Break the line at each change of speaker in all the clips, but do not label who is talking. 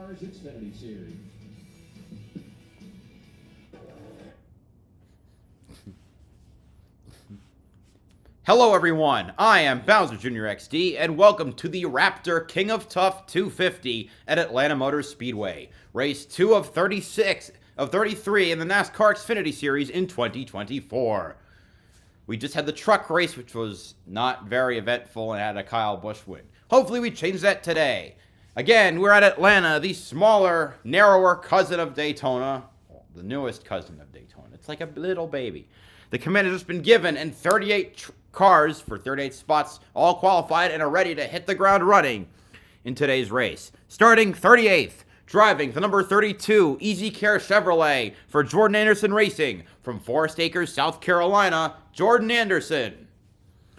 NASCAR Xfinity Series.
Hello everyone, I am BowserJrXD, and welcome to the Raptor King of Tough 250 at Atlanta Motor Speedway. Race 2 of 33 in the NASCAR Xfinity Series in 2024. We just had the truck race, which was not very eventful and had a Kyle Busch win. Hopefully we change that today. Again, we're at Atlanta, the smaller, narrower cousin of Daytona. Well, the newest cousin of Daytona. It's like a little baby. The command has just been given, and 38 cars for 38 spots, all qualified and are ready to hit the ground running in today's race. Starting 38th, driving the number 32 Easy Care Chevrolet for Jordan Anderson Racing from Forest Acres, South Carolina, Jordan Anderson.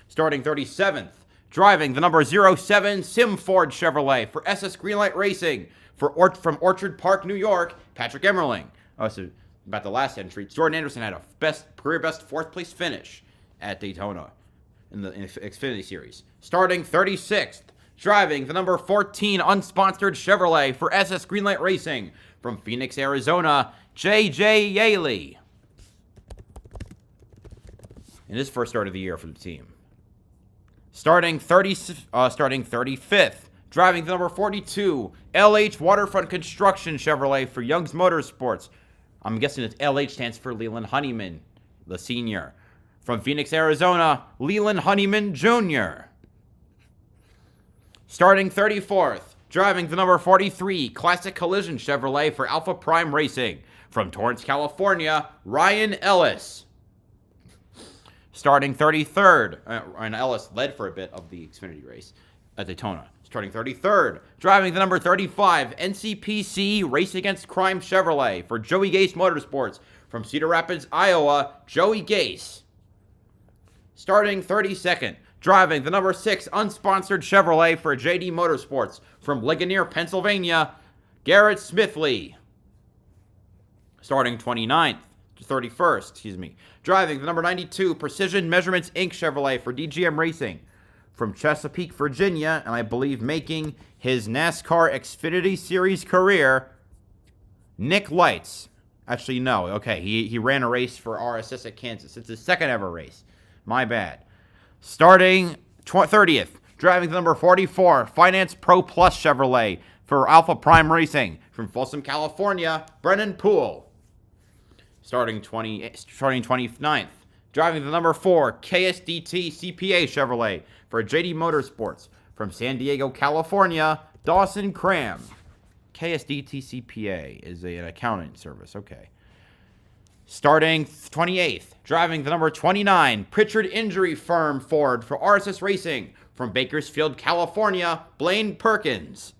Starting 37th, driving the number 07 Sim Ford Chevrolet for SS Greenlight Racing from Orchard Park, New York, Patrick Emmerling. So about the last entry, Jordan Anderson had a career best fourth place finish at Daytona in the Xfinity Series. Starting 36th, driving the number 14 unsponsored Chevrolet for SS Greenlight Racing from Phoenix, Arizona, J.J. Yaley. In his first start of the year for the team. Starting 35th, driving the number 42 LH Waterfront Construction Chevrolet for Young's Motorsports. I'm guessing it's LH stands for Leland Honeyman, the senior. From Phoenix, Arizona, Leland Honeyman Jr. Starting 34th, driving the number 43 Classic Collision Chevrolet for Alpha Prime Racing. From Torrance, California, Ryan Ellis. Starting 33rd, Ryan Ellis led for a bit of the Xfinity race at Daytona. Starting 33rd, driving the number 35 NCPC Race Against Crime Chevrolet for Joey Gase Motorsports from Cedar Rapids, Iowa, Joey Gase. Starting 32nd, driving the number 6 unsponsored Chevrolet for JD Motorsports from Ligonier, Pennsylvania, Garrett Smithley. Starting 31st, driving the number 92 Precision Measurements Inc. Chevrolet for DGM Racing from Chesapeake, Virginia, and I believe making his NASCAR Xfinity Series career, Nick Lights. Actually, no. Okay, he ran a race for RSS at Kansas. It's his second ever race. My bad. Starting 30th, driving the number 44 Finance Pro Plus Chevrolet for Alpha Prime Racing from Folsom, California, Brennan Poole. Starting 29th, driving the number 4 KSDT CPA Chevrolet for JD Motorsports from San Diego, California, Dawson Cram. KSDT CPA is an accounting service. Okay. Starting 28th, driving the number 29 Pritchard Injury Firm Ford for RSS Racing from Bakersfield, California, Blaine Perkins.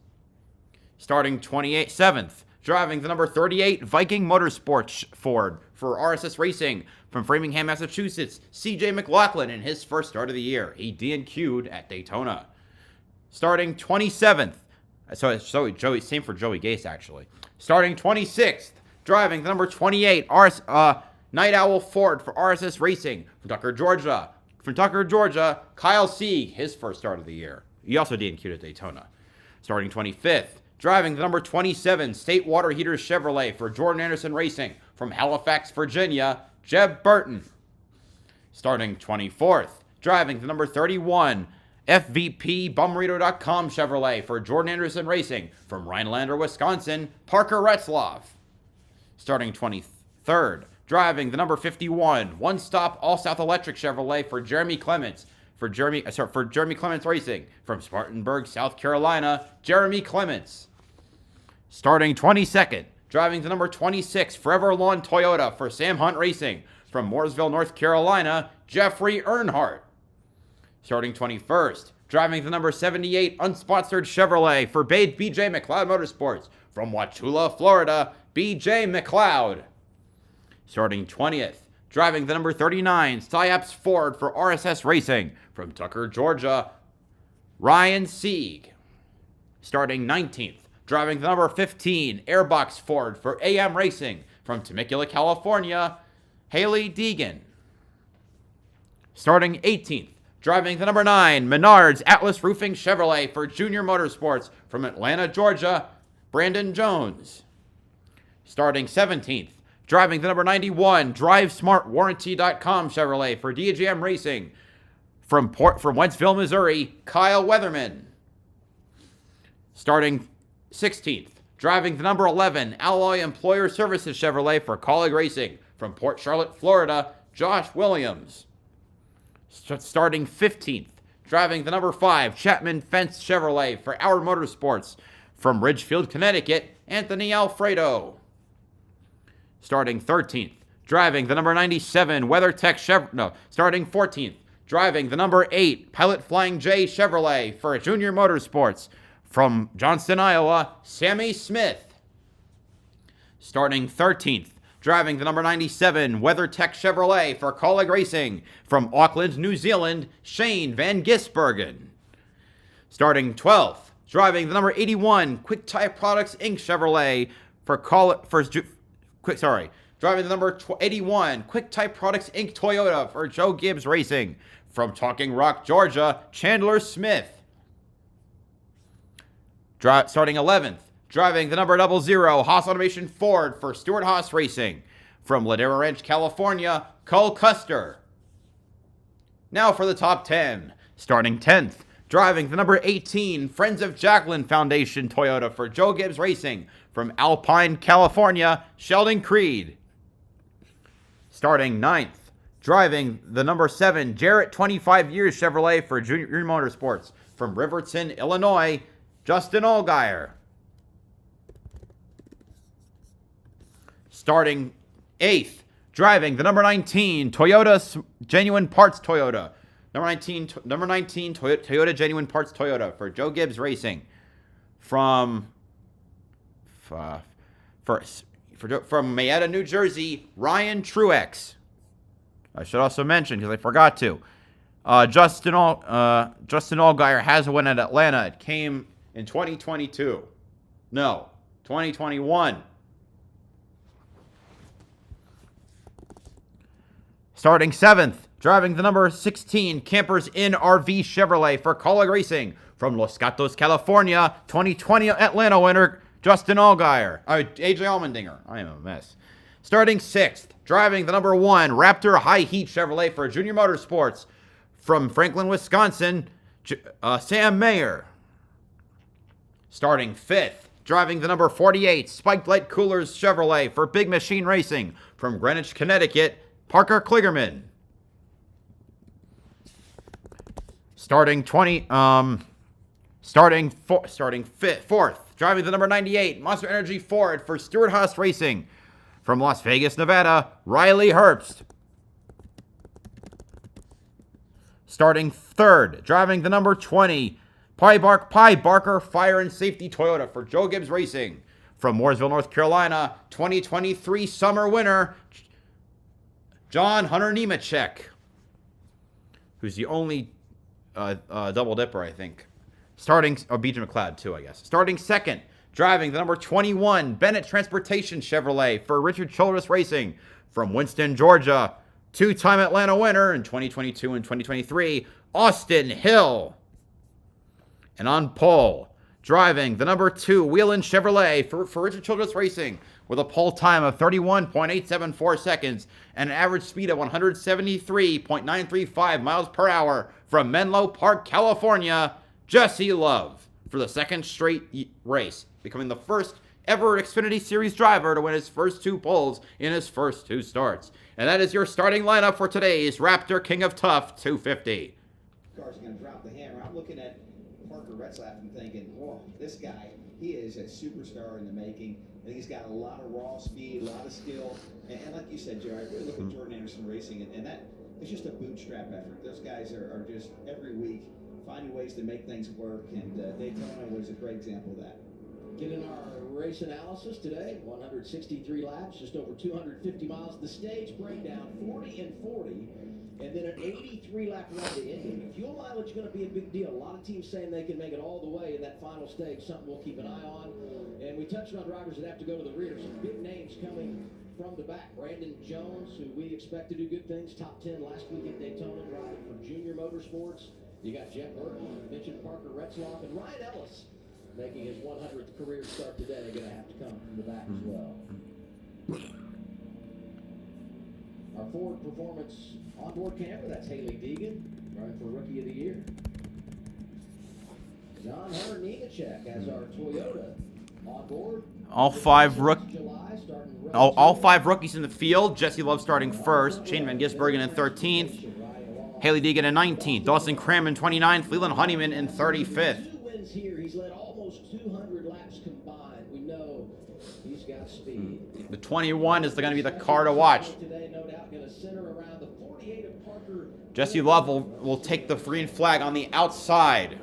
Starting 27th, driving the number 38 Viking Motorsports Ford for RSS Racing from Framingham, Massachusetts, C.J. McLaughlin in his first start of the year. He DNQ'd at Daytona. Starting 27th, same for Joey Gase actually. Starting 26th, driving the number 28 Night Owl Ford for RSS Racing from Tucker, Georgia. From Tucker, Georgia, Kyle Sieg, his first start of the year. He also DNQ'd at Daytona. Starting 25th, driving the number 27 State Water Heaters Chevrolet for Jordan Anderson Racing from Halifax, Virginia, Jeb Burton. Starting 24th, driving the number 31 FVP Bumrito.com Chevrolet for Jordan Anderson Racing from Rhinelander, Wisconsin, Parker Retzloff. Starting 23rd, driving the number 51 One Stop All South Electric Chevrolet for Jeremy Clements for Jeremy Clements Racing from Spartanburg, South Carolina, Jeremy Clements. Starting 22nd, driving the number 26 Forever Lawn Toyota for Sam Hunt Racing from Mooresville, North Carolina, Jeffrey Earnhardt. Starting 21st, driving the number 78 unsponsored Chevrolet for BJ McLeod Motorsports from Wauchula, Florida, BJ McLeod. Starting 20th, driving the number 39 Syapps Ford for RSS Racing from Tucker, Georgia, Ryan Sieg. Starting 19th, driving the number 15 Airbox Ford for AM Racing from Temecula, California, Haley Deegan. Starting 18th, driving the number 9 Menards Atlas Roofing Chevrolet for Junior Motorsports from Atlanta, Georgia, Brandon Jones. Starting 17th, driving the number 91, DriveSmartWarranty.com Chevrolet for DGM Racing. From Wentzville, Missouri, Kyle Weatherman. Starting 16th, driving the number 11, Alloy Employer Services Chevrolet for Colleague Racing. From Port Charlotte, Florida, Josh Williams. Starting 15th, driving the number 5, Chapman Fence Chevrolet for Our Motorsports. From Ridgefield, Connecticut, Anthony Alfredo. Starting 13th, driving the number 97, WeatherTech Chevrolet. No, starting 14th, driving the number 8, Pilot Flying J Chevrolet for Junior Motorsports. From Johnston, Iowa, Sammy Smith. Starting 13th, driving the number 97, WeatherTech Chevrolet for Colleague Racing. From Auckland, New Zealand, Shane Van Gisbergen. Starting 12th, driving the number 81, QuickType Products Inc. Chevrolet for driving the number 81, QuickType Products Inc. Toyota for Joe Gibbs Racing. From Talking Rock, Georgia, Chandler Smith. Starting 11th, driving the number 00, Haas Automation Ford for Stuart Haas Racing. From Ladera Ranch, California, Cole Custer. Now for the top 10. Starting 10th, driving the number 18, Friends of Jacqueline Foundation Toyota for Joe Gibbs Racing. From Alpine, California, Sheldon Creed. Starting 9th, driving the number 7, Jarrett 25 Years Chevrolet for Junior Motorsports. From Riverton, Illinois, Justin Allgaier. Starting 8th, driving the number 19, Toyota Genuine Parts Toyota. Number 19 Toyota Genuine Parts Toyota for Joe Gibbs Racing. From Mayetta, New Jersey, Ryan Truex. I should also mention, because I forgot to, Justin Allgaier has a win at Atlanta. It came in 2022. No, 2021. Starting 7th, driving the number 16, Campers Inn RV Chevrolet for Colleague Racing. From Los Gatos, California, 2020 Atlanta winner, Justin Allgaier. AJ Allmendinger. I am a mess. Starting 6th, driving the number 1, Raptor High Heat Chevrolet for Junior Motorsports. From Franklin, Wisconsin, Sam Mayer. Starting 5th, driving the number 48, Spiked Light Coolers Chevrolet for Big Machine Racing. From Greenwich, Connecticut, Parker Kligerman. Starting 4th, driving the number 98, Monster Energy Ford for Stuart Haas Racing. From Las Vegas, Nevada, Riley Herbst. Starting 3rd, driving the number 20, Pie Barker Fire and Safety Toyota for Joe Gibbs Racing. From Mooresville, North Carolina, 2023 summer winner, John Hunter Nemechek, who's the only double dipper, I think. BJ McLeod, too, I guess. Starting 2nd, driving the number 21, Bennett Transportation Chevrolet for Richard Childress Racing. From Winston, Georgia, 2-time Atlanta winner in 2022 and 2023, Austin Hill. And on pole, driving the number 2, Wheelan Chevrolet for Richard Childress Racing with a pole time of 31.874 seconds and an average speed of 173.935 miles per hour. From Menlo Park, California, Jesse Love for the 2nd straight race, becoming the first ever Xfinity Series driver to win his first 2 poles in his first 2 starts. And that is your starting lineup for today's Raptor King of Tough 250.
Cars are going to drop the hammer. I'm looking at Parker Retzlaff and thinking, whoa, this guy, he is a superstar in the making. I think he's got a lot of raw speed, a lot of skill. And like you said, Joe, I really look at Jordan Anderson Racing, and that is just a bootstrap effort. Those guys are just every week finding ways to make things work, and Daytona was a great example of that.
Getting our race analysis today, 163 laps, just over 250 miles. The stage breakdown, 40 and 40, and then an 83-lap run to Indy. Fuel mileage is going to be a big deal. A lot of teams saying they can make it all the way in that final stage, something we'll keep an eye on. And we touched on drivers that have to go to the rear. Some big names coming from the back. Brandon Jones, who we expect to do good things, top 10 last week at Daytona, driving for Junior Motorsports. You got Jeff Burton, mentioned Parker Retzlaff, and Ryan Ellis. making his 100th career start today, going to have to come from the back as well. Our Ford Performance onboard camera, that's Haley Deegan, running for Rookie of the Year. John Hunter Nemechek as our Toyota on board.
All five rookies in the field. Jesse Love starting first. Shane Van Gisbergen in 13th. Haley Deegan in 19th. Dawson Cram in 29th. Leland Honeyman in 35th.
2 wins here. He's led almost 200 laps combined. We know he's got speed.
The 21 is going to be the car to watch.
Today, no doubt, going to center around the 48 of Parker.
Jesse Love will take the green flag on the outside.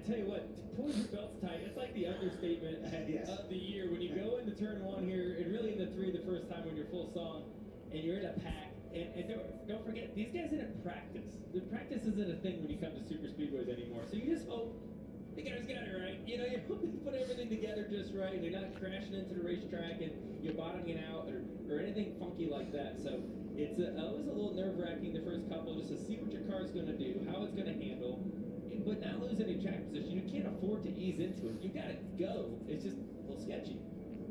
Tell you what, pull your belts tight. It's like the understatement of the year when you go into turn 1 here, and really in the 3 the first time when you're full song, and you're in a pack. And don't forget, these guys didn't practice. The practice isn't a thing when you come to super speedways anymore. So you just hope the guys got it right. You know, you hope they put everything together just right, and they're not crashing into the racetrack and you're bottoming out or anything funky like that. So it's always a little nerve-wracking the first couple just to see what your car's going to do, how it's going to handle. But not lose any track position. You can't afford to ease into it. You gotta go. It's just a little sketchy.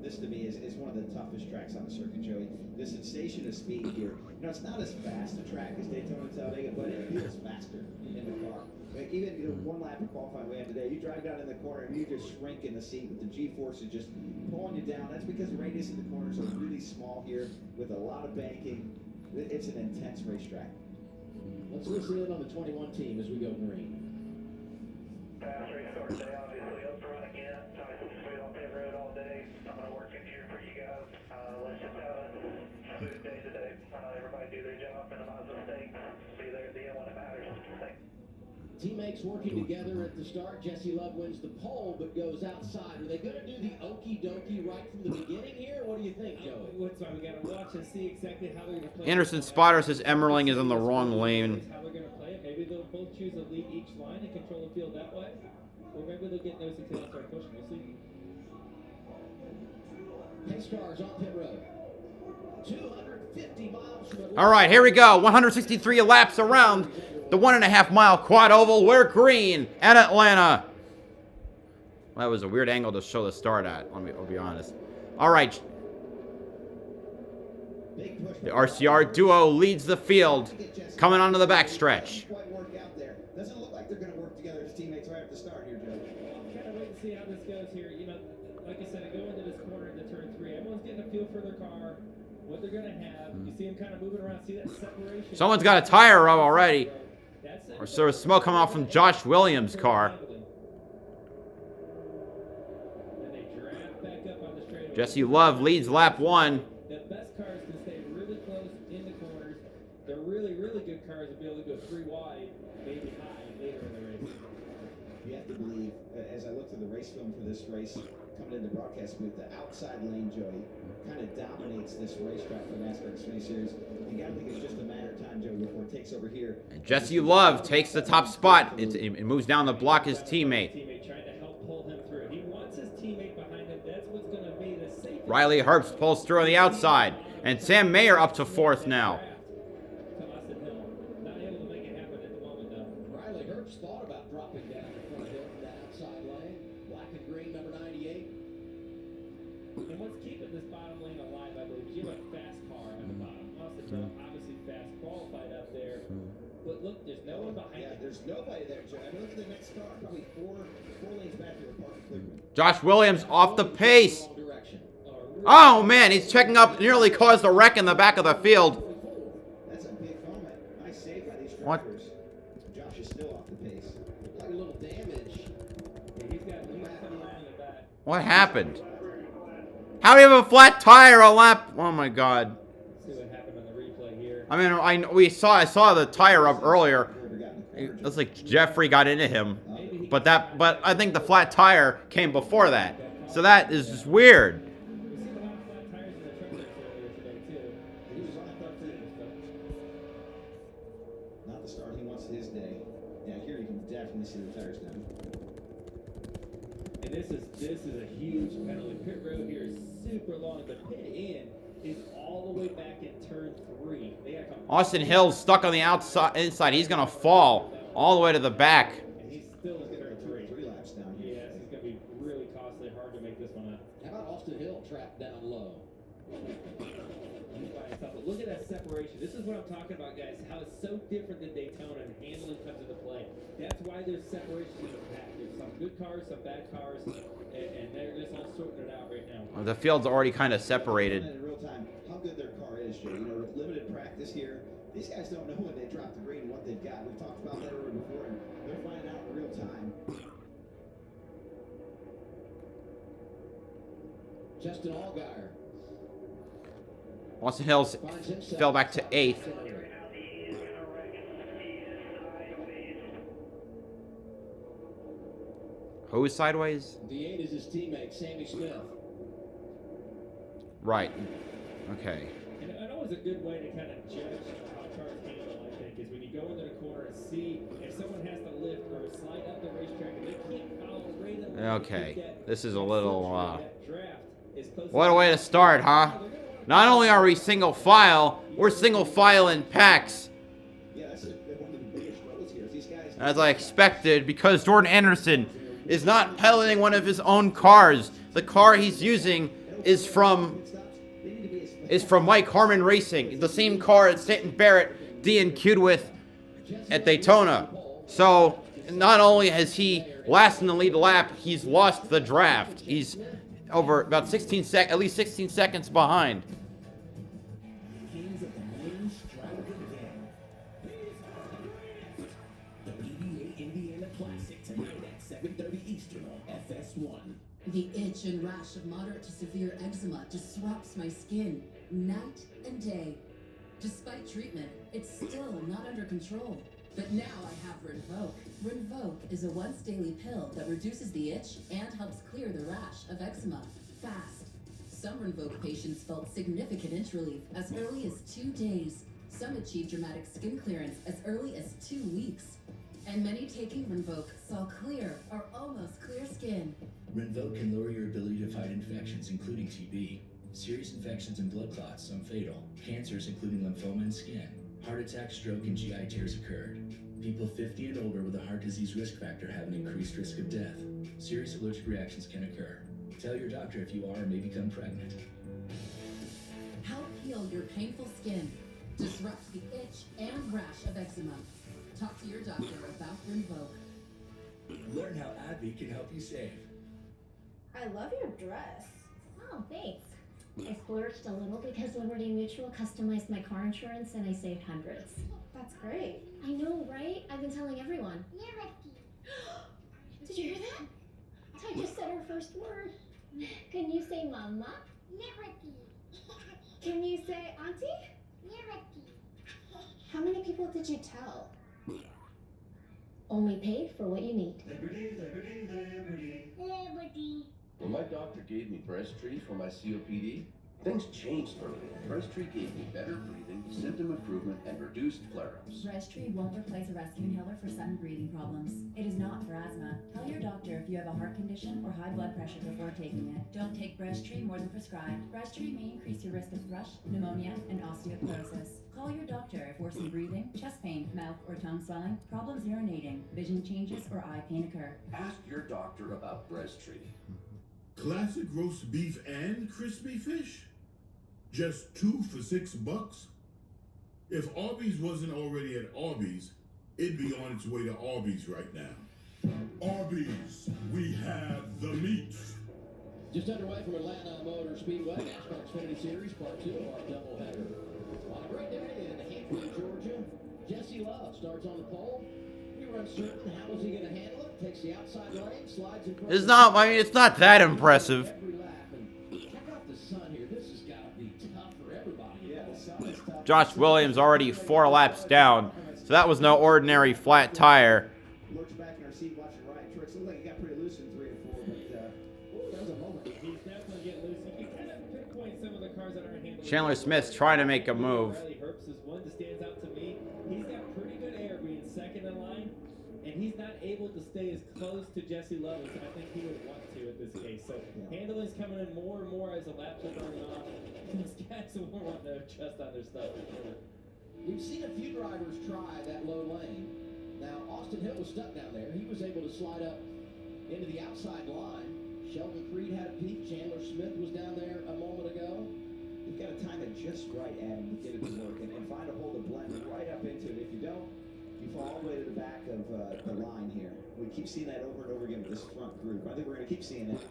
This to me is one of the toughest tracks on the circuit, Joey. The sensation of speed here. You know, it's not as fast a track as Daytona and Talladega, but it feels faster in the car. Like even one lap of qualifying we had today, you drive down in the corner and you just shrink in the seat with the G-force is just pulling you down. That's because the radius of the corners are really small here with a lot of banking. It's an intense racetrack.
Let's listen in on the 21 team as we go green.
Fast race car today, obviously up front again. Nice and smooth on pit road all day. I'm going to work in here for you guys. Let's just have a smooth day today. Everybody do their job, minimize mistakes, be there at the end when it matters. Thanks.
Teammates working together at the start. Jesse Love wins the pole but goes outside. Are they going to do the okie dokie right from the beginning here? What do you think, Joey?
What's why we got to watch and see exactly how they're going to play.
Anderson Spotter says Emmerling is in the wrong lane.
How they're going to play it. Maybe they'll both choose a lead each line and control the field that way. Or maybe they'll get nosy until they start pushing. We'll see.
Pace cars on pit road. 250 miles from Atlanta.
All right, here we go. 163 laps around the 1.5 mile quad oval. We're green at Atlanta. Well, that was a weird angle to show the start at. I'll be honest. All right. The RCR duo leads the field, coming onto the backstretch.
Doesn't look like they're going to work together as teammates right at the start here, Joe.
Kind of wait and see how this goes here. You know, like I said, I go into this corner into turn 3. Everyone's getting a feel for their car, what they're going to have. You see them kind of moving around. See that separation.
Someone's got a tire rub already.
That's it.
Or so there's smoke coming off from Josh Williams' car.
Then they draft back up on the straightaway.
Jesse Love leads lap 1.
The best cars can stay really close in the corners. The really, really good cars will be able to go 3 wide, maybe high later in the race.
You have to believe, as I look through the race film for this race, coming into the broadcast booth, the outside lane, Joey, kind of dominates this racetrack for the NASCAR Xfinity Series. You got to think it's just a matter of time, Joey, before it takes over here.
Jesse Love takes the top spot. It moves down to block his teammate.
Teammate trying to help pull him through. He wants his teammate behind him. That's what's going to be the safest.
Riley Herbst pulls through on the outside. And Sam Mayer up to 4th now.
Not able to make it happen at the moment, though.
Riley Herbst thought about dropping down the front hill from that outside lane. Black and green, number 98.
And what's keeping this bottom lane alive, I believe, is you have a fast car at the bottom. Austin Hill, obviously fast, qualified up there. But look, there's no one behind him.
There's nobody there, Joey. I mean, look at the next car, probably four lanes back here with Parker Cleveland.
Josh Williams off the pace.
Wrong direction.
Oh, man, he's checking up. Nearly caused a wreck in the back of the field.
That's a big moment. Nice save by these
What?
drivers. Josh is still off the pace.
Like a little damage.
Yeah, he's coming around the back.
What happened? How do you have a flat tire a lap? Oh, my God.
Let's see what happened on the replay here.
I mean, I saw the tire up earlier. It looks like Jeffrey got into him. But I think the flat tire came before that. So that is just weird.
We've seen a lot of flat tires in the truck race earlier today, too.
He was on the front too. Not the start he wants his day. Yeah, here you can definitely see the tires now.
And And this is a huge penalty. Pit road here is super long. The pit in is all the way back in turn 3. They gotta come
Austin Hill's stuck on the outside inside. He's gonna fall all the way to the back.
and he's still in turn 3.
3 laps down here.
Yeah, this is gonna be really costly. Hard to make this one up.
How about Austin Hill trapped down low?
He's by himself. But look at that separation. This is what I'm talking about, guys. How it's so different than Daytona and handling comes into play. That's why there's separation in the pack. There's some good cars, some bad cars, and they're just all sorting it out right now.
The field's already kind of
In
separated.
real time, how good their car is, Joe. You know, with limited practice here, these guys don't know when they drop the green what they've got. We've talked about that already before, and they're finding out in real time.
Justin Allgaier
Austin Hills
finds himself
fell back to 8th. Who's sideways?
The 8 is his teammate, Sammy Smith.
Right. Okay.
And I know it's a good way to kind of judge how cars handle, I think, is when you go into the corner and see if someone has to lift or slide up the racetrack and they can't follow right in line.
Okay. This is a little,
That draft is close
what a way to start, huh? Not only are we single file, we're single file in packs.
Yeah, that's one of the biggest struggles here. These guys.
As I expected, because Jordan Anderson is not piloting one of his own cars. The car he's using is from Mike Harmon Racing, the same car that Stanton Barrett DNQ'd with at Daytona. So not only has he last in the lead lap, he's lost the draft. He's over about at least 16 seconds behind.
Kings of the Main strike again. The PBA Indiana Classic tonight at 7:30 Eastern on FS1.
The itch and rash of moderate to severe eczema disrupts my skin night and day. Despite treatment, it's still not under control. But now I have Rinvoq. Rinvoq is a once-daily pill that reduces the itch and helps clear the rash of eczema fast. Some Rinvoq patients felt significant itch relief as early as 2 days. Some achieved dramatic skin clearance as early as 2 weeks. And many taking Rinvoq saw clear or almost clear skin.
Rinvoq can lower your ability to fight infections, including TB. Serious infections and blood clots, some fatal. Cancers, including lymphoma and skin. Heart attack, stroke, and GI tears occurred. People 50 and older with a heart disease risk factor have an increased risk of death. Serious allergic reactions can occur. Tell your doctor if you are or may become pregnant.
Help heal your painful skin. Disrupt the itch and rash of eczema. Talk to your doctor about Rinvoq.
Learn how AbbVie can help you save.
I love your dress.
Oh, thanks. I splurged a little because Liberty Mutual customized my car insurance and I saved hundreds.
That's great.
I know, right? I've been telling everyone. Did you hear that? I just said her first word. Can you say mama?
Can you say auntie? How many people did you tell?
Only pay for what you need.
When my doctor gave me Breasttree for my COPD, things changed for me. Breasttree gave me better breathing, symptom improvement, and reduced flare-ups.
Breasttree won't replace a rescue inhaler for sudden breathing problems. It is not for asthma. Tell your doctor if you have a heart condition or high blood pressure before taking it. Don't take Breasttree more than prescribed. Breasttree may increase your risk of thrush, pneumonia, and osteoporosis. Call your doctor if worsened breathing, chest pain, mouth or tongue swelling, problems urinating, vision changes, or eye pain occur.
Ask your doctor about Breasttree.
Classic roast beef and crispy fish? Just 2 for $6? If Arby's wasn't already at Arby's, it'd be on its way to Arby's right now. Arby's, we have the meat.
Just underway from Atlanta Motor Speedway, NASCAR Xfinity Series, part 2 of our doubleheader. On a great day in Hampton, Georgia, Jesse Love starts on the pole. We were uncertain how was he going to handle it. Takes the outside lane, slides in front.
It's not that impressive.
Every lap. And check out the sun here. This has got to be tough for everybody.
Yeah, the sun is tough.
Josh Williams already 4 laps down, so that was no ordinary flat tire.
Looks back in our seat watching Ryan Tricks. Looked like he got pretty loose in 3 and 4, but that was a moment.
He's definitely getting loose. You can kind of pinpoint some of the cars that aren't handling.
Chandler Smith's trying to make a move.
Riley Herbst is one that stands out to me. He's got pretty good air being second in line, and he's not able to stay as close to Jesse Love as I think he would want to at this case. So handling's coming in more and more as the laps are going on. These guys will want to adjust on their stuff for sure.
We've seen a few drivers try that low lane. Now, Austin Hill was stuck down there. He was able to slide up into the outside line. Sheldon Creed had a peek. Chandler Smith was down there a moment ago.
You've got to time it just right, Adam, to get it to work and find a hole to blend right up into it. If you don't, you fall all the way to the back of the line here. We keep seeing that over and over again with this front group. I think we're going to keep seeing it.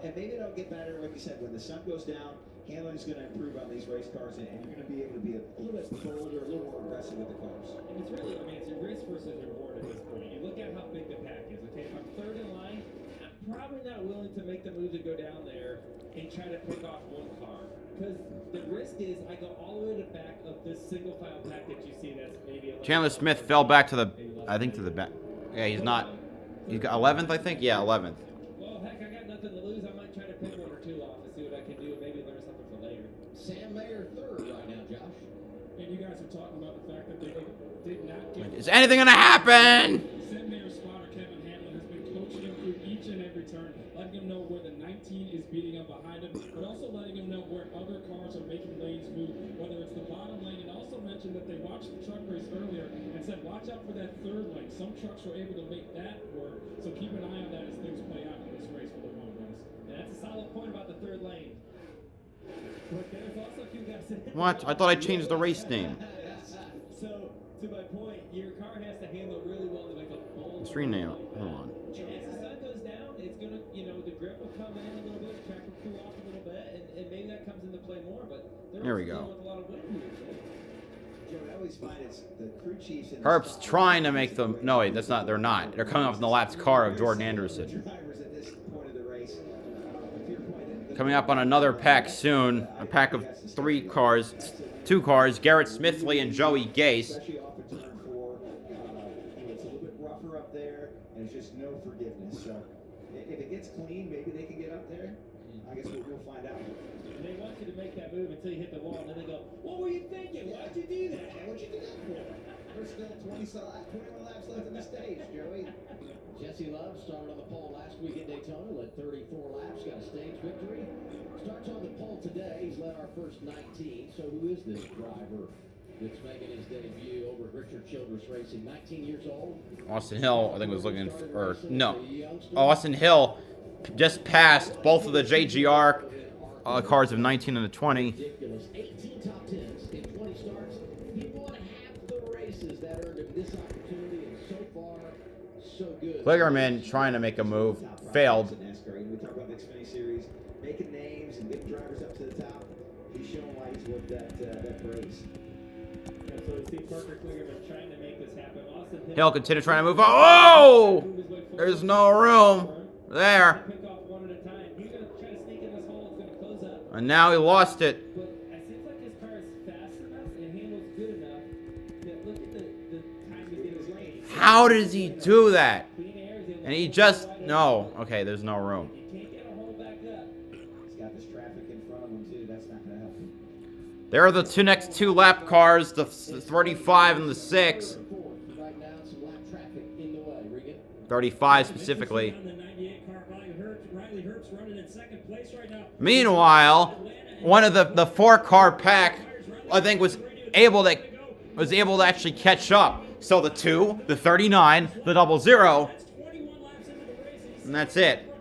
And maybe it'll get better, like you said, when the sun goes down. Handling's going to improve on these race cars, and you're going to be able to be a little bit bolder, a little more aggressive with the cars.
And it's really, I mean, it's a risk versus reward at this point. You look at how big the pack is. Okay, if I'm third in line, I'm probably not willing to make the move to go down there and try to pick off one car. Because the risk is I go all the way to the back of this single file pack that you see that's maybe a
Chandler Smith fell back to the, I think to the back. Yeah, he's not. He's got 11th, I think. Yeah, 11th.
Well, heck, I got nothing to lose. I might try to pick one or two off and see what I can do and maybe learn something for later.
Sam Mayer third right now, Josh.
And you guys are talking about the fact that they did not get...
Is anything going to happen?
Sam Mayer's spotter, Kevin Hamlin, has been coaching him through each and every turn, letting him know where the 19 is beating up behind him, but also letting him know where other cars are making lanes move, whether it's the bottom lane, and also mentioned that they watched the truck race earlier and said, watch out for that third lane. Some trucks were able to make that work, so keep an eye on that as things play out in this race for the one race.
And that's a solid point about the third lane. But there's also a few guys that...
What? I thought I changed the race name.
So, to my point, your car has to handle really well to make a bold...
Let's rename it. Hold on.
And as the sun goes down, it's going to, you know, the grip will come in a little bit, the track will cool off a little bit, and maybe that comes into play more, but
There we go.
with a lot of wind here.
Joe, I always find it's the crew chiefs and
Herb's trying to make them. No, wait, that's not. They're not. They're coming up in the lapped car of Jordan Anderson.
drivers at this point of the race. To your point,
Coming up on another pack soon. A pack of 3 cars. 2 cars. Garrett Smithley and Joey Gase.
especially off of turn 4, it's a little bit rougher up there, and it's just no forgiveness. So if it gets clean, maybe they can get up there. I guess we'll find out.
And they want you to make that move until you hit the wall, and then they go, what were you thinking? Why'd you do that?
What'd you do that for? There's still 21 laps left in the stage, Joey.
Jesse Love started on the pole last week at Daytona, led 34 laps, got a stage victory. Starts on the pole today. He's led our first 19. So who is this driver that's making his debut over at Richard Childress Racing? 19 years old.
Austin Hill, I think, was looking for. No. Austin Hill just passed both of the JGR cars of 19 and the 20.
Ridiculous. 18 top 10s in 20 starts. He won half the races that earned him this opportunity, and so far, so good.
Kligerman trying to make a move. Failed.
NASCAR. We talk about the Xfinity Series, making names and getting drivers up to the top. He's showing why he's worth that praise.
And so we see Parker Kligerman trying to make this happen. Austin
Hill continue trying to move. Oh! There's no room. There.
Pick off one at a time. He's going to try to sneak in this hole. It's going to close up.
And now he lost it.
But it seems like his car is fast enough and handles good enough that look at the time to get his lane.
How does he do that?
Clean air is able
And he
to
just.
right
No. Okay, there's no room.
in. You can't get a hole back up.
He's got this traffic in front of him, too. That's not going to help him.
There are the next two lap cars, the 35 and the 6.
Right now, some lap traffic in the way. Regan.
35 specifically.
On the 98 car, Riley Herbst running in second place right now.
Meanwhile, one of the 4-car pack, I think, was able to actually catch up. So the 2, the 39, the 00, and that's it.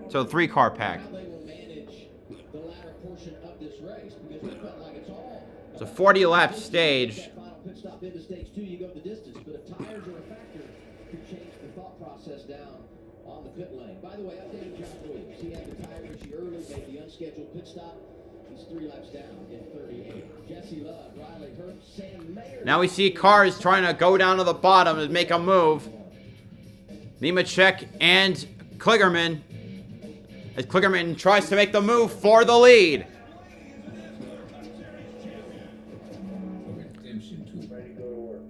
So 3-car pack.
How they will manage the latter portion of this race, because it felt like it's all.
It's a 40-lap stage.
That final pit stop into stage 2, you go the distance, but if tires are a factor, could change the thought process down on the pit lane. By the way, updating John Williams. He had the tire issue early, made the unscheduled pit stop. He's 3 laps down in 38. Jesse Love, Riley Herbst, Sam Mayer.
Now we see cars trying to go down to the bottom and make a move. Nemechek and Kligerman. As Kligerman tries to make the move for the lead.
Redemption tool. Ready to go to work.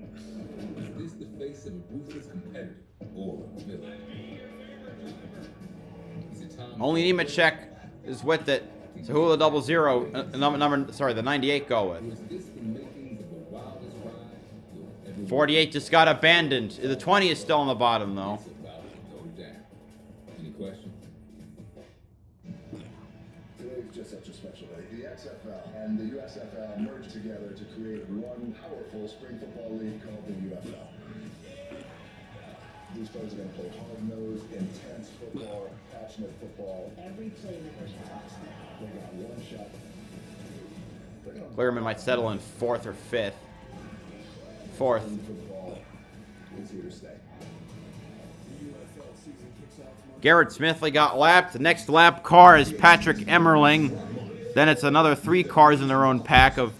Is this the face of a ruthless competitor or a villain? Is it time?
Only Nemechek is with it. So who will the 00, the 98 go with?
Or is this the makings of the wildest ride you'll ever
48 just got abandoned. The 20 is still on the bottom, though.
It's about to go down. Any questions?
Today's just such a special day. The XFL and the USFL merged together to create one powerful spring football league called the UFL. These players are going to play hard-nosed, intense football, passionate football. Every play in the first half. They got one shot.
Clearman might settle in 4th or 5th. 4th.
Football is here to stay.
Garrett Smithley got lapped. The next lap car is Patrick Emmerling. Then it's another 3 cars in their own pack of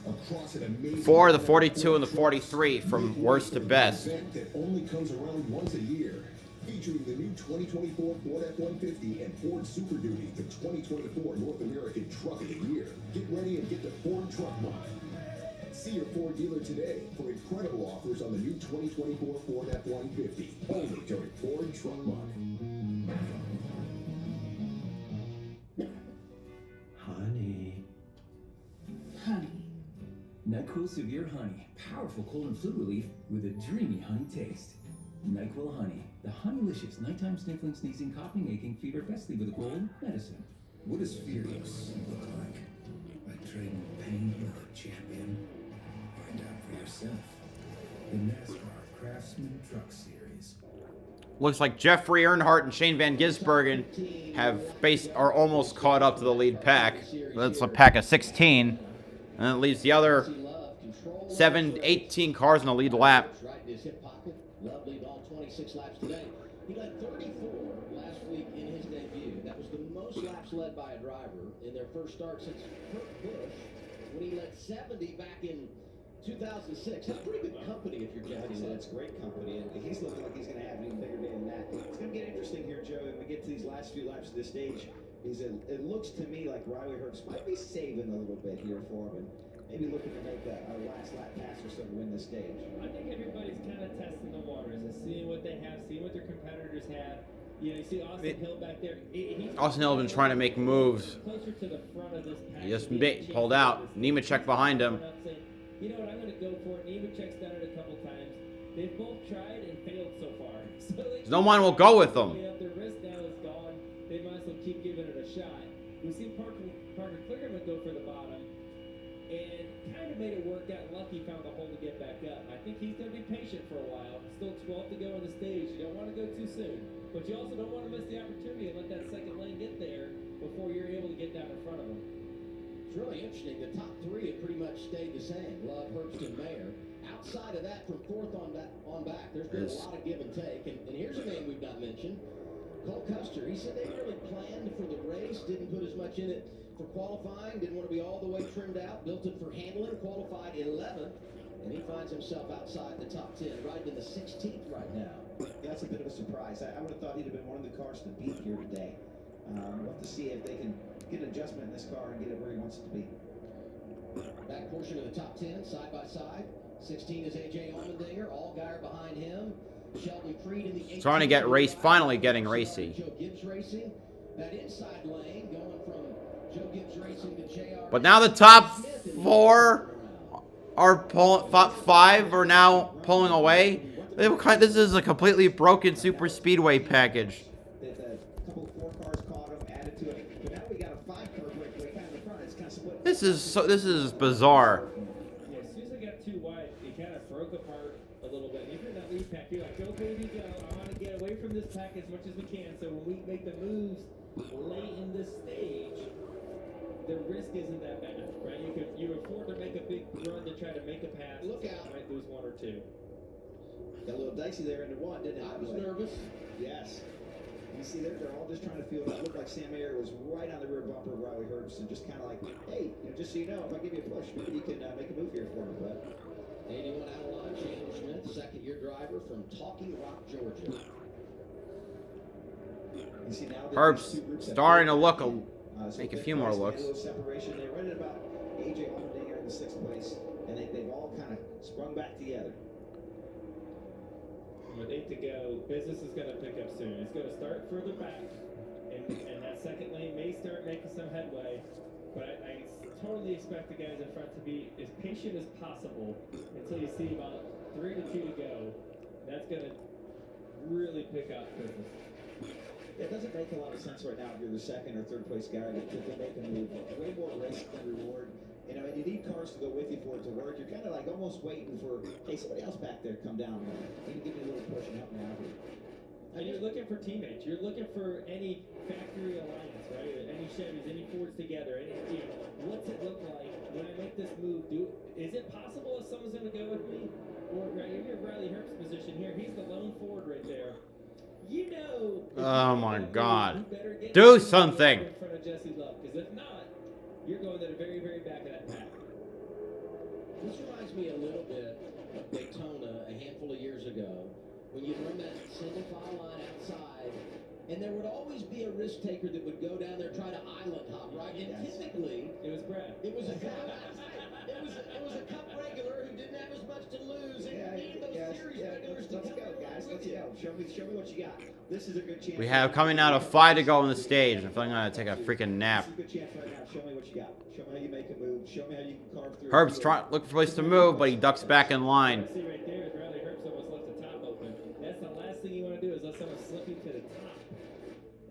4, the 42, and the 43 from worst to best.
That only comes around once a year. Featuring the new 2024 Ford F-150 and Ford Super Duty, the 2024 North American Truck of the Year. Get ready and get the Ford Truck Month. See your Ford dealer today for incredible offers on the new 2024 Ford F-150. Only during Ford Truck Month.
Honey. Honey. NyQuil Severe Honey. Powerful cold and flu relief with a dreamy honey taste. NyQuil Honey. The honeylicious nighttime sniffling, sneezing, coughing, aching, fever, best leave with a cold medicine.
What does fearless look like?
Like trading pain with a champion. Find out for yourself. The NASCAR Craftsman Truck Series.
Looks like Jeffrey Earnhardt and Shane Van Gisbergen are almost caught up to the lead pack. That's a pack of 16. And it leaves the other 18 cars in the lead lap.
Love lead all 26 laps today. He led 34 last week in his debut. That was the most laps led by a driver in their first start since Kurt Busch, when he led 70 back in 2006. That's pretty good company if you're Jeff.
That's great company, and he's looking like he's going to have an even bigger day than that. It's going to get interesting here, Joe, when we get to these last few laps of this stage. It looks to me like Riley Herbst might be saving a little bit here for him, and maybe looking to make a last lap pass or so to win this stage.
I think everybody's kind of testing the waters and seeing what they have, seeing what their competitors have. You know, you see Austin Hill back there.
Austin Hill has been trying to make moves.
Closer to the front of this pack.
He just pulled out. Nemechek behind him.
You know what, I'm going to go for it. Nemechek's done it a couple times. They've both tried and failed so far. So
no one will go with them.
Their wrist now is gone. They might as well keep giving it a shot. We've seen Parker Kligerman go for the bottom and kind of made it work out. Lucky found a hole to get back up. I think he's going to be patient for a while. Still 12 to go on the stage. You don't want to go too soon, but you also don't want to miss the opportunity and let that second lane get there before you're able to get down in front of them.
It's really interesting. The top 3 have pretty much stayed the same. Love, Herbst, and Mayer. Outside of that, from 4th on back, there's been a lot of give and take. And here's a name we've not mentioned. Cole Custer. He said they really planned for the race, didn't put as much in it for qualifying, didn't want to be all the way trimmed out, built it for handling, qualified 11th, and he finds himself outside the top 10, right in the 16th right now.
That's a bit of a surprise. I would have thought he'd have been one of the cars to beat here today. We'll have to see if they can get an adjustment in this car and get it where he wants it to be.
Back portion of the top 10, side by side. 16 is A.J. Allmendinger, Allgaier behind him. Sheldon Creed in the 18th.
Trying to get finally getting racy.
Joe Gibbs Racing. That inside lane going from Joe Gibbs Racing to J.R.
But now the top 4 are pulling. 5 are now pulling away. This is a completely broken super speedway package.
A couple of 4 cars caught him, added to it. But now we got a 5-car breakaway kind of in the front. It's kind of split.
This is bizarre.
Yeah, as soon as they got too wide, it kind of broke apart a little bit. If you're in that lead pack, you're like, go baby, go. I want to get away from this pack as much as we can. So when we make the moves late in this stage, the risk isn't that bad, right? You afford to make a big run to try to make a pass.
Look out.
You might lose 1 or 2.
Got a little dicey there into 1, didn't it?
I was nervous.
Yes. You see, they're all just trying to feel it. It looked like Sam Mayer was right on the rear bumper of Riley Herbst and just kind of like, hey, just so you know, if I give you a push, maybe you can make a move here for me. But
81 out of line, Chandler Smith, second-year driver from Talking Rock, Georgia.
You see now
Herbst starting to look make a few more looks.
Separation. They right at about A.J. Allmendinger in the 6th place, and they've all kind of sprung back together.
With 8 to go, business is going to pick up soon. It's going to start further back, and that second lane may start making some headway. But totally expect the guys in front to be as patient as possible until you see about 3 to 2 to go. That's going to really pick up quickly.
It doesn't make a lot of sense right now if you're the second or third place guy to make a move. Way more risk than reward. You know, and you need cars to go with you for it to work. You're kind of like almost waiting for, hey, somebody else back there come down. Maybe give me a little push and help me out here.
And you're looking for teammates. You're looking for any factory alliance, right? Any Chevys, any Fords together. Any, you know, what's it look like when I make this move? Is it possible that someone's going to go with me? Or right, you're in Riley Herbst's position here. He's the lone Ford right there. You know.
Oh my God. Do something.
In front of Jesse Love, because if not, you're going to the very, very back of that pack.
This reminds me a little bit of Daytona a handful of years ago, when you'd run that single file line outside, and there would always be a risk taker that would go down there try to island hop, right? And typically,
it was Brad.
It was a cup regular who didn't have as much to lose, and you need those series regulars to
Let's go, guys. Let's go. Show me what you got. This is a good chance.
We have coming out of 5 to go on the stage. I feel like I'm going to take a freaking nap.
This is a good chance right now. Show me what you got. Show me how you make a move. Show me how you can carve through.
Herb's looking for a place to move, but he ducks back in line.
See right there is Riley Herbst almost left the top open. That's the last thing you want to do is let someone slip you to the top.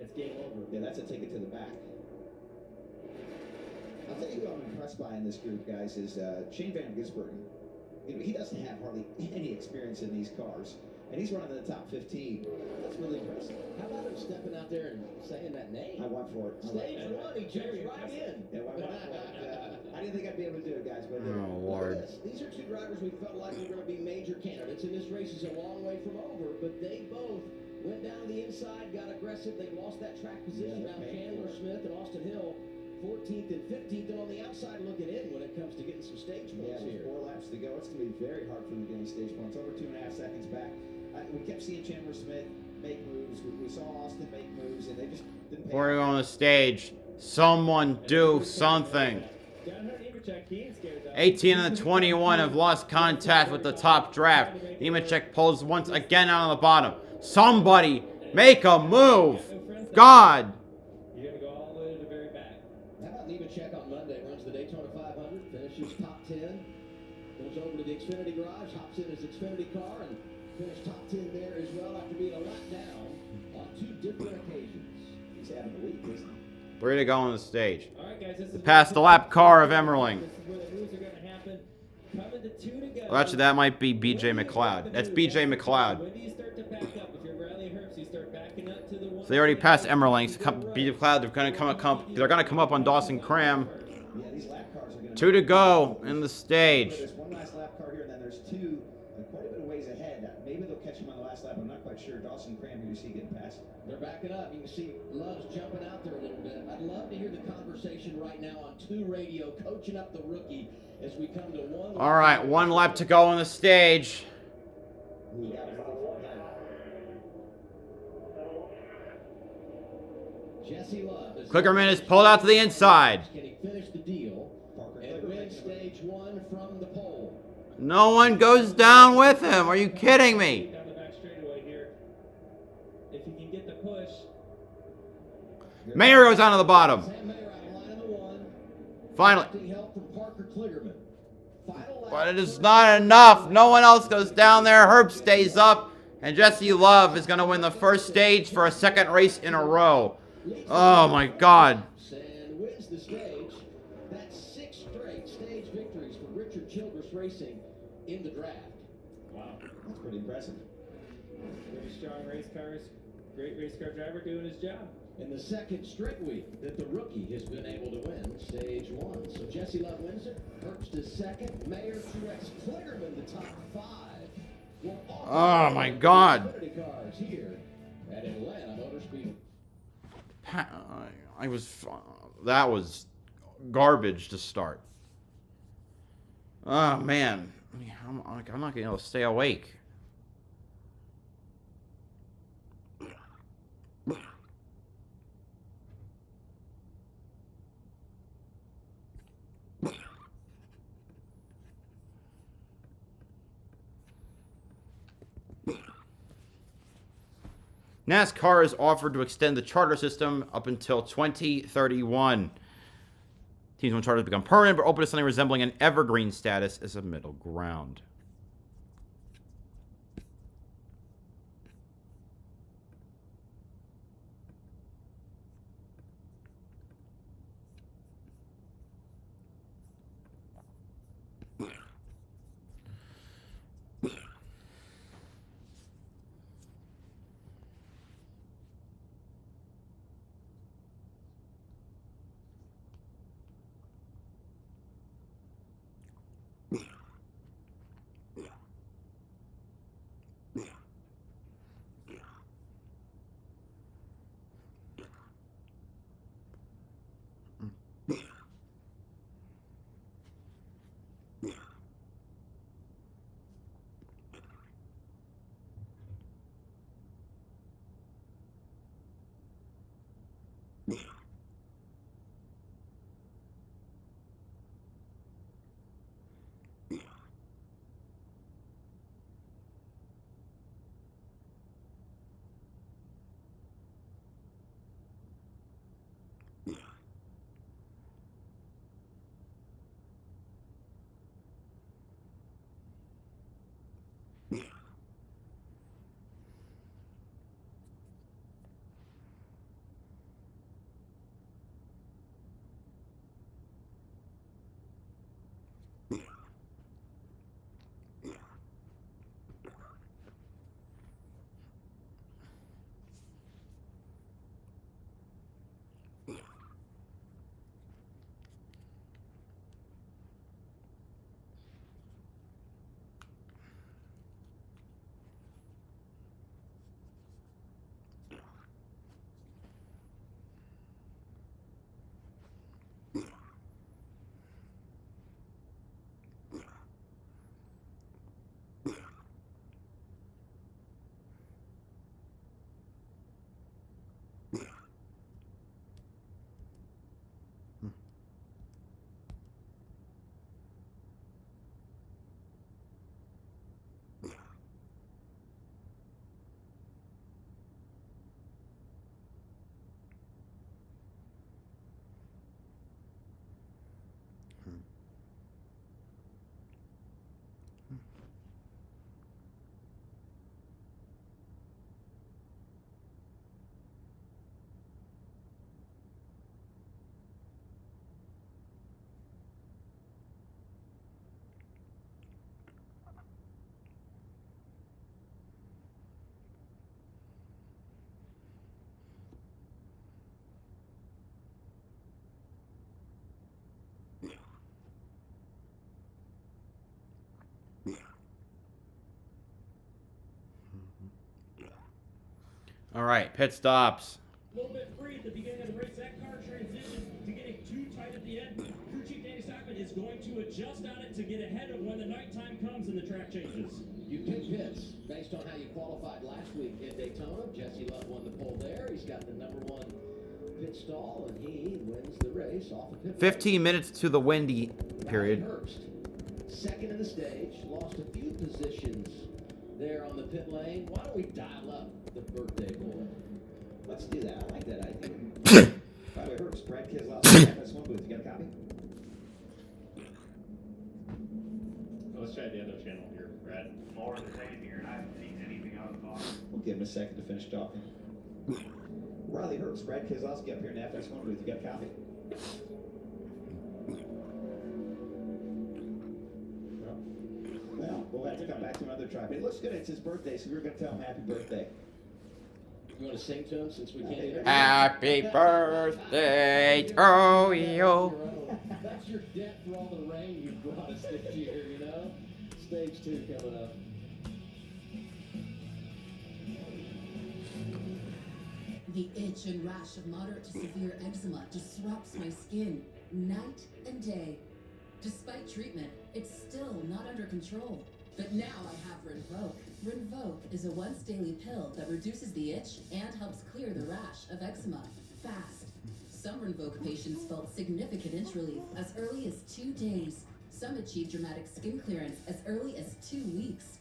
It's game over.
Yeah, that's a ticket to the back. I'll tell you who I'm impressed by in this group, guys, is Shane Van Gisbergen. You know, he doesn't have hardly any experience in these cars, and he's running in the top 15. That's really impressive.
How about him stepping out there and saying that name?
I went for it.
Stage 1, he jumped right in.
Yeah, I went for it. I didn't think I'd be able to do it, guys, but I did.
Oh, Lord.
These are two drivers we felt like were going to be major candidates, and this race is a long way from over, but they both went down the inside, got aggressive. They lost that track position. Now Chandler Smith and Austin Hill 14th and 15th, and on the outside looking in when it comes to getting some stage points here.
4 laps to go. It's going to be very hard for them to get any stage points. Over 2.5 seconds back. We kept seeing Chandler Smith make moves. We saw Austin make moves, and they just didn't pay.
Before we go on the stage, someone do something. 18 and the 21 have lost contact with the top draft. Nemechek pulls once again out on the bottom. Somebody make a move. God.
You're going to go all the way to the very back.
How about Nemechek on Monday? Runs the Daytona 500, finishes top 10, goes over to the Xfinity garage, hops in his Xfinity car, and finished top 10 there as well after being a lap down on 2 different occasions.
He's having a week, isn't he?
Ready to go on the stage.
All right, guys, this is
Past the lap car of Emmerling.
This is where the moves are going to happen. Coming to 2 to go.
Well, actually, that might be BJ McLeod. That's BJ McLeod.
When do you start to back up? If you're Riley Herbst, you start backing up to the one.
So they already passed Emmerling. So BJ McLeod, they're going to come up on Dawson Cram.
Yeah, these lap cars are going to
2 to go in the stage.
There's one last lap car here, and then there's 2 quite a bit of ways ahead. Maybe they'll catch him on the last lap. I'm not quite sure. Dawson Cram, who you see getting past.
They're backing up. You can see Love's jumping out there a little bit. I'd love to hear the conversation right now on 2 radio, coaching up the rookie as we come to 1.
All right, 1 lap to go on the stage.
Jesse Love.
Clickerman is pulled out to the inside.
Can he finish the deal and win stage 1 from the pole?
No one goes down with him. Are you kidding me?
Down the back straightaway here. If you can get the push.
Mayer goes down to the bottom.
Sam Mayer out of line in the 1.
Finally.
Help from Parker Kligerman. Final lap.
But it is not enough. No one else goes down there. Herb stays up. And Jesse Love is going to win the first stage for a 2nd race in a row. Oh, my God.
And wins the stage. That's 6 straight stage victories for Richard Childress Racing in the draft.
Wow.
That's pretty impressive.
Pretty strong race cars. Great race car driver doing his job.
In the 2nd straight week that the rookie has been able to win stage 1. So Jesse Love wins it. Herbst is 2nd. Mayer, Truex, Kligerman the top 5.
Oh, my God.
Cars here at Atlanta Motor Speedway.
That was garbage to start. Oh, man. I'm not going to be able to stay awake. NASCAR is offered to extend the charter system up until 2031. Teams on charters become permanent, but open to something resembling an evergreen status as a middle ground. All right, pit stops.
A little bit free at the beginning of the race. That car transition to getting too tight at the end. Crew Chief Danny Stockman is going to adjust on it to get ahead of when the nighttime comes and the track changes.
You pick pits based on how you qualified last week in Daytona. Jesse Love won the pole there. He's got the #1 pit stall, and he wins the race off of pit.
15 minutes to the windy period.
Hurst, second in the stage, lost a few positions there on the pit lane. Why don't we dial up the birthday boy?
Let's do that. I like that idea. By the way, Herbst, Brad Keselowski, FS1 booth. You got a copy?
Let's try the other channel here, Brad.
More of the same here, and I haven't seen anything out of the box.
We'll give him a second to finish talking. Riley Herbst, Brad Keselowski up here in the FS1 booth. You got a copy? Well, we'll have to come back to another try. But it looks good. It's his birthday, so we're going to tell him happy birthday.
You want to sing to him since we can't hear?
Happy birthday to you.
That's your debt for all the rain you've brought us this year, you know? Stage 2 coming up.
The itch and rash of moderate to severe eczema disrupts my skin night and day. Despite treatment, it's still not under control. But now I have Rinvoq. Rinvoq is a once-daily pill that reduces the itch and helps clear the rash of eczema fast. Some Rinvoq patients felt significant itch relief as early as 2 days. Some achieved dramatic skin clearance as early as 2 weeks.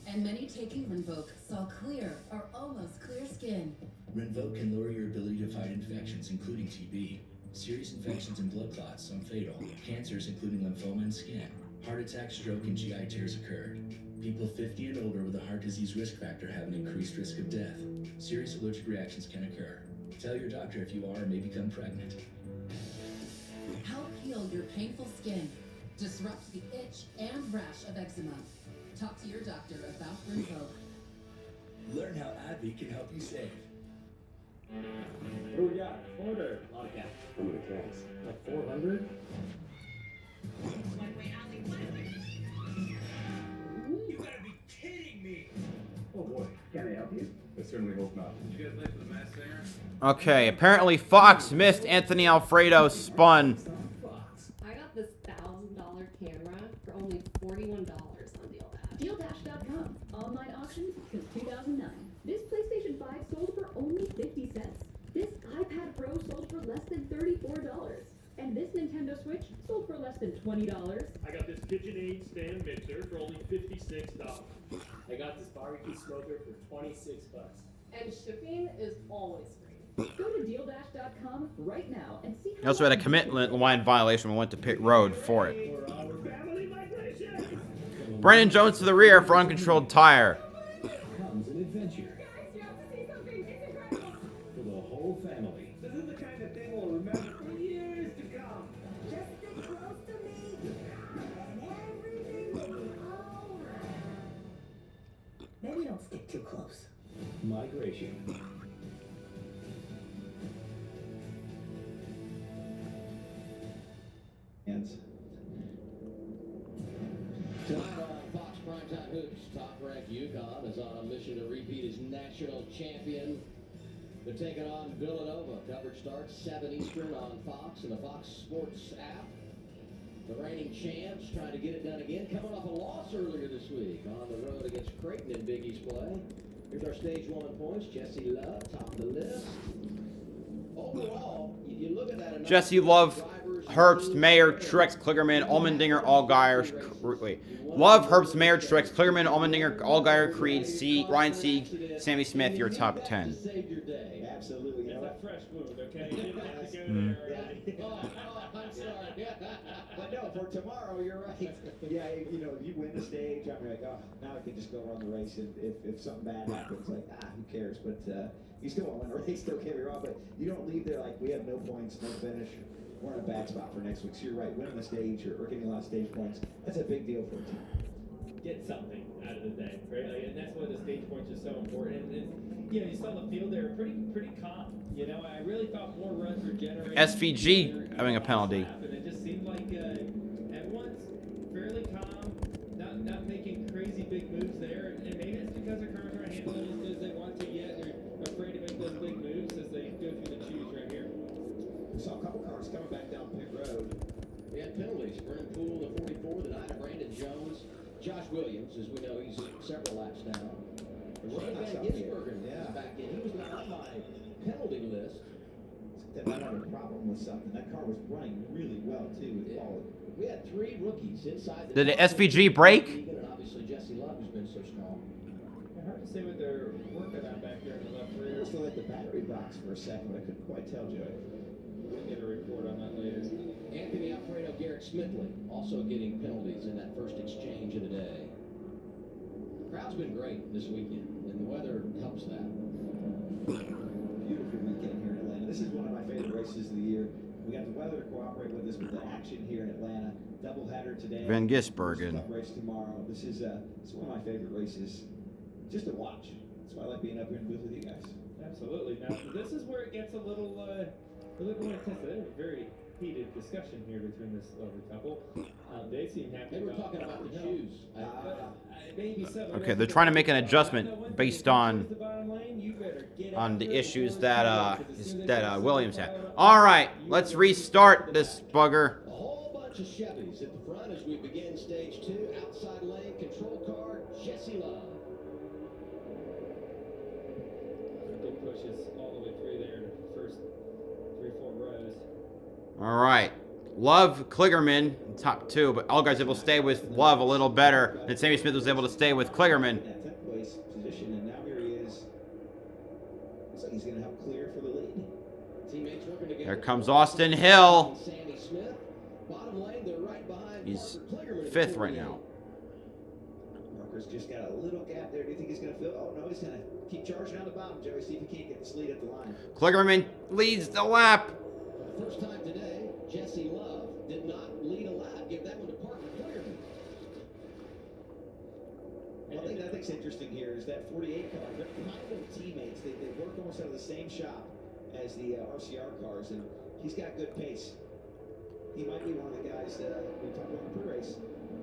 And many taking Rinvoq saw clear or almost clear skin.
Rinvoq can lower your ability to fight infections, including TB. Serious infections and blood clots, some fatal. Cancers, including lymphoma and skin. Heart attack, stroke, and GI tears occurred. People 50 and older with a heart disease risk factor have an increased risk of death. Serious allergic reactions can occur. Tell your doctor if you are or may become pregnant.
Help heal your painful skin. Disrupt the itch and rash of eczema. Talk to your doctor about Rinvoq.
Learn how AbbVie can help you save.
What do we got? Order.
A lot of cash.
How many cats?
Like 400?
You gotta be kidding me!
Oh boy, can I help you? I certainly hope not.
Did you guys late for the Masked Singer?
Okay, apparently Fox missed Anthony Alfredo spun.
I got this $1,000 camera for only $41 on DealDash.
DealDash.com. Online auctions since 2009. This PlayStation 5 sold for only 50 cents. This iPad Pro sold for less than $34. And this Nintendo Switch sold for less than $20.
I got this KitchenAid stand mixer for only $56.
I got this barbecue smoker for $26.
And shipping is always free.
Go to DealDash.com right now and see
He also had a commitment line violation and went to pit road for it.
For our family migration.
Brandon Jones to the rear for uncontrolled tire.
Comes an adventure for the whole family.
This is the kind of thing we'll remember for years to come.
Just stick close to me, and everything will be alright. Maybe don't stick too close.
Migration.
Hands.
Tonight on Fox Primetime Hoops, top-ranked UConn is on a mission to repeat as national champion. They're taking on Villanova. Coverage starts 7 Eastern on Fox and the Fox Sports app. The reigning champs trying to get it done again, coming off a loss earlier this week on the road against Creighton in Big East play. Here's our stage 1 points. Jesse Love, top of the list. Overall, you look at that.
Jesse Love, Herbst, Mayer, Truex, Kligerman, Allmendinger, Allgaier. Wait. Love, Herbst, Mayer, Truex, Kligerman, Allmendinger, Allgaier, Creed, Ryan Sieg, Sammy Smith, your top 10.
Absolutely. You know
It's a
what?
fresh wound, okay? You didn't have to go there already.
I'm sorry.
But no, for tomorrow, you're right. Yeah, you know, you win the stage, I'm like, oh, now I can just go run the race. And if something bad happens, like, who cares? But you still want to win a race, don't get me wrong. But you don't leave there like, we have no points, no finish. We're in a bad spot for next week. So you're right, winning the stage or getting a lot of stage points, that's a big deal for a team.
Get something out of the day, right? Like, and that's why the stage points are so important. And you know, you saw the field there pretty calm. You know, I really thought more runs were generated.
SVG having a penalty.
And it just seemed like everyone's fairly calm, not making crazy big moves there. And maybe it's because their cars aren't handling as good as they want to yet. They're afraid to make those big moves as they go through the choose right here.
We saw a couple cars coming back down pit road.
We had penalties. Brennan Poole, the 44, the 9 of Brandon Jones. Josh Williams, as we know, he's several laps down. Shane Van Gisbergen is back in. He was not on my penalty list.
That might have a problem with something. That car was running really well, too, with quality.
We had 3 rookies inside the
Did the SVG break?
And obviously Jesse Love, who's been so strong.
It's hard to say what they're working on back there in the left
I
rear.
just feel like the battery box for a second, but I couldn't quite tell, Joey.
We'll get a report on that later.
Anthony Alfredo, Garrett Smithley, also getting penalties in that first exchange of the day. Crowd's been great this weekend, and the weather helps that.
Beautiful weekend here in Atlanta. This is one of my favorite races of the year. We got the weather to cooperate with us with the action here in Atlanta. Doubleheader today.
Van Gisbergen.
Cup race tomorrow. This is one of my favorite races just to watch. That's why I like being up here in the booth with you guys.
Absolutely. Now, this is where it gets a little more intense. They have a very heated discussion here between this lovely couple. They seem happy.
They were talking about the shoes.
Maybe so.
Okay, they're trying to make an adjustment based on the issues that Williams had. All right, let's restart this bugger.
A whole bunch of Chevys at the front as we begin stage 2. Outside lane, control car, Jesse Love.
Good pushes all the way through there, first 3-4 rows.
All right. Love, Kligerman, top 2, but Allgaier's able to stay with Love a little better, and Sammy Smith was able to stay with Kligerman.
That 10th place position, and now here he is. Looks like he's going to help clear for the lead.
Teammates working together.
Here comes Austin Hill.
Sammy Smith. Bottom lane, they're right behind
He's
Parker Kligerman at
5th right
48.
now.
Parker's just got a little gap there. Do you think he's going to fill? Oh, no, he's going to keep charging on the bottom, Joey. See if he can't get this lead at the line.
Kligerman leads the lap.
For the first time today, Jesse Love did not lead a lap. Give that one to Parker Kligerman.
One thing that I think is interesting here is that 48 car, they're kind of teammates. They work almost out of the same shop as the RCR cars, and he's got good pace. He might be one of the guys we talked about in the pre-race,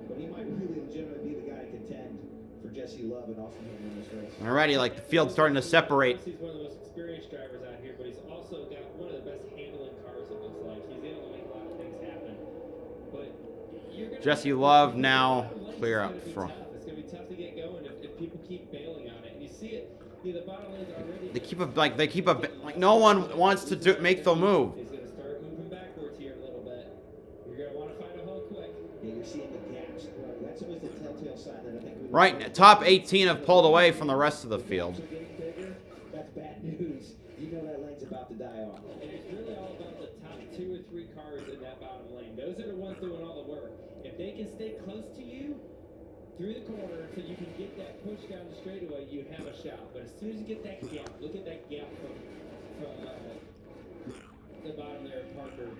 but he might really legitimately be the guy to contend for Jesse Love and Austin Hill in this race.
Alrighty, like the field's starting to separate.
He's one of the most experienced drivers out here, but he's also got one of the best handling cars, it looks like. He's able to make a lot of things happen. But you're gonna
Jesse Love now clear up front.
It's going to be tough to get going if people keep bailing on it. And you see it, the bottom lane's already...
They keep like no one wants to make the move.
He's going to start moving backwards here a little bit. You're going to want to find a hole quick.
Yeah, you're seeing the gaps. That's always the telltale sign that I think we
Right, top 18 have pulled away from the rest of the field.
That's bad news. You know that lane's about to die off.
And it's really all about the top 2 or 3 cars in that bottom lane. Those are the ones doing all the work. If they can stay close to you through the corner so you can get that push down the straightaway, you have a shot. But as soon as you get that gap, look at that gap from the bottom there at Parker.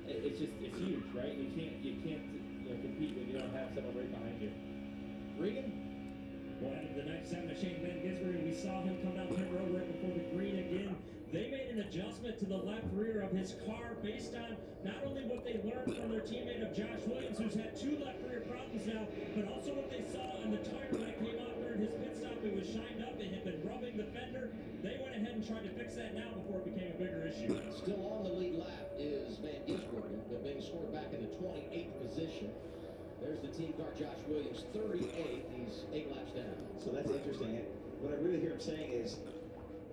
It's huge, right? You can't compete when you don't have someone right behind you. Regan?
Well, out of the 97 of Shane Van Gisbergen, we saw him come down pit road right before the green again. They made an adjustment to the left rear of his car based on not only what they learned from their teammate of Josh Williams, who's had 2 left rear problems now, but also what they saw in the tire when it came out during his pit stop. It was shined up, it had been rubbing the fender. They went ahead and tried to fix that now before it became a bigger issue.
Still on the lead lap is Van Gisbergen, but being scored back in the 28th position. There's the team car, Josh Williams, 38th. He's 8 laps down.
So that's interesting. What I really hear him saying is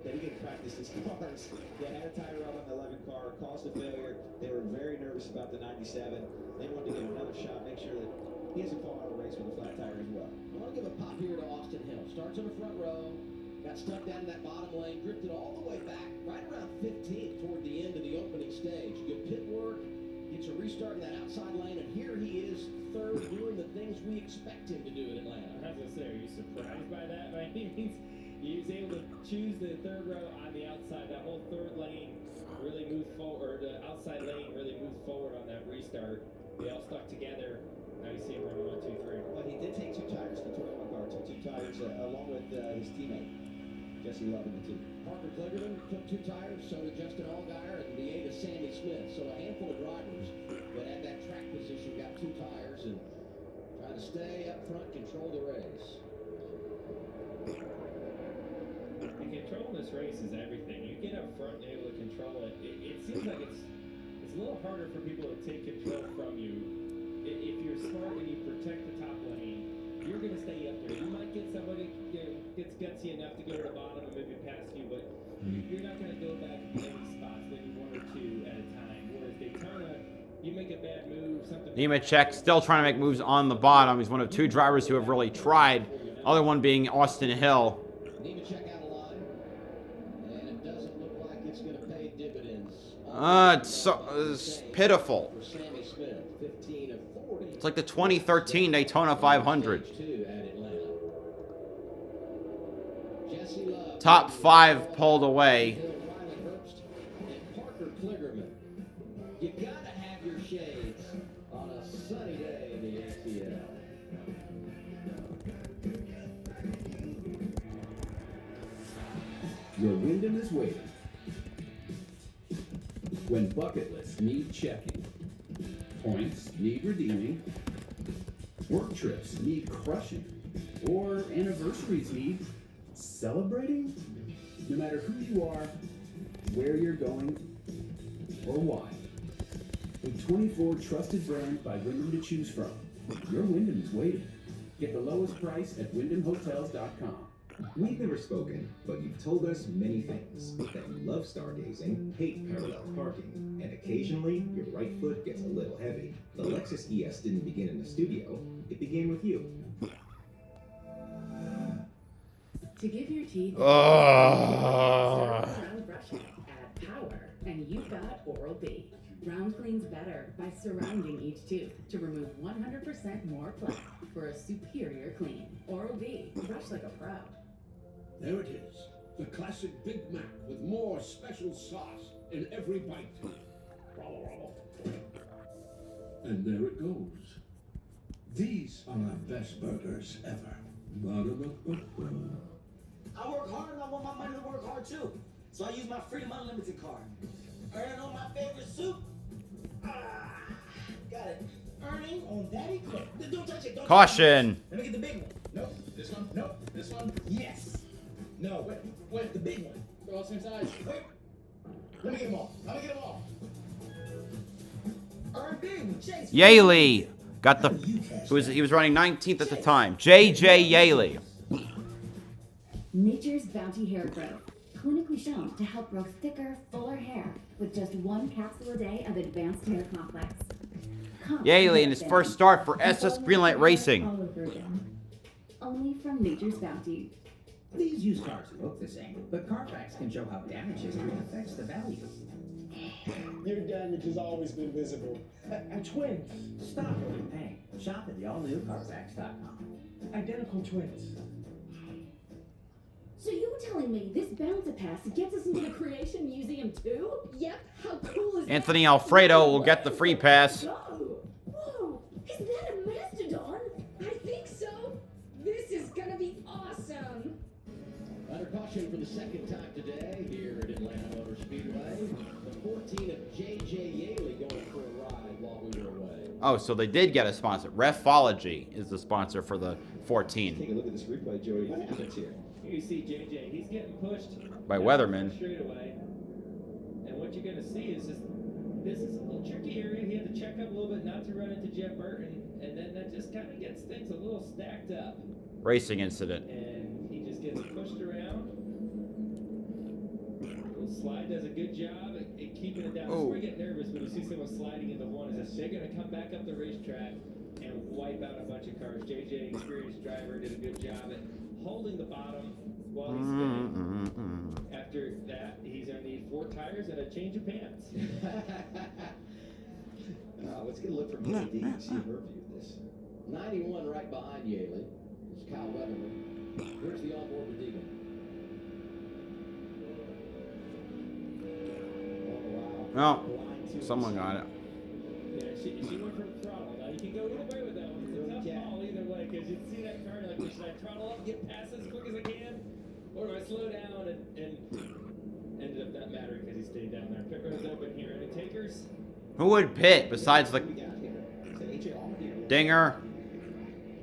that he can practice his cars. They had a tire rub on the 11 car, caused a failure. They were very nervous about the 97. They wanted to give another shot, make sure that he doesn't fall out of the race with a flat tire as well.
I want to give a pop here to Austin Hill. Starts on the front row, got stuck down in that bottom lane, drifted all the way back, right around 15th toward the end of the opening stage. Good pit work, gets a restart in that outside lane, and here he is, 3rd, doing the things we expect him to do in Atlanta.
I was going to say, are you surprised by that? I mean, he was able to choose the 3rd row on the outside. That whole 3rd lane really moved forward, or the outside lane really moved forward on that restart. They all stuck together. Now you see him running 1, 2, 3.
But he did take 2 tires, the 21 car took 2 tires along with his teammate, Jesse Love in the team.
Parker Kligerman took 2 tires, so did Justin Allgaier, and the 8 is Sammy Smith. So a handful of drivers that had that track position got 2 tires and trying to stay up front, control the race.
And controlling this race is everything. You get up front and able to control it. It seems like it's a little harder for people to take control from you. If you're smart and you protect the top lane, you're going to stay up there. You might get somebody gets gutsy enough to go to the bottom and maybe pass you, but you're not going to go back and get any spots, maybe 1 or 2 at a time. Whereas Daytona, you make a bad move, something...
Nemechek still trying to make moves on the bottom. He's one of 2 drivers who have really tried. Other one being Austin Hill.
Nemechek out of line, and it doesn't look like it's going to pay dividends.
It's pitiful.
For Sammy Smith, 15 of 40.
It's like the 2013 Daytona 500. Top 5 pulled away.
Parker Kligerman. You gotta have your shades on a sunny day in the ACL.
Your Wyndham is waiting. When bucket lists need checking, points need redeeming, work trips need crushing, or anniversaries need celebrating? No matter who you are, where you're going, or why. With 24 trusted brands by Wyndham to choose from, your Wyndham is waiting. Get the lowest price at WyndhamHotels.com.
We've never spoken, but you've told us many things. That you love stargazing, hate parallel parking, and occasionally your right foot gets a little heavy. The Lexus ES didn't begin in the studio, it began with you.
To give your teeth
Ugh.
around brushing, add power and you've got Oral-B. Round cleans better by surrounding each tooth to remove 100% more plaque for a superior clean. Oral-B, brush like a pro.
There it is. The classic Big Mac with more special sauce in every bite. And there it goes. These are my best burgers ever.
I work hard and I want my money to work hard too. So I use my Freedom Unlimited card. Earning on my favorite soup. Got it. Earning on Daddy Cook. Don't touch it. Don't
Caution.
Let me get the big one. Nope. This one. Nope. This one. Yes. No. Wait. The big one. They're all same size. Wait. Let me get them all. Let me get them all. Earn big with Chase.
Yaley got the. He was running 19th at the time. JJ Yaley.
Nature's Bounty Hair Growth. Clinically shown to help grow thicker, fuller hair with just 1 capsule a day of advanced hair complex.
Yaley in his first start for SS Greenlight Racing.
All over again. Only from Nature's Bounty.
These used cars look the same, but Carfax can show how damage history affects the value.
Your damage has always been visible.
Twins. Stop overpaying. Shop at the all-new Carfax.com. Identical twins.
So you were telling me this bouncer pass gets us into the Creation Museum too? Yep, how cool is that?
Anthony Alfredo will get the free pass.
Whoa, is that a mastodon? I think so. This is gonna be awesome.
Under caution for the second time today here at Atlanta Motor Speedway. The 14 of J.J. Yaley going for a ride while we were away.
Oh, so they did get a sponsor. Refology is the sponsor for the 14.
Take a look at this replay, Joey. What happens here?
Here you see JJ. He's getting pushed
By Weatherman.
straight away. And what you're going to see is just, this is a little tricky area. He had to check up a little bit not to run into Jeff Burton. And then that just kind of gets things a little stacked up.
Racing incident.
And he just gets pushed around. Little slide does a good job at keeping it down. This is where you get nervous when you see someone sliding into one. Is that they're going to come back up the racetrack and wipe out a bunch of cars. JJ, experienced driver, did a good job at holding the bottom while he's spinning. After that, he's going to need 4 tires and a change of pants.
Let's get a look from Minnie D and see her view of this.
91 right behind Yaley. It's Kyle Weatherman. Here's the onboard with Egan.
Well, someone got it.
Yeah, she went for the throttle. Now, you can go either way with that one. It's a tough call either way, because you see that car, like, should I throttle up, get past as quick as I can? Or do I slow down and ended up not mattering because he stayed down there. Pit road's open here. Any takers?
Who would pit besides the Dinger,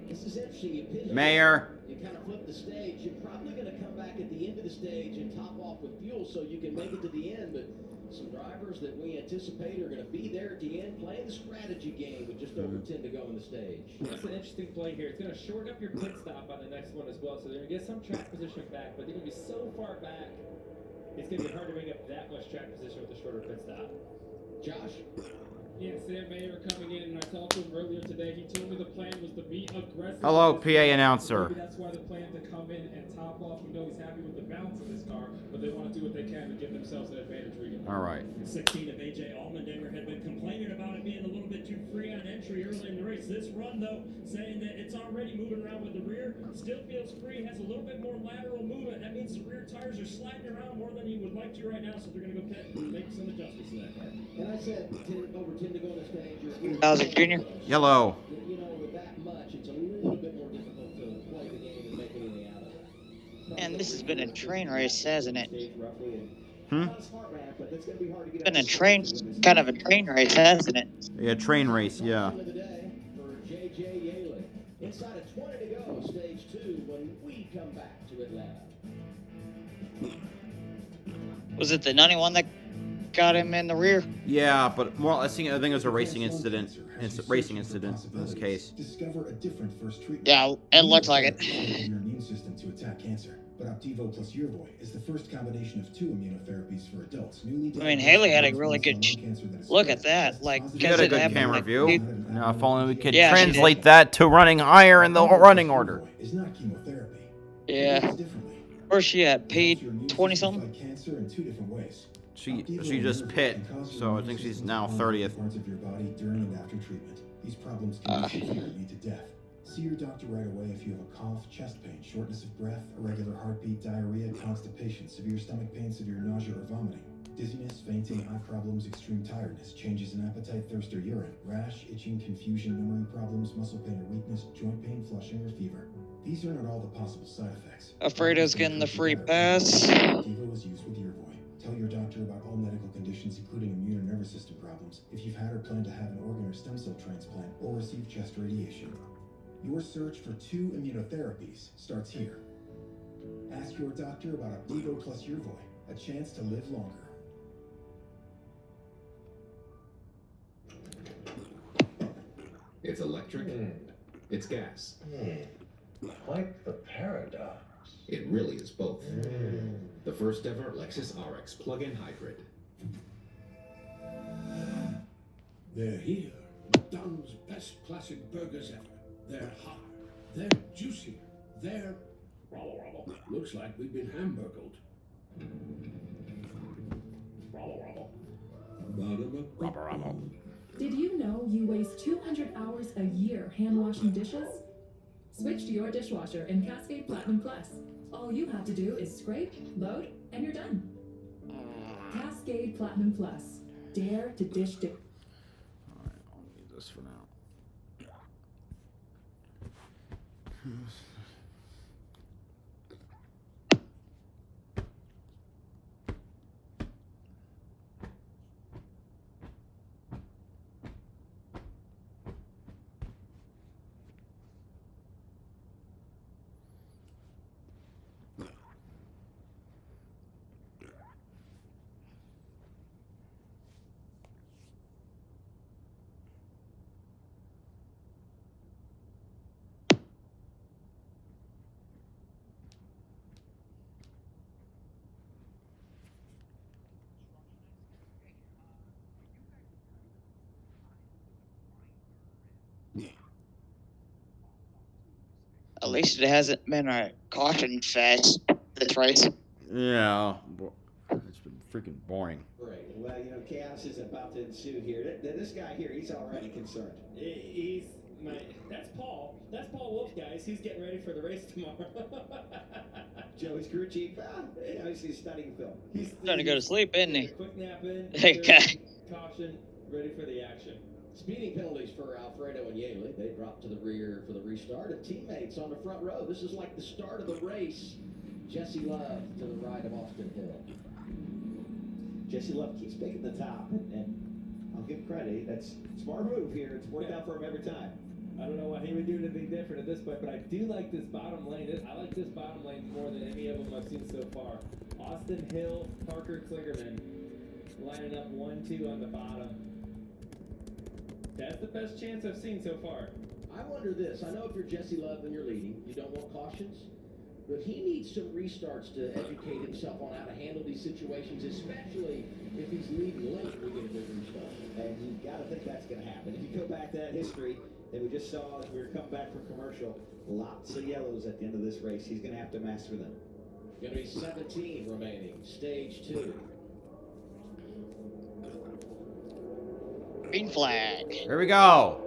This is interesting. You pit
Mayor?
You kind of flip the stage. You're probably going to come back at the end of the stage and top off with fuel so you can make it to the end. But some drivers that we anticipate are going to be there at the end playing the strategy game with just over 10 to go in the stage.
That's an interesting play here. It's going to shorten up your pit stop on the next one as well. So they're going to get some track position back, but they're going to be so far back, it's going to be hard to make up that much track position with a shorter pit stop.
Josh?
Yeah, Sam Mayer coming in, and I talked to him earlier today. He told me the plan was to be aggressive.
Hello, PA announcer.
Maybe that's why the plan to come in and top off. We know he's happy with the balance of this car, but they want to do what they can to give themselves an advantage.
All right.
16 of AJ Allmendinger had been complaining about it being a little bit too free on entry early in the race. This run, though, saying that it's already moving around with the rear, still feels free, has a little bit more lateral movement. That means the rear tires are sliding around more than you would like to right now, so they're going to go pit and make some adjustments to that car.
And I said over 10 to go on the stage.
Bowser Jr.
Yellow.
You know, with that much, it's a little bit more difficult to play the game and make anything out of it.
And this has been a train race, hasn't it?
Hmm?
Been a train, kind of a train race, hasn't it?
Yeah, train race, yeah.
For J.J. Yaley. Inside of 20 to go, stage 2, when we come back to Atlanta.
Was it the 91 that got him in the rear?
Yeah, but more. I think it was a racing incident. It's a racing incident in this case.
Discover a different first treatment.
Yeah, it looks like it.
Your immune system to attack cancer. But Optivo plus Yervoy is the first combination of 2 immunotherapies for adults.
I mean, Haley had a really good look at that. Like,
She had a good camera view. Now, if only we could
Yeah, she
translate that to running higher in the running order.
Is not chemotherapy.
Yeah. Where's she at? Paid 20 something?
Cancer in 2 different ways.
She just pit, so I think she's now 30th.
Parts of your body during and after treatment. These problems can be severe and lead to death. See your doctor right away if you have a cough, chest pain, shortness of breath, irregular heartbeat, diarrhea, constipation, severe stomach pain, severe nausea or vomiting, dizziness, fainting, eye problems, extreme tiredness, changes in appetite, thirst or urine, rash, itching, confusion, memory problems, muscle pain or weakness, joint pain, flushing or fever. These are not all the possible side effects.
Alfredo's getting the free pass.
Opdivo is used with Yervoy. Tell your doctor about all medical conditions, including immune or nervous system problems, if you've had or plan to have an organ or stem cell transplant, or receive chest radiation. Your search for 2 immunotherapies starts here. Ask your doctor about Opdivo plus Yervoy, a chance to live longer.
It's electric. It's gas.
Quite the paradox.
It really is both. The first ever Lexus RX plug-in hybrid.
They're here. McDonald's best classic burgers ever. They're hot. They're juicy. They're... Looks like we've been hamburgled.
Did you know you waste 200 hours a year hand washing dishes? Switch to your dishwasher in Cascade Platinum Plus. All you have to do is scrape, load, and you're done. Cascade Platinum Plus. Dare to dish dip.
Alright, I'll leave this for now.
At least it hasn't been a caution fest this race.
Yeah, it's been freaking boring.
Right. Well, you know, chaos is about to ensue here. This guy here, he's already concerned.
That's Paul. That's Paul Wolf, guys. He's getting ready for the race tomorrow.
Joey's crew chief. He's studying film.
He's trying to go to sleep, isn't he?
Quick nap in.
Okay.
Caution, ready for the action.
Speeding penalties for Alfredo and Yaley. They dropped to the rear for the restart. And teammates on the front row. This is like the start of the race. Jesse Love to the right of Austin Hill.
Jesse Love keeps picking the top, and I'll give credit. That's a smart move here. It's worked out for him every time.
I don't know what he would do anything different at this point, but I do like this bottom lane. I like this bottom lane more than any of them I've seen so far. Austin Hill, Parker Kligerman lining up 1-2 on the bottom. That's the best chance I've seen so far.
I wonder this. I know if you're Jesse Love and you're leading, you don't want cautions. But he needs some restarts to educate himself on how to handle these situations, especially if he's leading late and we get a big restart.
And you've got to think that's going to happen. If you go back to that history that we just saw as we were coming back from commercial, lots of yellows at the end of this race. He's going to have to master them.
Going to be 17 remaining, stage 2.
Green flag.
Here we go.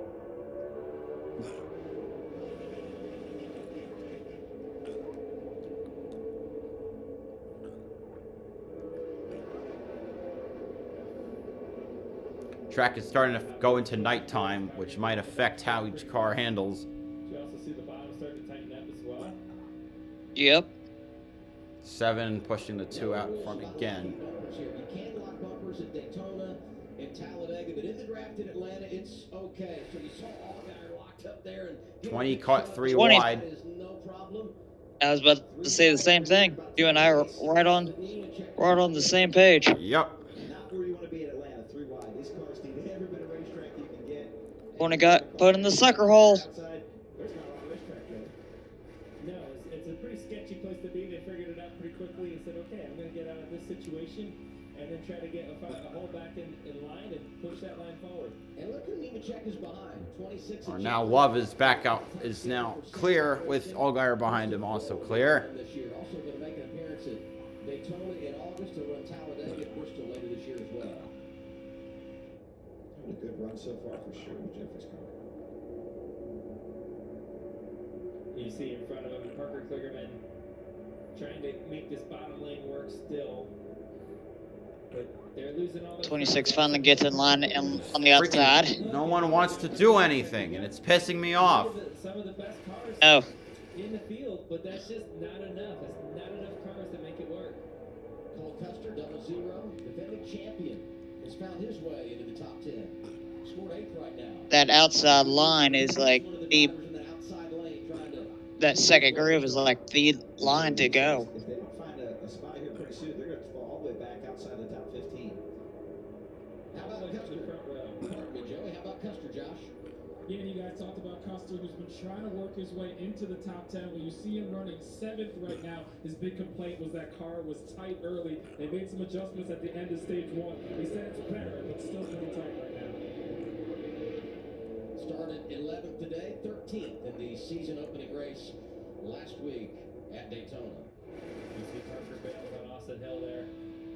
Track is starting to go into nighttime, which might affect how each car handles.
You also see the bottom starting to tighten up as well.
Yep.
7 pushing the 2 out in front again.
You can't lock bumpers at Daytona and Talladega, but in the draft in Atlanta, it's okay. So you saw Allgaier locked up there. And
20 caught 3
20.
wide.
No problem.
I was about to say the same thing. You and I are right on the same page.
Yep.
Not where you want to be at Atlanta, 3 wide. These cars need every bit of racetrack you can get.
When it got put in the sucker hole.
Outside, there's not a lot of racetrack there.
No, it's a pretty sketchy place to be. They figured it out pretty quickly and said, okay, I'm going to get out of this situation and then try to get a hole back in line and push that line forward.
And look who Nemechek is behind. 26.
Now Love is back out, is now clear with Allgaier behind him also clear.
This year, also going to make an appearance at Daytona in August to run Talladega at Bristol later
run so far for sure with Jeffrey's car.
You see in front of him, Parker Kligerman trying to make this bottom lane work still. But they're losing all those
26 finally gets in line on the outside.
No one wants to do anything, and it's pissing me off.
some of the best cars
Oh.
in the field, but that's just not enough. It's not enough cars to make it work.
Cole Custer, 00, defending champion, has found his way into the top 10. Scored 8th right now.
That outside line is like that second groove is like the line to go.
If they don't find a spot here pretty soon, they're going to fall all the way back outside the top 15.
How about Custer? Pardon me, Joey. How about Custer, Josh?
Yeah, you guys talked about Custer, who's been trying to work his way into the top 10. When you see him running 7th right now, his big complaint was that car was tight early. They made some adjustments at the end of stage 1. He said it's better, but still pretty tight right now.
Started 11th today, 13th in the season opening race last week at Daytona.
You see Parker bails on Austin Hill there.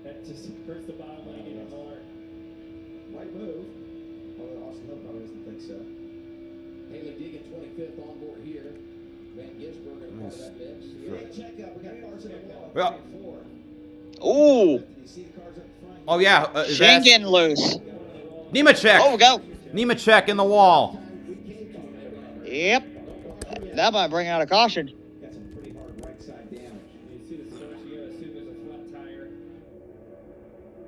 That just hurts the bottom lane even more.
Right move. Although Austin Hill probably doesn't think so.
Haley Deegan, 25th on board here. Van Gisbergen, part of that mix. Hey, check up. We got cars in the wall.
Well.
4. Ooh.
You see the cars up front?
Oh, yeah.
Shane getting loose.
Nemechek.
Oh, go.
Nemechek in the wall.
Yep. That might bring out a caution.
Got some pretty hard right side damage.
You see the start, you gotta assume there's a flat tire.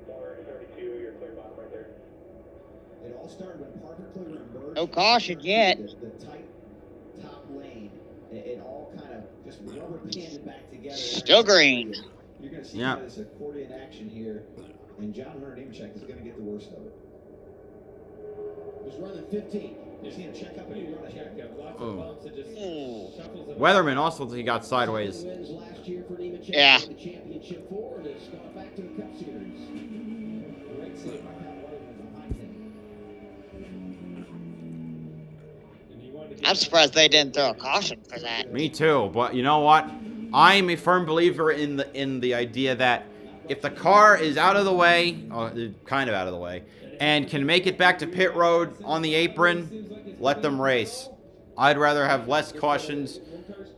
432, you're clear bottom right there.
It all started when Parker Kligerman emerged.
No caution yet.
The tight top lane. It all kind of just rubber banded back together.
Still green.
You're going to see
Yeah.
this accordion action here, and John Hunter Nemechek is going to get the worst of it.
Was running 15th.
You see him check up and run ahead.
Lots
Oh.
of bumps, it just shuffles him.
Weatherman also, he got sideways.
Wins last year for Nemechek.
Yeah.
The championship 4 and has gone back to the Cup Series.
Great save by Pat Weatherman behind him.
And he wanted to get
I'm surprised they didn't throw a caution for that.
Me too, but you know what? I'm a firm believer in the idea that if the car is out of the way, or kind of out of the way, and can make it back to pit road on the apron, let them race. I'd rather have less cautions.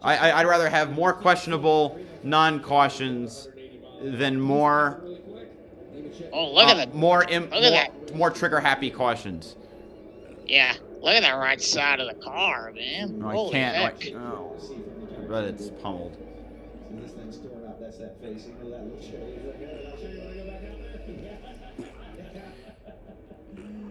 I'd rather have more questionable non-cautions than more
Oh, look at that.
more trigger-happy cautions.
Yeah. Look at that right side of the car, man.
No, I
Holy
can't.
heck.
Oh, I bet it's pummeled.
See this thing's torn up. That's that face. You know that look show. He's like, "Hey, I'll show you when I go back out there."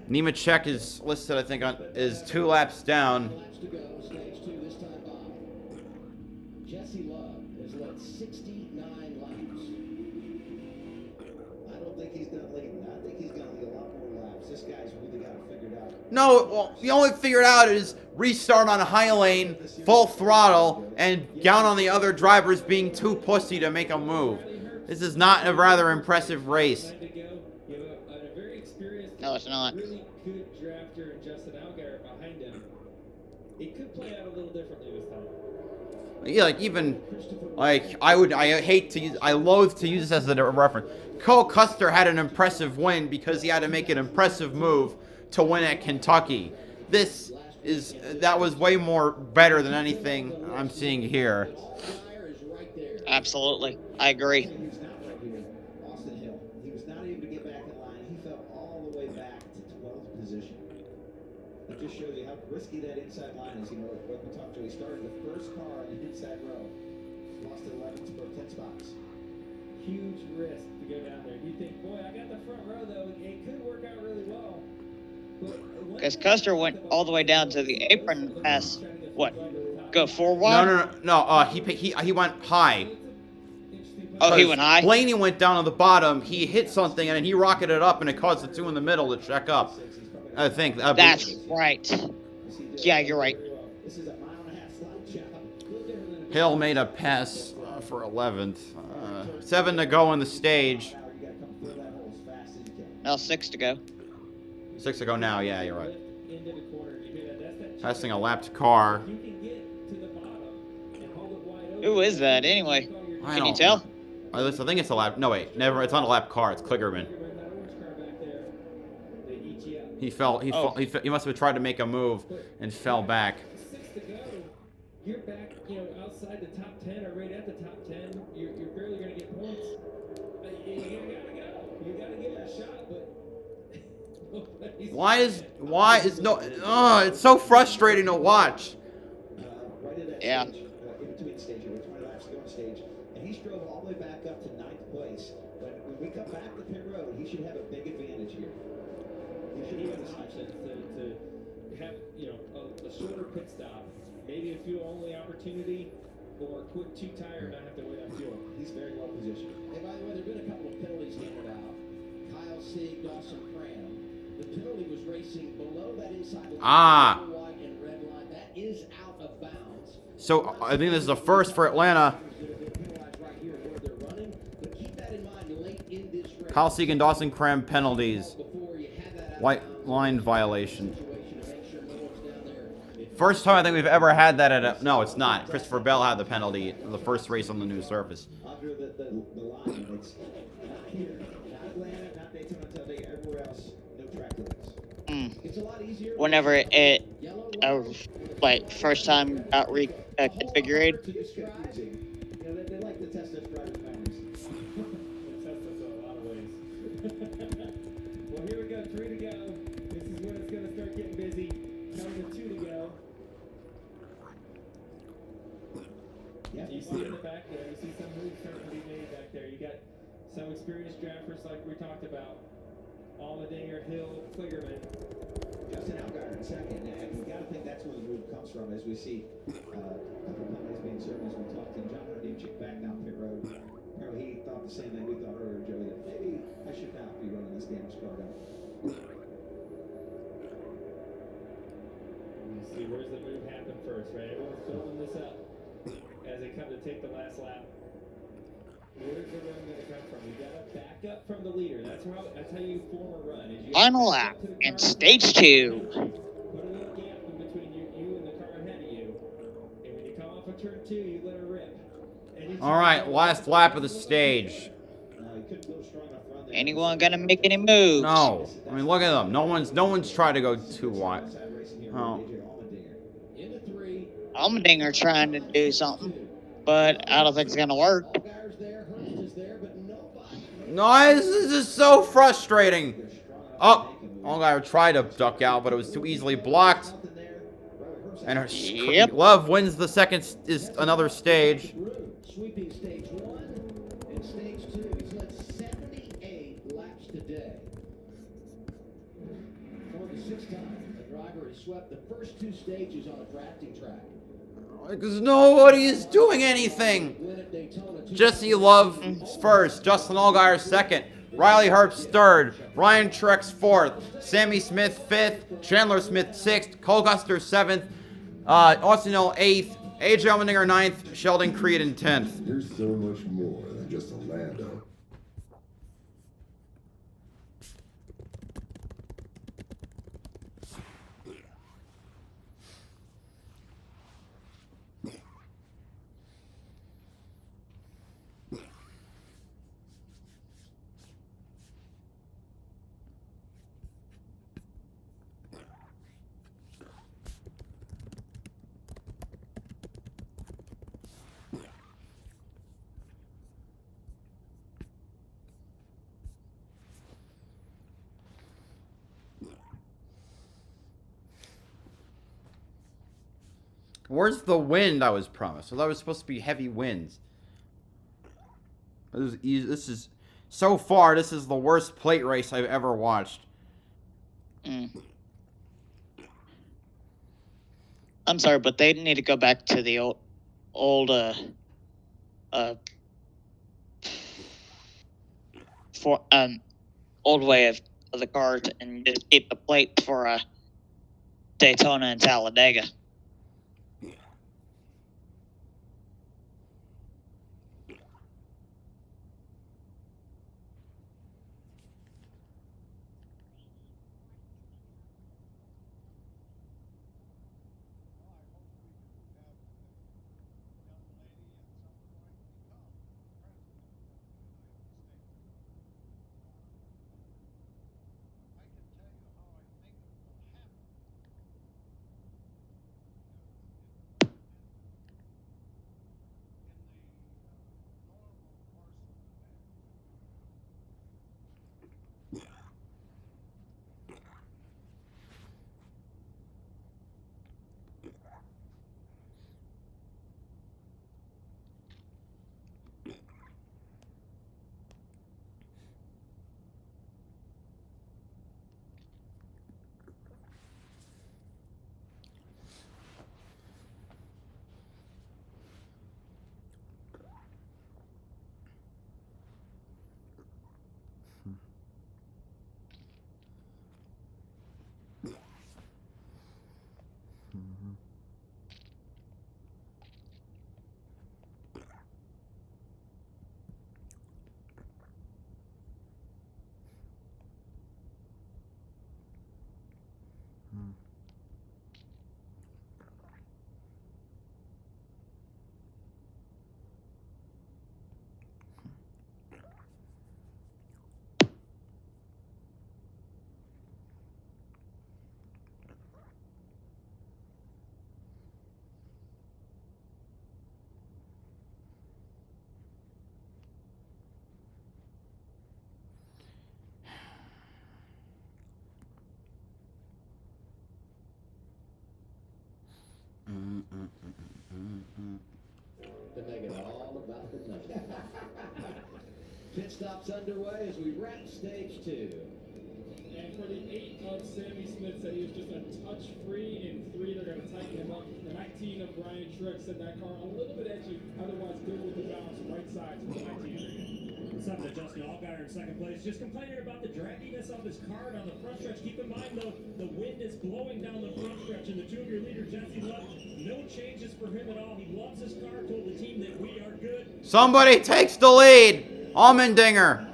Nemechek is listed, I think, is 2 laps down.
Laps to go. Stage 2 this time by. Jesse Love has led 69 laps.
I don't think he's done leading. I think he's going to lead a lot more laps. This guy's really got it figured out.
No, well, the only figured out is restart on a high lane, full throttle, and down on the other drivers being too pussy to make a move. This is not a rather impressive race.
No, it's not.
Really good drafter and Justin Allgaier behind him. It could play out a little differently this time.
Yeah, like even like I loathe to use this as a reference. Cole Custer had an impressive win because he had to make an impressive move to win at Kentucky. That was way more better than anything I'm seeing here.
Absolutely. I agree.
He's not right here. Austin Hill. He was not able to get back in line. He fell all the way back to 12th position. That just shows you how risky that inside line is. You know, what we talked to, he started the first car in the inside row. Lost 11 spots, 10 spots.
Huge risk to go down there. You think, boy, I got the front row though. It could work out really well.
Because Custer went all the way down to the apron past, what, go 4 wide?
No, he went high.
Oh, he went high?
Blaney went down on the bottom, he hit something, and then he rocketed up, and it caused the 2 in the middle to check up. I think.
That's right. Yeah, you're right.
Hill made a pass for 11th. 7 to go in the stage.
Now 6 to go.
6 to go now, yeah, you're right. Passing a lapped car.
Who is that anyway? Can you tell?
I think it's a lap. No, wait. Never. It's not a lap car. It's Kligerman. He fell. He he must have tried to make a move and fell back.
6 to go. You're back, outside the top 10 or right at the top 10. You're barely going to get points. You gotta go. You gotta give it a shot, but
Why is no? Oh, it's so frustrating to watch.
Right at that
Yeah.
stage, in between stage, with 20 laps to go on stage, and he drove all the way back up to 9th place. When we come back to pit road, he should have a big advantage here. He should have an option
to have a shorter pit stop, maybe a fuel only opportunity, or quit too tired, not have to wait on fuel.
He's very well positioned.
And by the way, there have been a couple of penalties handed out. Kyle Sieg, Dawson Cram. The penalty was racing below that inside line.
Ah.
White and red line. That is out of bounds.
So I think this is the first for Atlanta. Kyle Sieg and Dawson Cram penalties. White line violation. First time I think we've ever had that at a... No, it's not. Christopher Bell had the penalty in the first race on the new surface.
Under the line, it's not here, not Atlanta, not Daytona, Talladega, everywhere else, no track limits. It's a lot easier.
Whenever it, first time got reconfigured.
They like to test us drivers' memories.
Test us in a lot of ways. Well, here we go. 3 to go. This is when it's going to start getting busy. Down to 2 to go. You see in the back there, you see some moves starting to be made back there. You got some experienced drivers like we talked about. Allmendinger, Hill, Kligerman.
Justin Allgaier in second, and we got to think that's where the move comes from, as we see a couple of penalties being served as we talked to John Hunter back down pit road. Apparently he thought the same thing we thought earlier, Joey, that maybe I should not be running this damaged car down.
You see where's the move happen first, right? Everyone's building this up as they come to take the last lap. Where's the run going to come from? You got to back up from the leader. That's how you form a run.
Final lap in stage 2.
Put a little gap in between you and the car ahead of you. And when you come off of turn 2, you let her rip.
All right, last lap of the stage.
Anyone gonna make any moves?
No. I mean, look at them. No one's tried to go too wide. Oh.
Allmendinger trying to do something, but I don't think it's gonna work.
No, this is so frustrating. Oh, Allgaier tried to duck out, but it was too easily blocked. And Love wins the second is another stage.
Sweeping stage 1 and stage 2. He's led 78 laps today. For the 6th time, the driver has swept the first 2 stages on a drafting track.
Because nobody is doing anything. Jesse Love first, Justin Allgaier second, Riley Herbst third, Ryan Truex fourth, Sammy Smith fifth, Chandler Smith sixth, Cole Custer seventh, Austin Hill eighth, AJ Allmendinger ninth, Sheldon Creed in 10th.
You're so much more than just a Lando.
Where's the wind I was promised? So that was supposed to be heavy winds. This is so far. This is the worst plate race I've ever watched.
I'm sorry, but they need to go back to the old way of the cars and just keep the plates for Daytona and Talladega.
To make it all about the numbers. Pit stops underway as we wrap stage 2.
And for the 8 of Sammy Smith said he was just a touch free. In 3, they're going to tighten him up. The 19 of Brian Truex said that car a little bit edgy, otherwise good with the balance right sides for the 19.
What's up to Justin Allgaier in second place? Just complaining about the dragginess of his car on the front stretch. Keep in mind, though, the wind is blowing down the front stretch, and the junior leader, Jesse Love, no changes for him at all. He loves his car, told the team that we are good.
Somebody takes the lead. Allmendinger.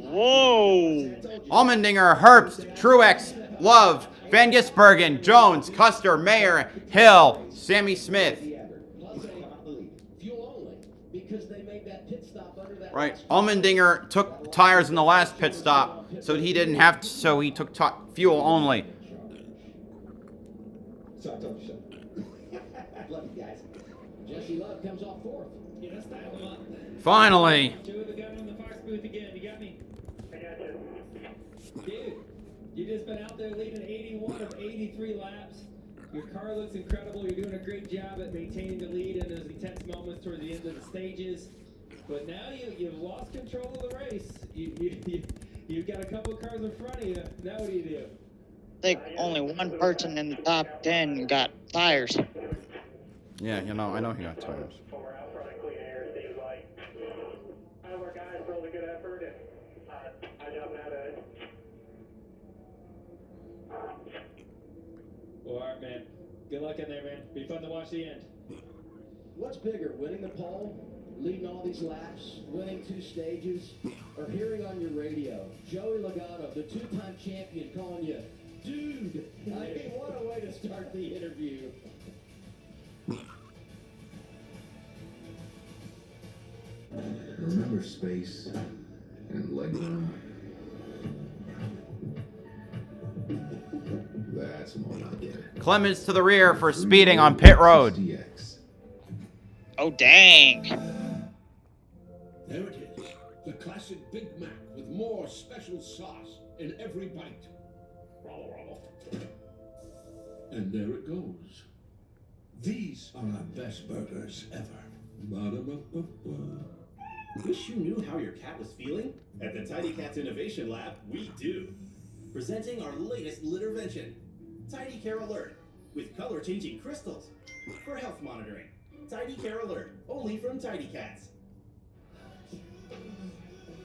Whoa.
Allmendinger, Herbst, Truex, Love, Van Gisbergen, Jones, Custer, Mayer, Hill, Sammy Smith. Right. Allmendinger took tires in the last pit stop, so he didn't have to, so he took fuel only.
So I told you so. Love you guys.
Jesse Love comes off 4th.
Yeah, that's dialed him up.
Finally.
Joe, the guy on the Fox booth again. You got me?
I got you.
Dude, you just been out there leading 81 of 83 laps. Your car looks incredible. You're doing a great job at maintaining the lead in those intense moments towards the end of the stages. But now you've lost control of the race. You've got a couple cars in front of you. Now what do you do?
I think only one person in the top 10 got tires.
Yeah, you know, I know he got tires.
For out front and clean air, seems like all of our guys rolled a good effort, and I jumped out of it.
Well, all right, man. Good luck in there, man. Be fun to watch the end.
What's bigger, winning the pole, leading all these laps, winning 2 stages, or hearing on your radio Joey Logano, the 2-time champion, calling you dude? I mean, what a way to start the interview.
Remember space and legroom? That's more like it.
Clemens to the rear for speeding on pit road.
Oh, dang.
There it is. The classic Big Mac with more special sauce in every bite. And there it goes. These are our best burgers ever. Ba-da-ba-ba-ba.
Wish you knew how your cat was feeling? At the Tidy Cats Innovation Lab, we do. Presenting our latest littervention, Tidy Care Alert, with color-changing crystals for health monitoring. Tidy Care Alert, only from Tidy Cats.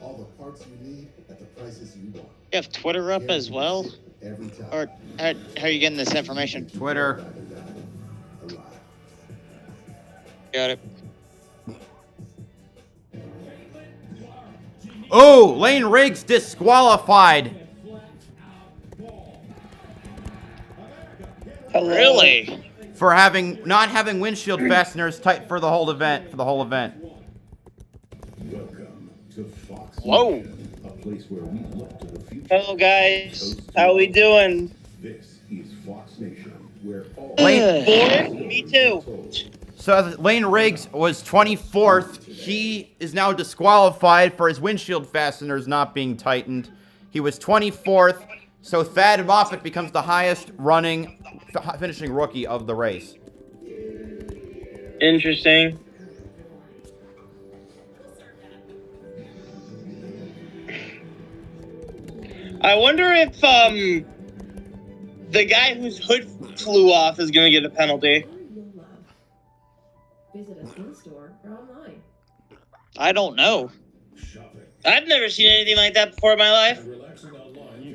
All the parts you need at the prices you want.
You have Twitter up as well?
Every time.
Or how are you getting this information?
Twitter.
Got it.
Oh, Lane Riggs disqualified.
Really?
For not having windshield fasteners tight for the whole event.
Welcome to Fox.
Whoa.
A place where we look to the future.
Hello, guys. How we doing?
This is Fox Nation, where all
Me too.
So Lane Riggs was 24th. He is now disqualified for his windshield fasteners not being tightened. He was 24th. So Thad Moffitt becomes the highest finishing rookie of the race.
Interesting. I wonder if the guy whose hood flew off is going to get a penalty.
Visit us in store or online.
I don't know. I've never seen anything like that before in my life.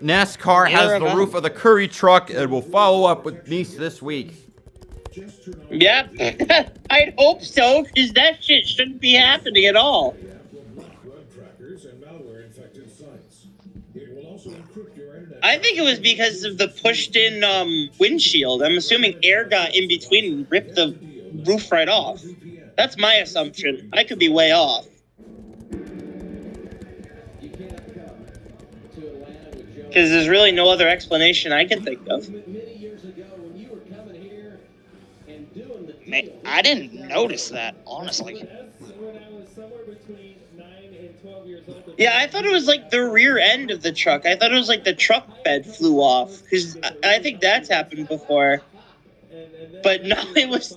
NASCAR has the roof of the Curry truck and will follow up with Nice this week.
Yep. I'd hope so, because that shit shouldn't be happening at all. I think it was because of the pushed-in windshield. I'm assuming air got in between and ripped the roof right off. That's my assumption. I could be way off. Because there's really no other explanation I can think of. Man, I didn't notice that, honestly. Yeah, I thought it was like the rear end of the truck. I thought it was like the truck bed flew off. Because I think that's happened before. But no, it was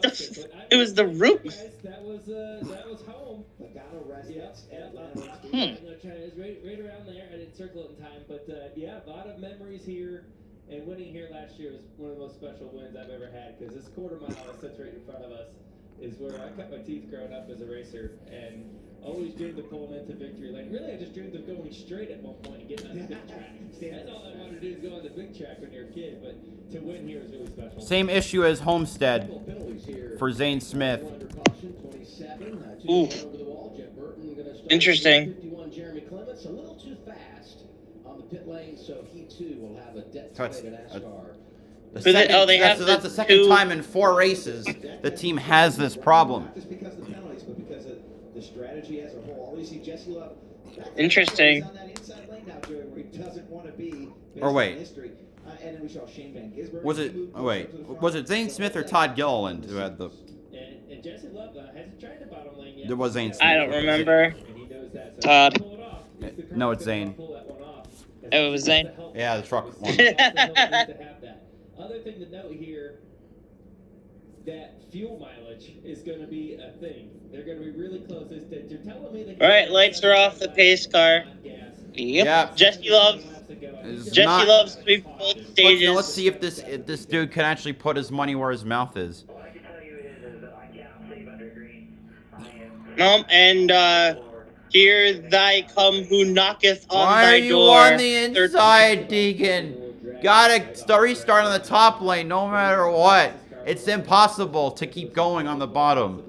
the roof.
That was home.
Logano residence, Atlanta.
It's right around there. I didn't circle it in time, but yeah, a lot of memories here. And winning here last year was one of the most special wins I've ever had because this quarter mile that sits right in front of us is where I cut my teeth growing up as a racer and always dreamed of pulling into victory lane. Really, I just dreamed of going straight at one point and getting on the big track. That's all I wanted to do is go on the big track when you're a kid, but to win here is really special.
Same issue as Homestead for Zane Smith.
Ooh. Interesting.
Jeremy Clements a little too fast on the pit lane, so he too will have a death play to NASCAR.
That's the second time in 4 races the team has this problem.
Not just because of the penalties, but because of the strategy as a whole. All you see Jesse Love.
Interesting.
On that inside lane now, Joey, where he doesn't want to be.
Or wait.
History. And then we saw Shane Van Gisbergen.
Was it? Oh wait. Was it Zane Smith or Todd Gilliland who had the?
And Jesse Love hasn't tried the bottom lane yet.
There was Zane Smith.
I don't remember. Todd.
No, it's Zane.
It was Zane.
Yeah, the truck one.
Other thing to note here, that fuel mileage is going to be a thing. They're going to be really close. They're telling me
All right, lights are off the pace car. Yep. Jesse Love. Jesse Love's sweep both stages.
Let's see if this dude can actually put his money where his mouth is.
And here thy come who knocketh on
Why
thy
are you
door.
on the inside, Deegan? Gotta restart on the top lane no matter what. It's impossible to keep going on the bottom.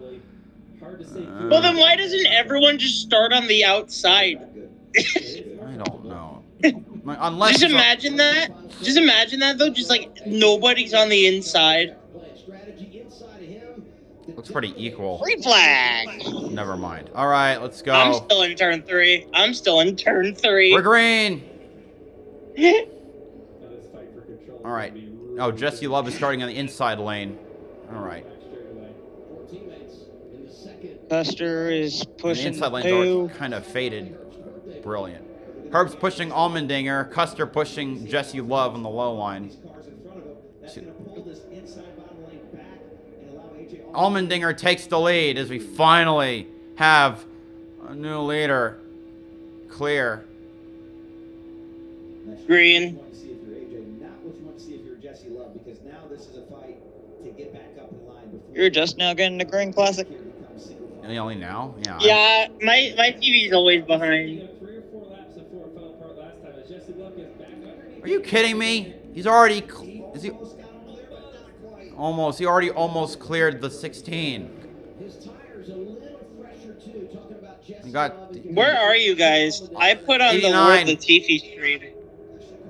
Well, then why doesn't everyone just start on the outside?
I don't know. Unless
Just imagine that. Just imagine that, though. Just like nobody's on the inside.
Looks pretty equal.
Free flag.
Never mind. All right, let's go.
I'm still in turn 3.
We're green. All right. Oh, Jesse Love is starting on the inside lane. All right.
Custer is pushing
the inside lanes are kind of faded. Brilliant. Herb's pushing Allmendinger. Custer pushing Jesse Love on the low line. Allmendinger takes the lead as we finally have a new leader. Clear.
Green. You're just now getting the Green Classic.
Only now? Yeah.
Yeah, my TV's always behind.
Are you kidding me? He's already. Is he? Almost. He already almost cleared the 16. He got.
Where are you guys? I put on
89.
the Latifi stream.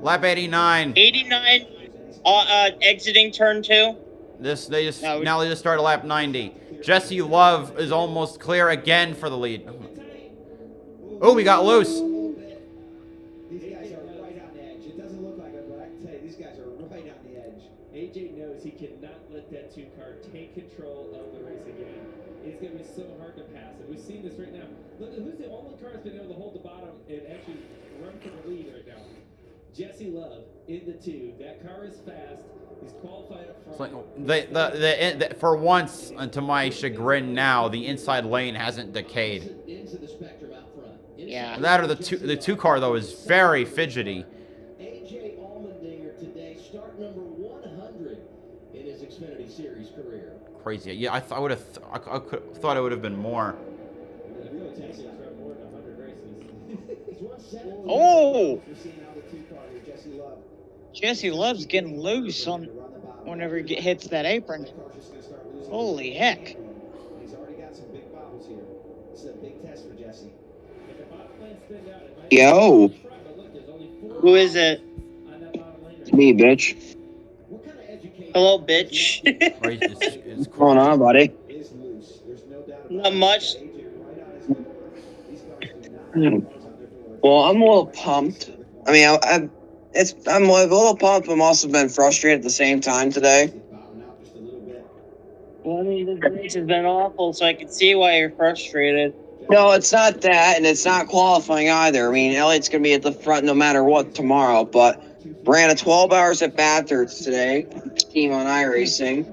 Lap 89.
89. Exiting turn 2.
Now they just started lap 90. Jesse Love is almost clear again for the lead. Oh, we got loose.
These guys are right on the edge. It doesn't look like it, but I can tell you, these guys are right on the edge.
AJ knows he cannot let that 2-car take control of the race again. It's going to be so hard to pass it. We've seen this right now. Look, who's the only car that's been able to hold the bottom and actually run for the lead right now? Jesse Love in the 2. That car is fast. He's qualified up front.
It's like for once, and to my chagrin now, the inside lane hasn't decayed.
Yeah.
That or the two car though is very fidgety.
AJ Allmendinger today, start number 100 in his Xfinity Series career.
Crazy. Yeah, I thought it would have been more.
Oh! Jesse Love's getting loose on whenever he hits that apron. Holy heck.
He's already got some big bobbles here. This is a big test for Jesse.
Yo. Who is it?
It's me, bitch.
Hello, bitch.
What's going on, buddy?
Not much.
Well, I'm a little pumped. I mean, I'm a little pumped, but I'm also been frustrated at the same time today.
Well, I mean, the race has been awful, so I can see why you're frustrated.
No, it's not that, and it's not qualifying either. I mean, Elliott's going to be at the front no matter what tomorrow, but ran a 12 hours at Bathurst today, team on iRacing.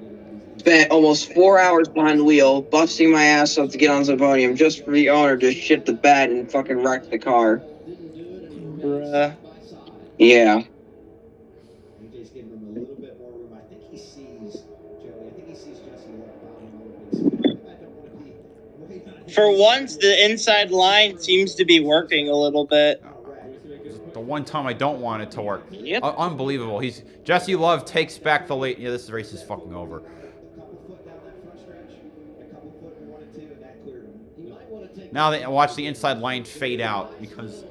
spent almost 4 hours behind the wheel, busting my ass up to get on the podium just for the owner to shit the bed and fucking wreck the car.
Bruh.
Yeah.
AJ's giving him a little bit more room. I think he sees, Joey, I think he sees Jesse Love about him a little bit. So maybe I don't want to be right on his
For once, the inside line seems to be working a little bit.
The one time I don't want it to work.
Yep.
Unbelievable. Jesse Love takes back the lead. Yeah, this race is fucking over. Now they watch the inside line fade out because.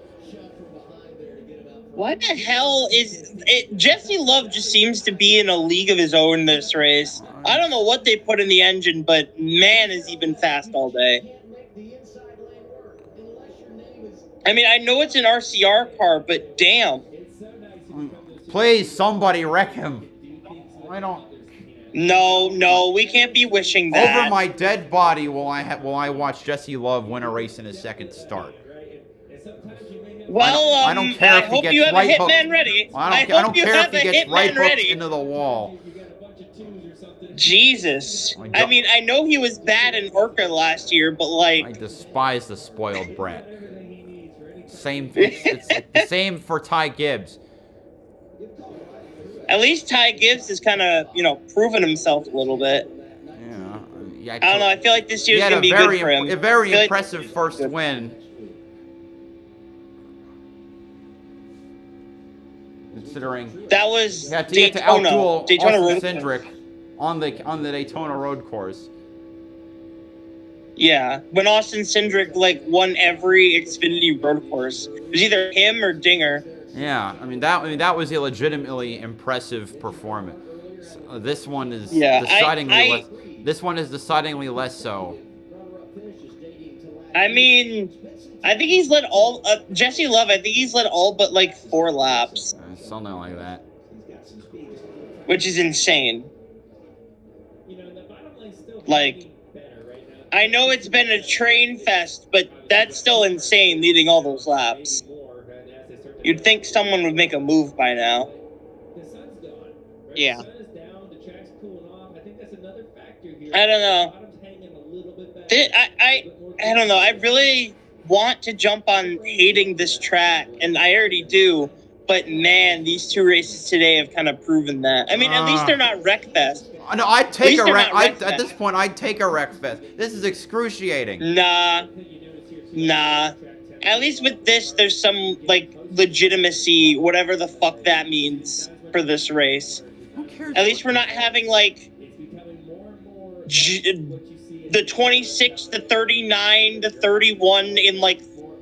Why the hell is it? Jesse Love just seems to be in a league of his own this race. I don't know what they put in the engine, but man, has he been fast all day. I mean, I know it's an RCR car, but damn.
Please, somebody wreck him. I don't.
No, we can't be wishing that.
Over my dead body will I watch Jesse Love win a race in his second start.
Well,
I don't care
I
if he
hope
gets
you have
right
a
hooked.
hitman ready.
I don't care if he gets right hooked
ready.
into the wall.
Jesus. I mean, I know he was bad in Orca last year, but like...
I despise the spoiled brat. Same. It's like the same for Ty Gibbs.
At least Ty Gibbs has kind of, proven himself a little bit.
Yeah.
I don't know. I feel like this year's
He had
going to be good for him.
a very impressive first win. Considering
that was
he had to
Daytona
outduel
Road
Austin Cindric on the Daytona road course.
Yeah, when Austin Cindric won every Xfinity road course, it was either him or Dinger.
Yeah, I mean that was a legitimately impressive performance. This one is decidingly less so.
I mean, I think he's led all Jesse Love. I think he's led all but 4 laps.
Something like that.
Which is insane. I know it's been a train fest, but that's still insane leading all those laps. You'd think someone would make a move by now. Yeah. I don't know. I don't know. I really want to jump on hating this track, and I already do. But man, these 2 races today have kind of proven that. I mean, at least they're not Wreckfest.
No, I'd take a wreck. At this point, I'd take a Wreckfest. This is excruciating.
Nah. At least with this, there's some legitimacy, whatever the fuck that means for this race. At least we're not having the 26 to 39 to 31 in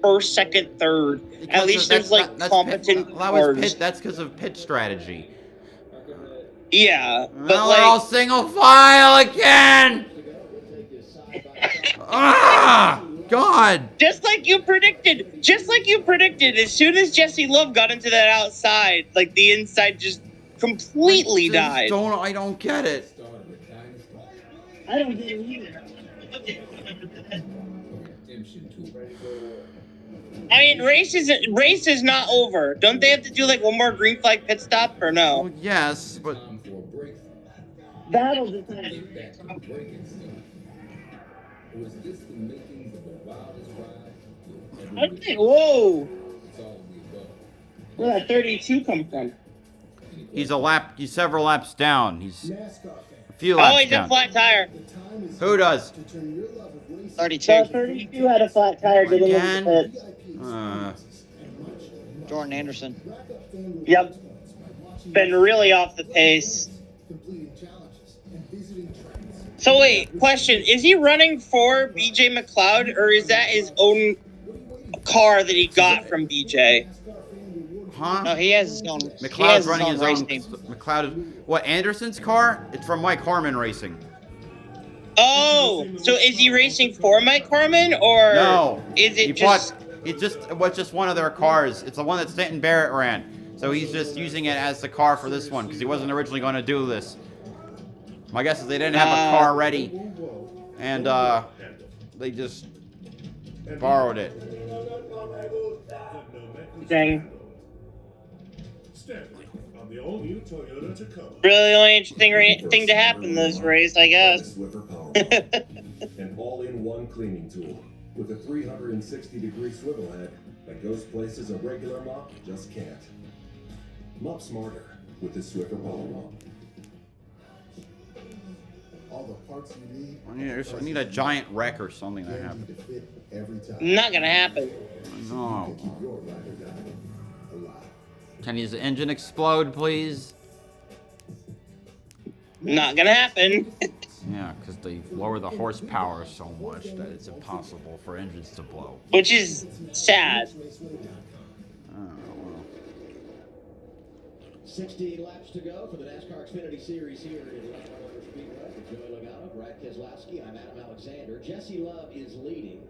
first, second, third. At least there's competent cars.
That's because of pit strategy.
Yeah, but
now we're all single file again. God.
Just like you predicted. As soon as Jesse Love got into that outside, the inside just completely died.
I don't get it.
I don't get it either. I mean, race is not over. Don't they have to do one more green flag pit stop or no?
Well, yes, but
that'll decide. Whoa! Where'd that 32 come from?
He's several laps down. He's a few laps down.
Oh, he's a flat tire.
Who does?
32. 32 had a flat tire.
Again?
Jordan Anderson.
Yep. Been really off the pace. So wait, question. Is he running for BJ McLeod, or is that his own car that he got from BJ?
Huh?
No, he has his own.
McLeod's running his own. McLeod. What, Anderson's car? It's from Mike Harmon Racing.
Oh, so is he racing for Mike Harmon, or
no?
Is it
was just one of their cars. It's the one that Stanton Barrett ran. So he's just using it as the car for this one because he wasn't originally going to do this. My guess is they didn't have a car ready, and they just borrowed it.
Dang.
the all-new Toyota Tacoma.
Really the only interesting thing to happen in this race, I guess.
Swiffer Power Mop. An all-in-one cleaning tool with a 360-degree swivel head that goes places a regular mop just can't. Mop smarter with the Swiffer Power Mop.
All the parts you need.
I need a giant wreck or something to happen.
to fit every time.
Not gonna happen.
No.
Keep your ride or die alive.
Can his engine explode, please?
Not gonna happen.
Yeah, because they lower the horsepower so much that it's impossible for engines to blow.
Which is sad.
Oh, well.
16 laps to go for the NASCAR Xfinity Series here at Atlanta Motor Speedway. With Joey Logano, Brad Keselowski, I'm Adam Alexander. Jesse Love is leading.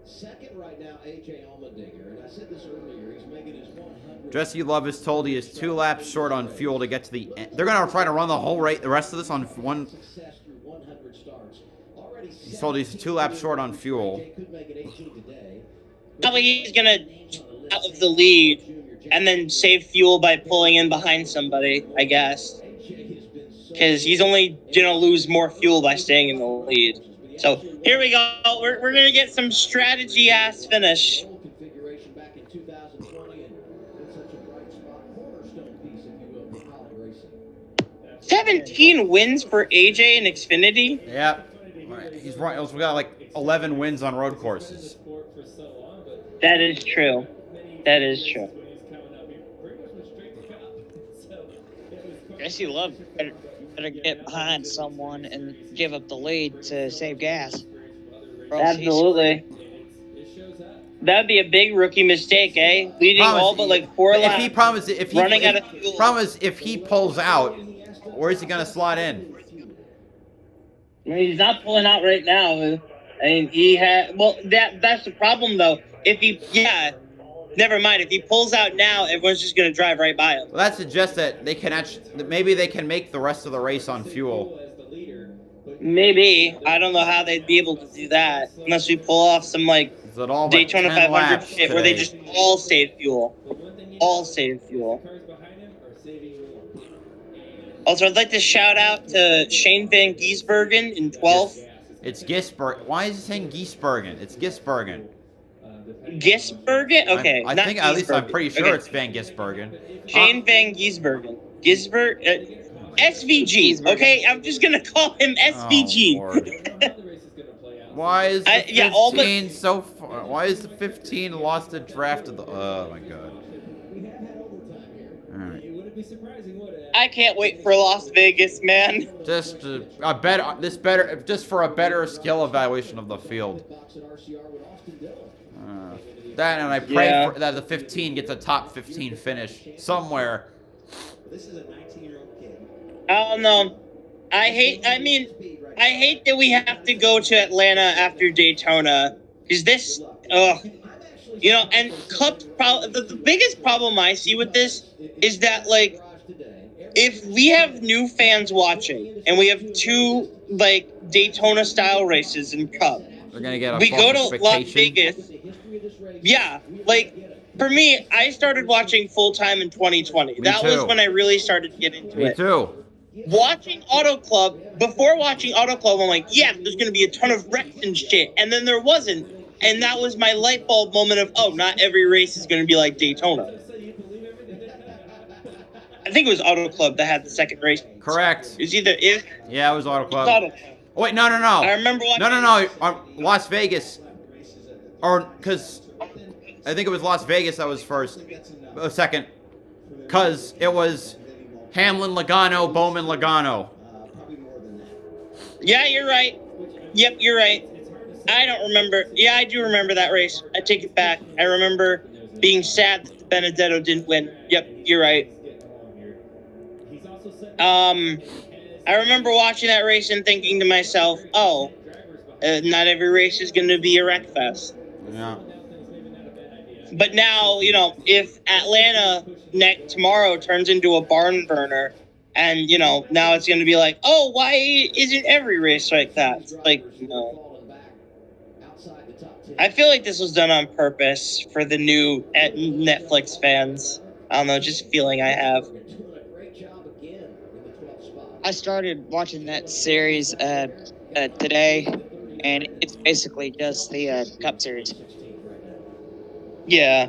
Second right now, AJ Allmendinger. And I said this earlier, he's making his 100.
Jesse Love is told he is 2 laps short on fuel to get to the end. They're going to try to run the whole race, the rest of this on one.
Success through 100 starts. Already
He's told he's 2 laps short on fuel.
could make it 18 today.
Probably he's gonna out of the lead and then save fuel by pulling in behind somebody, I guess. Because he's only gonna lose more fuel by staying in the lead. So here we go. We're gonna get some strategy ass finish.
Configuration back in 2020 and it's such a bright spot, cornerstone piece, if you will, for Holland Racing.
17 wins for AJ in Xfinity.
Yep. He's right. We got like 11 wins on road courses.
That is true. That is true.
Jesse Love better get behind someone and give up the lead to save gas. Or else
Absolutely. That'd be a big rookie mistake, eh? Leading all but like 4 laps.
If he promises, if he
running out of fuel.
promise, if he pulls out, where's he gonna slot in?
I mean, he's not pulling out right now. I mean, he had. Well, that's the problem though. If he, never mind. If he pulls out now, everyone's just gonna drive right by him.
Well, that suggests that they can actually, maybe they can make the rest of the race on fuel.
Maybe. I don't know how they'd be able to do that unless we pull off some like Daytona 500 shit where they just all save fuel. All save fuel. Also, I'd like to shout out to Shane Van Gisbergen in 12th.
It's Gisbergen. Why is it saying Gisbergen? It's Gisbergen.
Gisbergen? Okay.
I
not
think, at least I'm
Gisbergen.
pretty sure
Okay.
it's Van Gisbergen.
Shane Van Gisbergen. SVG. Okay, I'm just gonna call him SVG.
Why is the 15
all but-
so far? Why is the 15 lost the draft of the? Oh my god. All right.
I can't wait for Las Vegas, man.
Just a better, just for a better skill evaluation of the field. That and I pray that the 15 gets a top 15 finish somewhere.
This is a 19-year-old kid.
I don't know. I hate that we have to go to Atlanta after Daytona. Is this, you know, and Cup, the biggest problem I see with this is that, like, if we have new fans watching and we have 2, like, Daytona-style races in Cup,
They're gonna get a
we go to Las
expectation.
Vegas. Yeah, like, for me, I started watching full-time in 2020. That was when I really started to get into it.
Me too.
Watching Auto Club, before watching Auto Club, I'm like, yeah, there's going to be a ton of wrecks and shit. And then there wasn't. And that was my light bulb moment of, oh, not every race is going to be like Daytona. I think it was Auto Club that had the second race.
Correct.
It was either
Yeah, it was Auto Club.
Auto Club.
Oh, wait, no.
I remember watching.
No. Las Vegas. Or, because I think it was Las Vegas that was first. Second. Because it was Hamlin, Logano, Bowman, Logano.
Yeah, you're right. Yep, you're right. I don't remember. Yeah, I do remember that race. I take it back. I remember being sad that Benedetto didn't win. Yep, you're right. I remember watching that race and thinking to myself, oh, not every race is going to be a wreck fest.
Yeah.
But now, you know, if Atlanta tomorrow turns into a barn burner, and, you know, now it's going to be like, oh, why isn't every race like that? It's like, you know. I feel like this was done on purpose for the new Netflix fans. I don't know, just a feeling I have.
I started watching that series today, and it's basically just the Cup Series.
Yeah.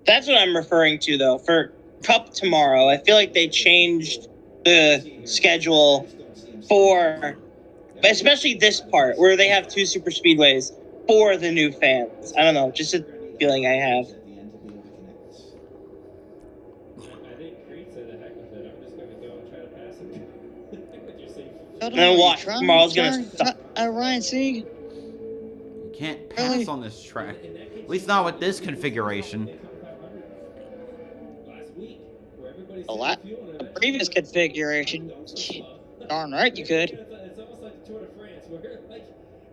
That's what I'm referring to, though. For Cup tomorrow, I feel like they changed the schedule for, especially this part, where they have 2 super speedways for the new fans. I don't know, just a feeling I have.
I think Creed said the heck with it. I'm just going to go and try to pass him. With your safety.
And then watch, tomorrow's going to suck.
Ryan, see?
You can't pass on this track. At least not with this configuration.
The previous configuration. Darn right you could.
It's almost like the Tour de France, where like.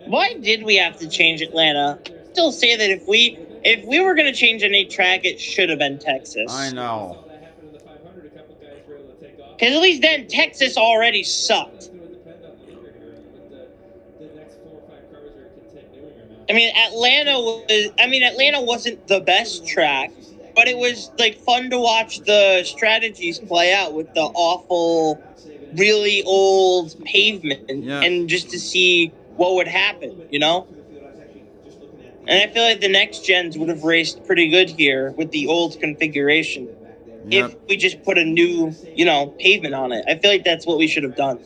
Why did we have to change Atlanta? I still say that if we were going to change any track, it should have been Texas.
I know.
Because at least then Texas already sucked. I mean, Atlanta wasn't the best track, but it was like fun to watch the strategies play out with the awful, really old pavement and just to see what would happen, you know? And I feel like the next gens would have raced pretty good here with the old configuration. If we just put a new, pavement on it. I feel like that's what we should have done.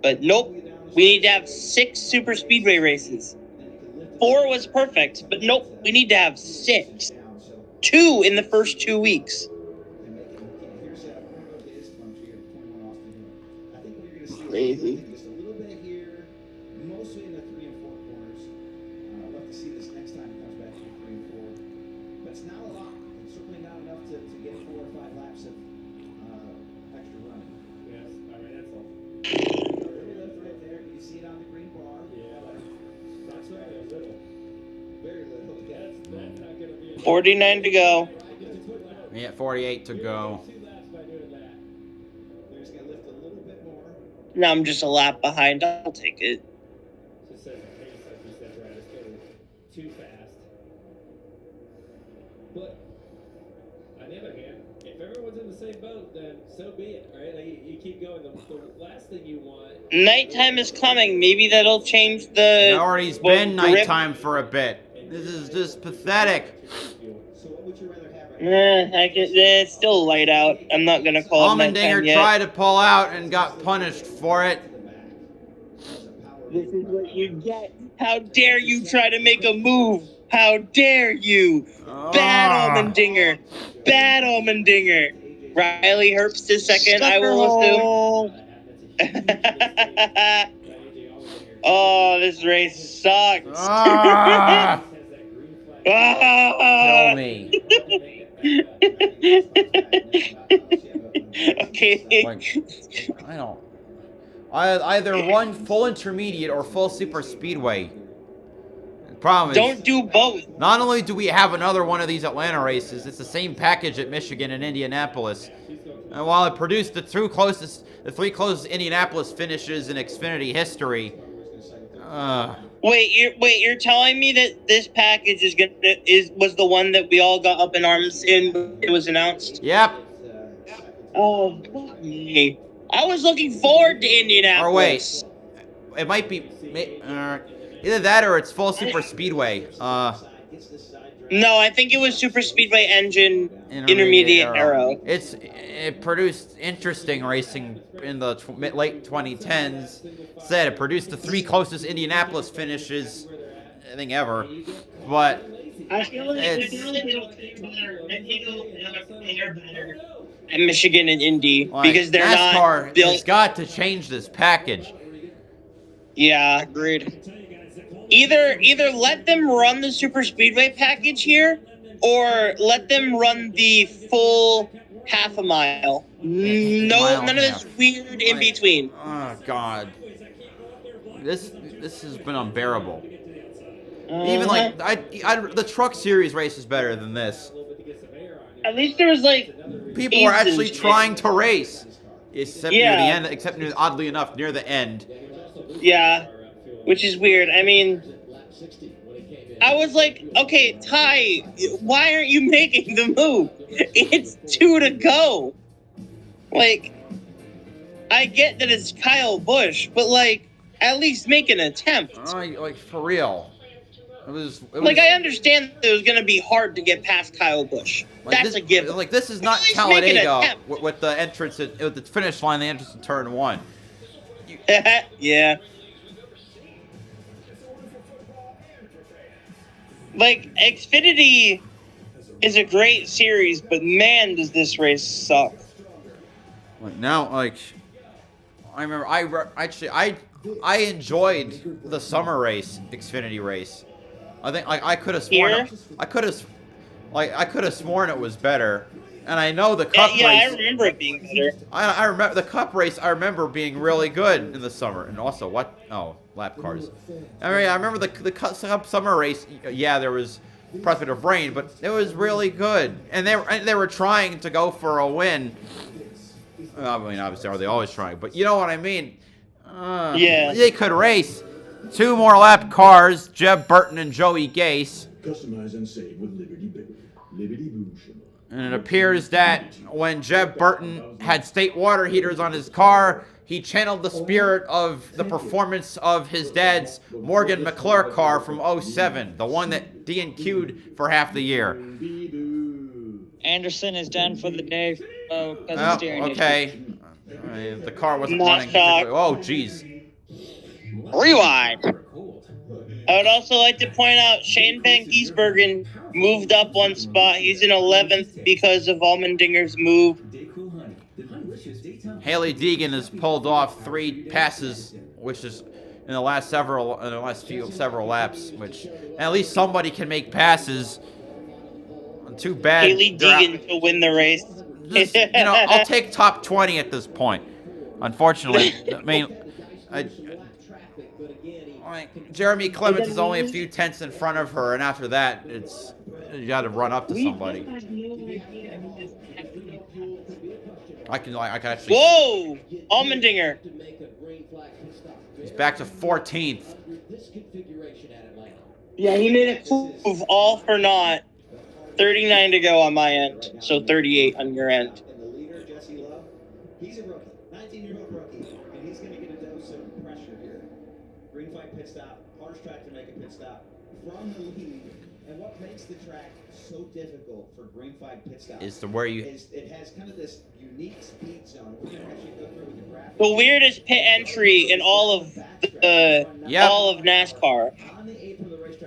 But nope, we need to have 6 super speedway races. 4 was perfect, but nope, we need to have 6. 2 in the first 2 weeks. Crazy.
Just a little bit here, mostly in the 3 and 4 corners. I'd love to see this next time it comes back to 3 and 4. But it's not a lot. It's certainly not enough to get 4 or 5 laps of extra running.
Yes, I mean, that's all.
Really lift right there. You see it on the green bar.
Yeah, that's really a little.
Very little.
That's not going to be
49 to go.
Yeah, 48 to go.
Now I'm just a lap behind. I'll take it.
Just says the pace, like you said, Brad, it's getting too fast. But on the other hand, if everyone's in the same boat, then so be it, right? Like you keep going. The last thing you want.
Nighttime is coming. Maybe that'll change the.
It already's been nighttime for a bit. This is just pathetic.
So what would you rather have?
It's still light out. I'm not gonna call it nighttime
Allmendinger
yet.
tried to pull out and got punished for it.
This is what you get. How dare you try to make a move? How dare you? Bad Allmendinger. Bad Allmendinger. Riley Herbst is second. I will assume. Oh, this race sucks.
Kill me.
Okay.
Like, I don't. Either one full intermediate or full super speedway. The problem is,
don't do both.
Not only do we have another one of these Atlanta races, it's the same package at Michigan and Indianapolis. And while it produced the 3 closest Indianapolis finishes in Xfinity history.
Wait, you're telling me that this package was the one that we all got up in arms in when it was announced?
Yep.
Oh, me. I was looking forward to Indianapolis.
Or wait, it might be either that or it's full super speedway.
No, I think it was super speedway engine intermediate arrow.
It produced interesting racing in the late 2010s. Said it produced the 3 closest Indianapolis finishes, I think, ever. But
I feel like it'll play better at Michigan and Indy because they're
NASCAR
not built.
has got to change this package.
Yeah, agreed. Either let them run the super speedway package here, or let them run the full half a mile. None of this weird in between.
Oh God, this has been unbearable. Even like the truck series race is better than this.
At least there was like
people were actually trying to race, except near the end. Except oddly enough, near the end.
Yeah, which is weird. I mean, I was like, okay, Ty, why aren't you making the move? It's 2 to go. Like, I get that it's Kyle Busch, but like, at least make an attempt.
Like for real. It was
like, I understand that it was going to be hard to get past Kyle Busch.
Like
That's a given.
Like, this is not
At least make an
Talladega
attempt.
with the entrance with the finish line, the entrance to turn 1.
Yeah. Like, Xfinity is a great series, but man, does this race suck.
Like now, like I remember, I enjoyed the summer race, Xfinity race. I think I could have sworn I could have sworn it was better. And I know the Cup race.
I remember it being better.
I remember the Cup race. I remember being really good in the summer. And also, what? Oh, lap cars. I mean, I remember the Cup summer race. Yeah, there was prospect of rain, but it was really good. And they were trying to go for a win. I mean, obviously, are they always trying? But you know what I mean.
Yeah.
They could race 2 more lap cars. Jeb Burton and Joey Gase.
Customize and save with Liberty Boost.
And it appears that when Jeb Burton had state water heaters on his car, he channeled the spirit of the performance of his dad's Morgan McClure car from 07, the one that DNQ'd for half the year.
Anderson is done for the day.
Okay. The car wasn't running. Oh, jeez.
Rewind. I would also like to point out Shane Van Gisbergen moved up 1 spot. He's in 11th because of Allmendinger's move.
Haley Deegan has pulled off 3 passes, which is in the last several laps. Which at least somebody can make passes. Too bad.
Haley Deegan to win the race.
Just, I'll take top 20 at this point. Unfortunately, I mean, Jeremy Clements is only a few tenths in front of her, and after that, you got to run up to somebody. I can actually.
Whoa, Allmendinger.
He's back to 14th.
Yeah, he made a move all for naught. 39 to go on my end, so 38 on your end.
And the leader, Jesse Love, he's a rookie, 19-year-old rookie, and he's going to get a dose of pressure here. Green flag pit stop, harsh track to make a pit stop from the lead. And what makes the track so difficult for green flag pit stop
is where you.
It has kind of this unique speed zone. We're going to actually go through with the graphic.
The weirdest pit entry in all of all of NASCAR.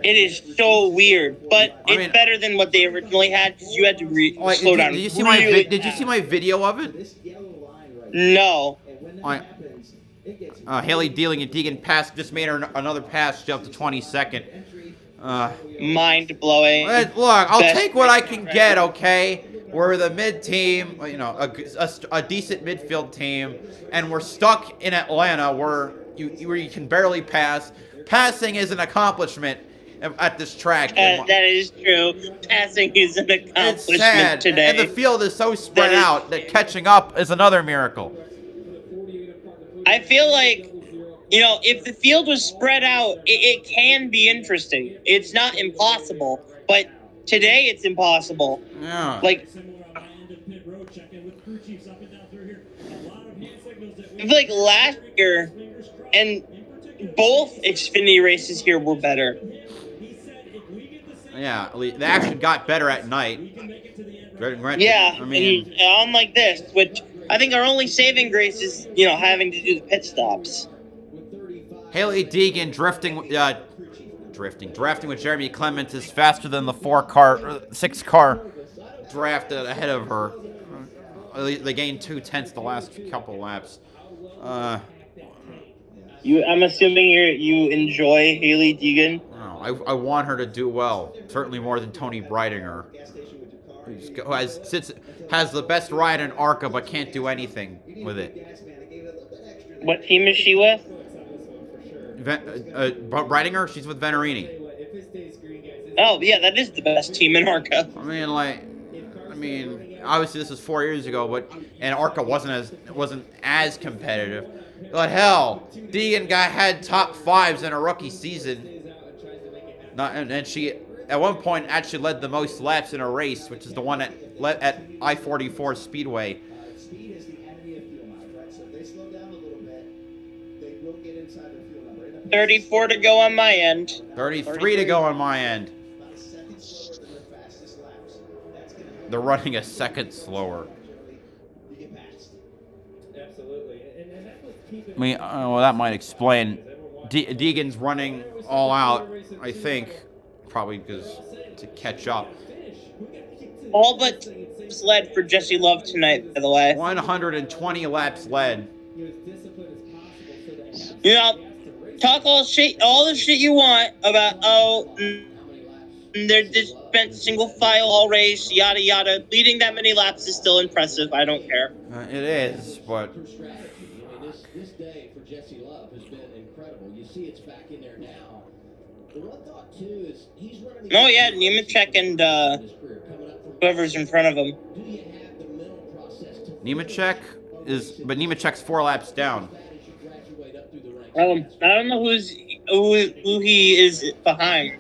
It is so weird, but it's better than what they originally had because you had to slow down.
Did you see my video of it?
No.
Haley Deegan pass just made her another pass. She up to 22nd.
Mind blowing.
Look, I'll take what I can get. Okay, we're the mid team, a decent midfield team, and we're stuck in Atlanta where you can barely pass. Passing is an accomplishment at this track.
That is true. Passing is an accomplishment
it's sad.
today.
And the field is so spread out that catching up is another miracle.
I feel like, if the field was spread out, it can be interesting. It's not impossible, but today it's impossible.
Yeah.
Like last year, and both Xfinity races here were better.
Yeah, the action got better at night.
Yeah, I mean, unlike this, which I think our only saving grace is, having to do the pit stops.
Haley Deegan drafting with Jeremy Clements is faster than the 6-car drafted ahead of her. They gained 2 tenths the last couple laps.
I'm assuming you enjoy Haley Deegan.
I want her to do well. Certainly more than Tony Breidinger, who has the best ride in ARCA but can't do anything with it.
What team is she with?
Breidinger, she's with Venerini.
Oh yeah, that is the best team in ARCA.
I mean, obviously this was 4 years ago, and ARCA wasn't as competitive. But hell, Deegan had top 5s in a rookie season. And she, at one point, actually led the most laps in a race, which is the one at I-44 Speedway.
Speed is the enemy of fuel mileage, right? So if they slow will get inside their fuel number.
34 to go on my end.
33 to go on my end.
About a second slower than their fastest laps. That's going to help.
They're running a second slower.
You get past.
Absolutely. And that's what's keeping.
I mean, well, that might explain. Deegan's running all out, I think, probably because to catch up.
All but led for Jesse Love tonight, by the way.
120 laps led.
You know, talk all the shit you want about, they're just spent single file all race, yada yada. Leading that many laps is still impressive. I don't care.
It is, but
This day for Jesse Love has been incredible. You see it's back in there now. The one thought too is he's running.
Oh yeah, Nemechek and whoever's in front of him.
Nemechek but Nemechek's 4 laps down.
I don't know who he is behind.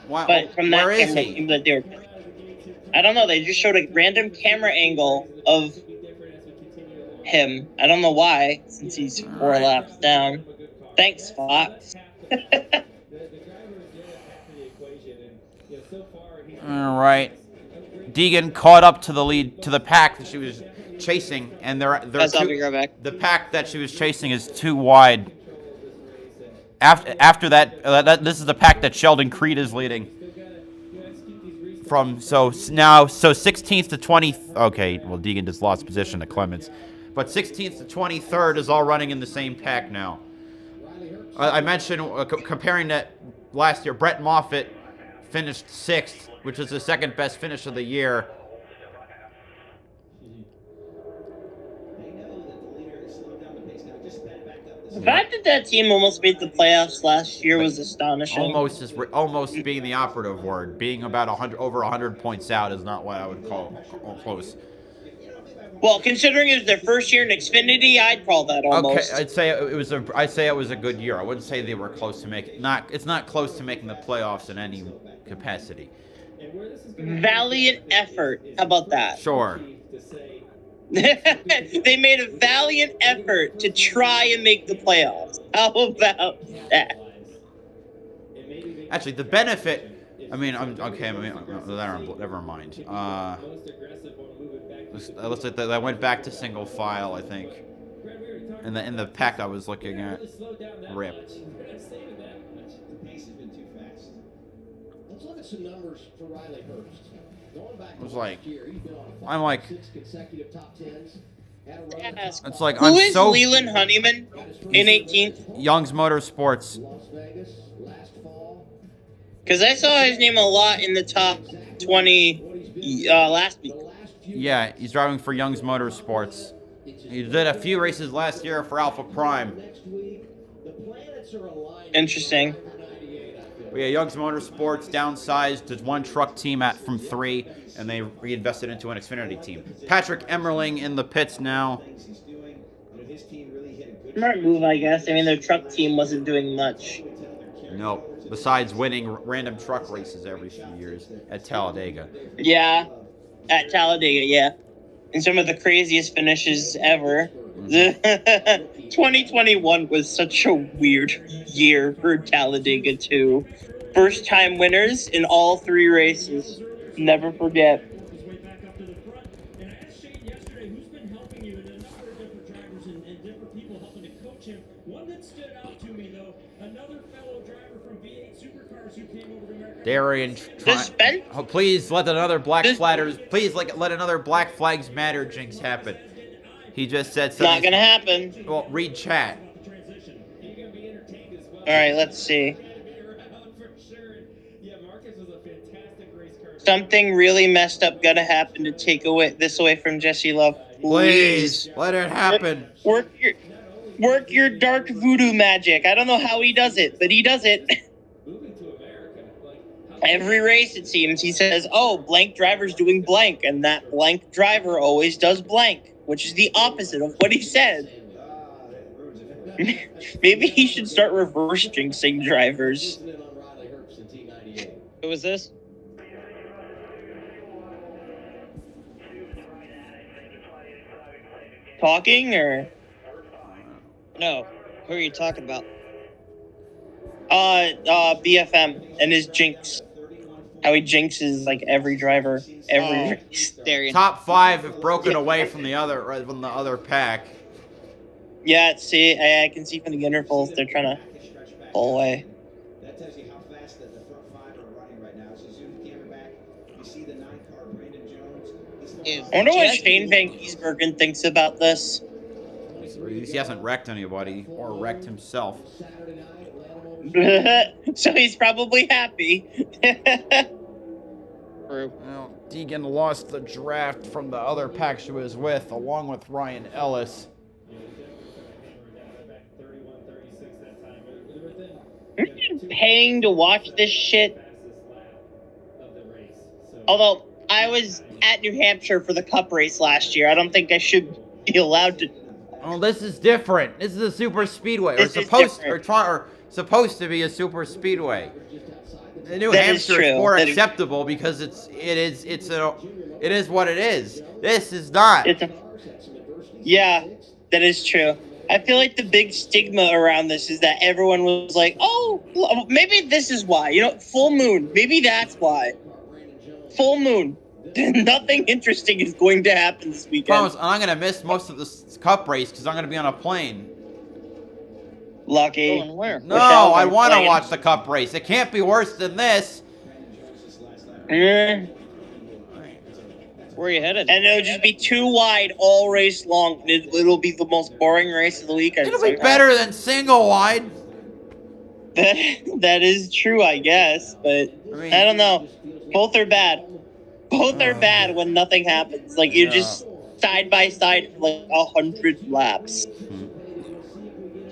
Wow,
but from that
where is
camera,
he?
that they were, I don't know. They just showed a random camera angle of him. I don't know why, since he's 4 laps down. Thanks, Fox.
All right. Deegan caught up to the pack that she was chasing, and
I'll be right back.
the pack that she was chasing is too wide. After that, this is the pack that Sheldon Creed is leading. So 16th to 20th. Okay, well Deegan just lost position to Clements, but 16th to 23rd is all running in the same pack now. I mentioned comparing that last year, Brett Moffitt finished 6th, which is the second best finish of the year.
The fact that team almost made the playoffs last year was astonishing.
Almost being the operative word. Being about over 100 points out is not what I would call close.
Well, considering it was their first year in Xfinity, I'd call that almost.
Okay, I'd say it was a good year. I wouldn't say they were close to making. It's not close to making the playoffs in any capacity.
Valiant effort. How about that?
Sure.
They made a valiant effort to try and make the playoffs. How about that?
Actually, the benefit. I mean, never mind. Looks like I went back to single file, I think. In the pack I was looking at. Rip.
The pace has been too fast. Let's look at some numbers for Riley Herbst. Going back to last year, he's been on
I'm like
6 consecutive top 10s.
It's like
Who is Leland Honeyman in 18th?
Young's Motorsports.
Because I saw his name a lot in the top 20 last week.
Yeah, he's driving for Young's Motorsports. He did a few races last year for Alpha Prime.
Interesting.
But yeah, Young's Motorsports downsized to 1 truck team from 3, and they reinvested into an Xfinity team. Patrick Emmerling in the pits now.
Smart move, I guess. I mean, their truck team wasn't doing much.
No, besides winning random truck races every few years at Talladega.
Yeah, at Talladega, yeah. And some of the craziest finishes ever. 2021 was such a weird year for Talladega, too. First time winners in all 3 races. Never forget.
Darian, please let another Black Flags Matter jinx happen. He just said something.
Not gonna happen.
Well, read chat.
All right, let's see. Something really messed up gonna happen to take this away from Jesse Love.
Please let it happen.
Work your dark voodoo magic. I don't know how he does it, but he does it. Every race, it seems, he says, "Oh, blank driver's doing blank," and that blank driver always does blank, which is the opposite of what he said. Maybe he should start reverse jinxing drivers.
Who was this?
Talking or
no? Who are you talking about?
BFM and his jinx. How he jinxes like every driver, every race.
Darian.
Top 5 have broken away from the other pack.
Yeah, see, I can see from the intervals they're trying to pull away.
That tells you how fast the front 5 are running right now. So zoom the camera back. You see the 9-car Brandon Jones.
I wonder what Shane Van Gisbergen thinks about this.
He hasn't wrecked anybody or wrecked himself.
So he's probably happy.
Well, Deegan lost the draft from the other pack she was with, along with Ryan Ellis.
Paying to watch this shit. Although I was at New Hampshire for the Cup race last year, I don't think I should be allowed to.
Oh, this is different. This is a super speedway, or supposed to be a super speedway. The New Hampshire is more acceptable because it is what it is. This is not.
Yeah, that is true. I feel like the big stigma around this is that everyone was like, oh, maybe this is why. You know, full moon. Maybe that's why. Full moon. Nothing interesting is going to happen this weekend.
Promise, I'm going to miss most of this Cup race because I'm going to be on a plane.
Lucky.
No, I want to watch the Cup race. It can't be worse than this.
Where are you headed?
And it'll just be too wide all race long. It'll be the most boring race of the weekend.
It'll be better than single wide.
That is true, I guess. But I don't know. Both are bad. Both are bad when nothing happens. Like, you're just side by side for like 100 laps.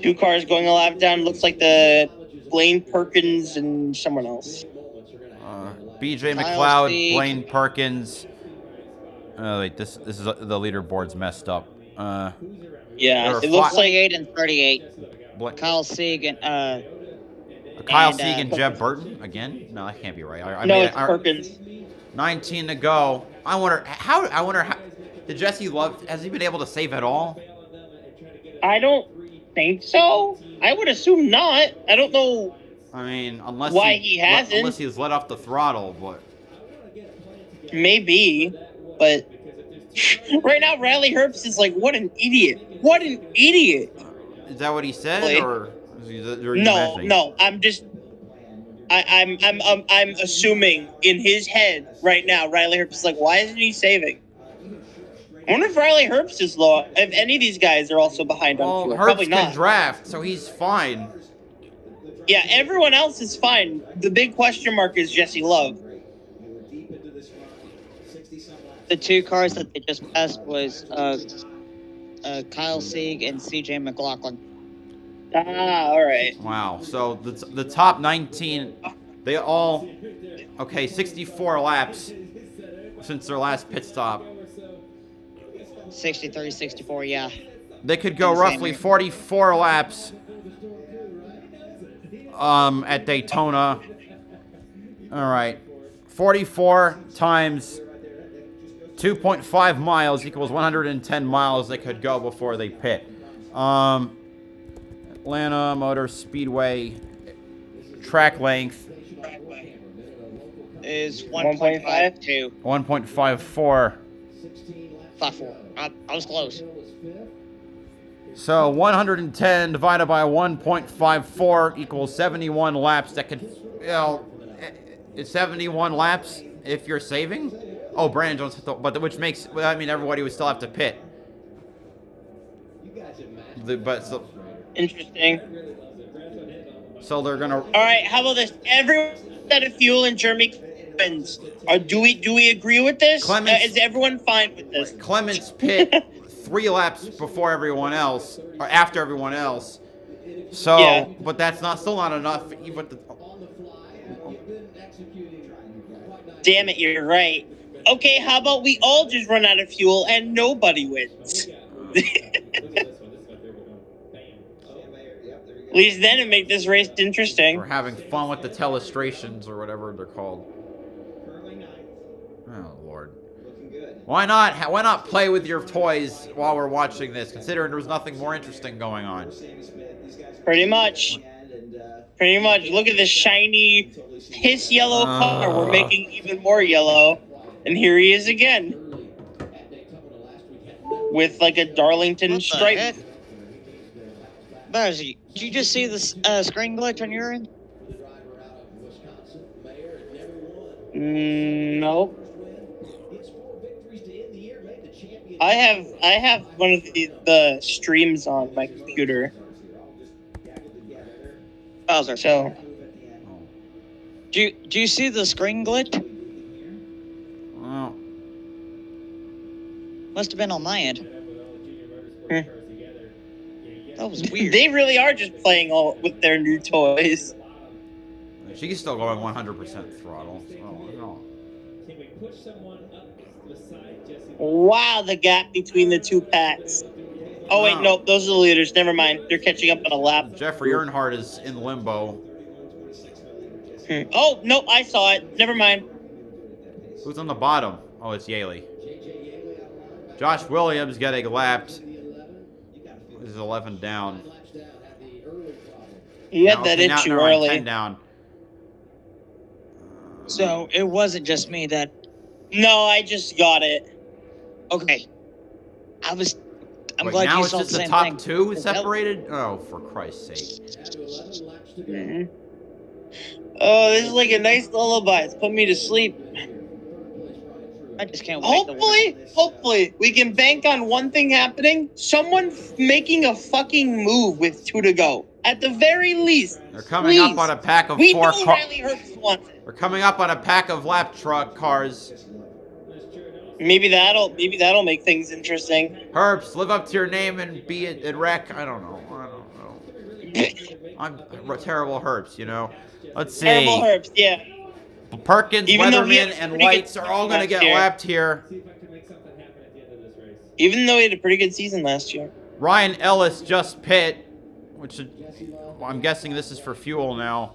2 cars going a lap down. Looks like the Blaine Perkins and someone else.
BJ McLeod, Blaine Perkins. Wait, this is the leaderboard's messed up.
Yeah, it looks like
8 and 38. Kyle Sieg and
Kyle Sieg and Jeb Burton again? No, that can't be right.
It's Perkins.
19 to go. I wonder how did Jesse Love, has he been able to save at all?
I don't think so. I would assume not. I don't know.
I mean, unless
he hasn't.
Unless he's let off the throttle, but
maybe. But right now, Riley Herbst is like, what an idiot! What an idiot!
Is that what he said, or
no? I'm just, I'm assuming in his head right now, Riley Herbst is like, why isn't he saving? I wonder if Riley Herbst is low. If any of these guys are also behind on fuel. Probably not.
Herbst can draft, so he's fine.
Yeah, everyone else is fine. The big question mark is Jesse Love.
The 2 cars that they just passed was Kyle Sieg and CJ McLaughlin.
All right.
Wow. So the top 19, they all 64 laps since their last pit stop.
63, 64, yeah.
They could go roughly 44 laps at Daytona. All right. 44 times 2.5 miles equals 110 miles they could go before they pit. Atlanta Motor Speedway track length
is 1.52.
1.54.
54. I was close.
So 110 divided by 1.54 equals 71 laps. That could, it's 71 laps if you're saving. Oh, Brandon Jones, which makes, everybody would still have to pit.
Interesting.
So they're gonna.
All right, how about this? Everyone out of fuel and Jeremy Clements. Do we agree with this? Is everyone fine with this?
Clements pit 3 laps before everyone else, or after everyone else. So, yeah. But that's still not enough.
Damn it, you're right. Okay, how about we all just run out of fuel and nobody wins? At least then it make this race interesting.
We're having fun with the telestrations or whatever they're called. Oh Lord. Why not play with your toys while we're watching this, considering there's nothing more interesting going on?
Pretty much. Pretty much. Look at this shiny, piss yellow car. We're making even more yellow. And here he is again. With like a Darlington stripe.
Bowser, did you just see this screen glitch on your end?
Nope. I have one of the streams on my computer.
Bowser.
So.
Do you see the screen glitch?
Oh.
Must have been on my end. That was weird.
They really are just playing all with their new toys.
She's still going 100% throttle. Oh, no.
Can we push someone up beside Jesse?
Wow, the gap between the two packs. Oh wait, no, those are the leaders. Never mind. They're catching up on a lap.
Jeffrey Earnhardt is in limbo.
Oh, nope, I saw it. Never mind.
Who's on the bottom? Oh, it's Yaley. Josh Williams getting lapped. This is 11 down.
You had that issue early.
10 down.
So it wasn't just me that.
No, I just got it.
Okay. I'm
Wait,
glad
now
you
it's
saw
just
the
the
same
top
thing.
two separated? Oh, for Christ's sake.
Oh, this is like a nice lullaby. It's put me to sleep.
I just can't wait.
Hopefully, we can bank on one thing happening. Someone making a fucking move with 2 to go. At the very least.
They're coming up on a pack of
we
4
know
cars.
Riley Herbst wants it.
We're coming up on a pack of lap truck cars.
Maybe that'll make things interesting.
Herbst, live up to your name and be a wreck. I don't know. I'm a terrible Herbst, you know. Let's see.
Terrible Herbst, yeah.
Perkins,
Even though he had
Weatherman,
a
and
pretty
Lights
good
are all going to get
season last
lapped here.
Even though he had a pretty good season last year.
Ryan Ellis just pit, which I'm guessing this is for fuel now.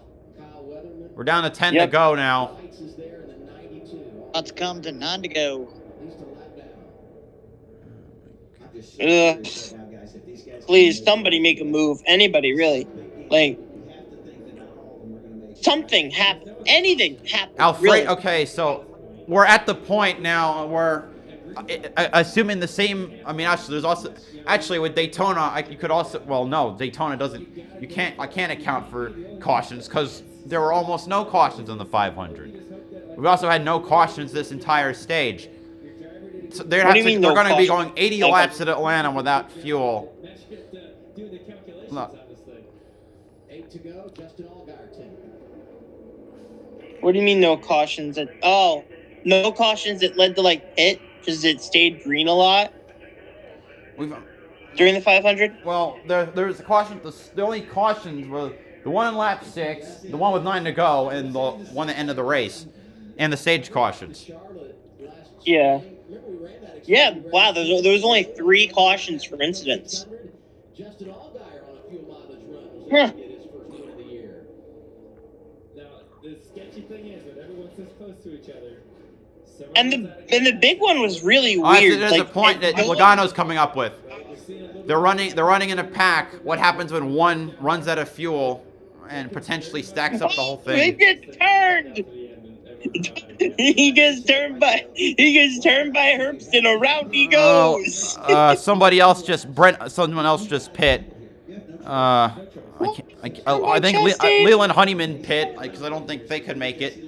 We're down to 10 to go now.
Let's come to 9 to go.
Please, somebody make a move. Anybody, really. Like, something happen. Anything happen.
Alfred,
really.
okay, so we're at the point now where, assuming the same, I mean, actually, there's also, actually, with Daytona, you could also, well, no, Daytona doesn't, I can't account for cautions because there were almost no cautions on the 500. We also had no cautions this entire stage. So they're going to be going 80 laps at Atlanta without fuel. Look.
8 to go, Justin Allgaier.
What do you mean no cautions? No cautions that led to like pit because it stayed green a lot during the 500.
Well, there's a caution. The only cautions were the one in lap 6, the one with 9 to go, and the one at the end of the race, and the stage cautions.
Yeah. Yeah. Wow. There was only 3 cautions for incidents.
Justin Allgaier on a fuel mileage run.
Huh.
Get his first win of the year.
Now, the sketchy thing is that everyone's this close to each other.
And the big one was really weird.
There's a point that Logano's coming up with. They're running in a pack. What happens when one runs out of fuel and potentially stacks up the whole
He
thing?
gets turned. He gets turned by Herbst, and around he goes.
Someone else just pit. I think Leland Honeyman pit because I don't think they could make it.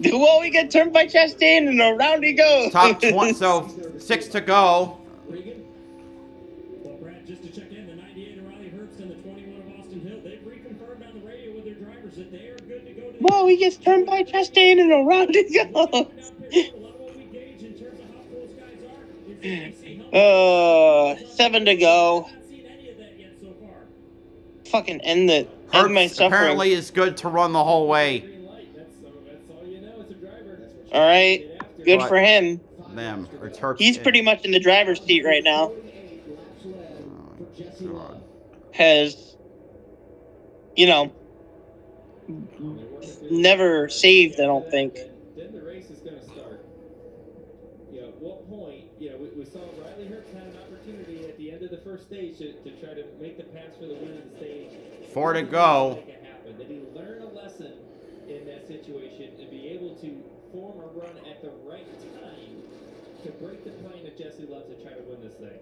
Well, we get turned by Chastain, and around he goes.
Top 20, so 6 to go.
Well, Brad, just to check in, the 98 of Riley Herbst and the 21 of Austin Hill, they've reconfirmed on the radio with their drivers that they are good to go.
Whoa, he gets turned by Chastain, and around he goes. 7 to go. Fucking end my
Herbst
suffering.
apparently is good to run the whole way.
All right, good for him. He's pretty much in the driver's seat right now. Has, never saved, I don't think.
Then the race is going to start. At what point, we saw Riley Herbst had an opportunity at the end of the first stage to try to make the pass for the win in the stage.
4 to go.
Make it happen. Did he learn a lesson in that situation and be able to form a run at the right time to break the plane of Jesse Love to try to win this thing?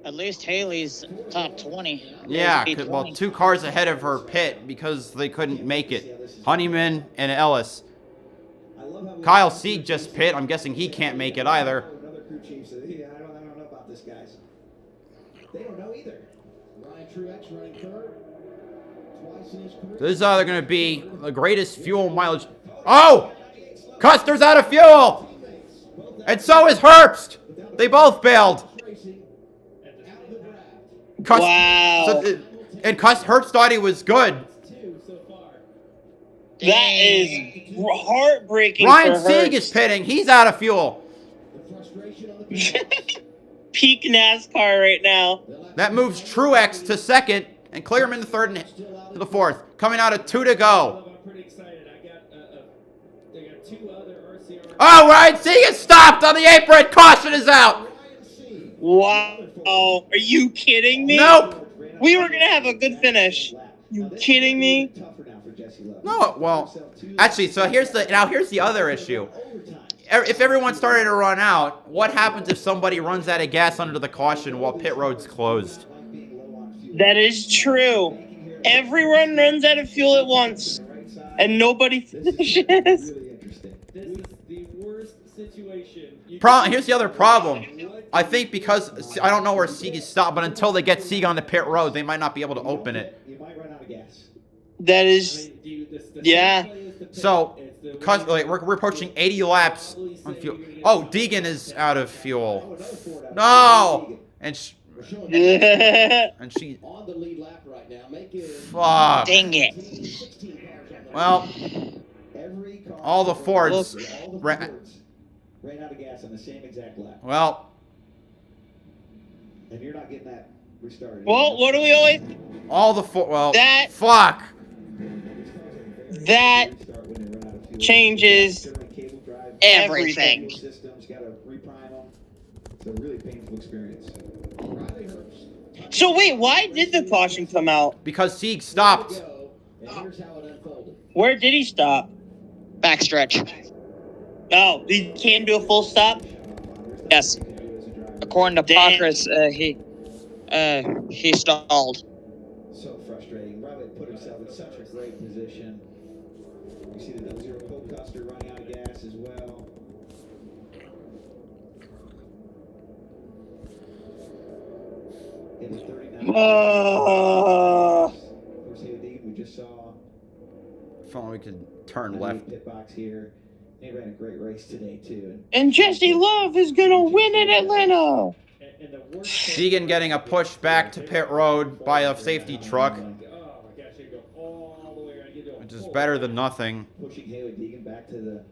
At least Haley's top 20.
Yeah, well, 2 cars ahead of her pit because they couldn't make it. Honeyman and Ellis. Kyle Sieg just pit. I'm guessing he can't make it either.
Another crew chief said, yeah, I don't know about this, guys. They don't know either.
Ryan Truex running third. Twice in his career.
This is either going to be the greatest fuel mileage. Oh! Custer's out of fuel! And so is Herbst! They both bailed.
Wow.
And Herbst thought he was good.
That is heartbreaking.
Ryan
for
Sieg
Hurts.
is pitting. He's out of fuel.
Peak NASCAR right now.
That moves Truex to second and Clearman to third and to the fourth. Coming out of 2 to go.
I'm pretty excited. I got 2 other RCR.
Oh, Ryan Sieg is stopped on the apron. Caution is out.
Wow. Are you kidding me?
Nope.
We were going to have a good finish. You kidding me?
No, well, actually, so here's the other issue. If everyone started to run out, what happens if somebody runs out of gas under the caution while pit road's closed?
That is true. Everyone runs out of fuel at once, and nobody finishes.
This is the worst situation.
Here's the other problem. I think because I don't know where Sieg is stopped, but until they get Sieg on the pit road, they might not be able to open it.
You might run out of gas.
That is, yeah.
So, we're approaching 80 laps on fuel. Oh, Deegan is out of fuel. No! And she...
On the lead lap right now.
Fuck.
Dang it.
Well, all the Fords...
ran out of gas on the same exact lap.
Well...
And you're not getting that restarted.
Well, what do we always...
All the well,
that...
Fuck.
That changes everything.
Systems got to reprime them. It's a really painful experience.
So wait, why did the caution come out?
Because Sieg stopped.
Where did he stop?
Backstretch.
Oh, he can't do a full stop?
Yes. According to Parker's, he stalled.
So frustrating. Riley put himself in such a great position. You see the double zero Pope Custer running out of gas as well. In the 39. Of course, we just saw.
If only we could turn left.
Pit box here. He ran a great race today too.
And Jesse Love is gonna win in Atlanta.
Deegan getting a push back to pit road by a safety truck, which is better than nothing.
Pushing Haley Deegan back to the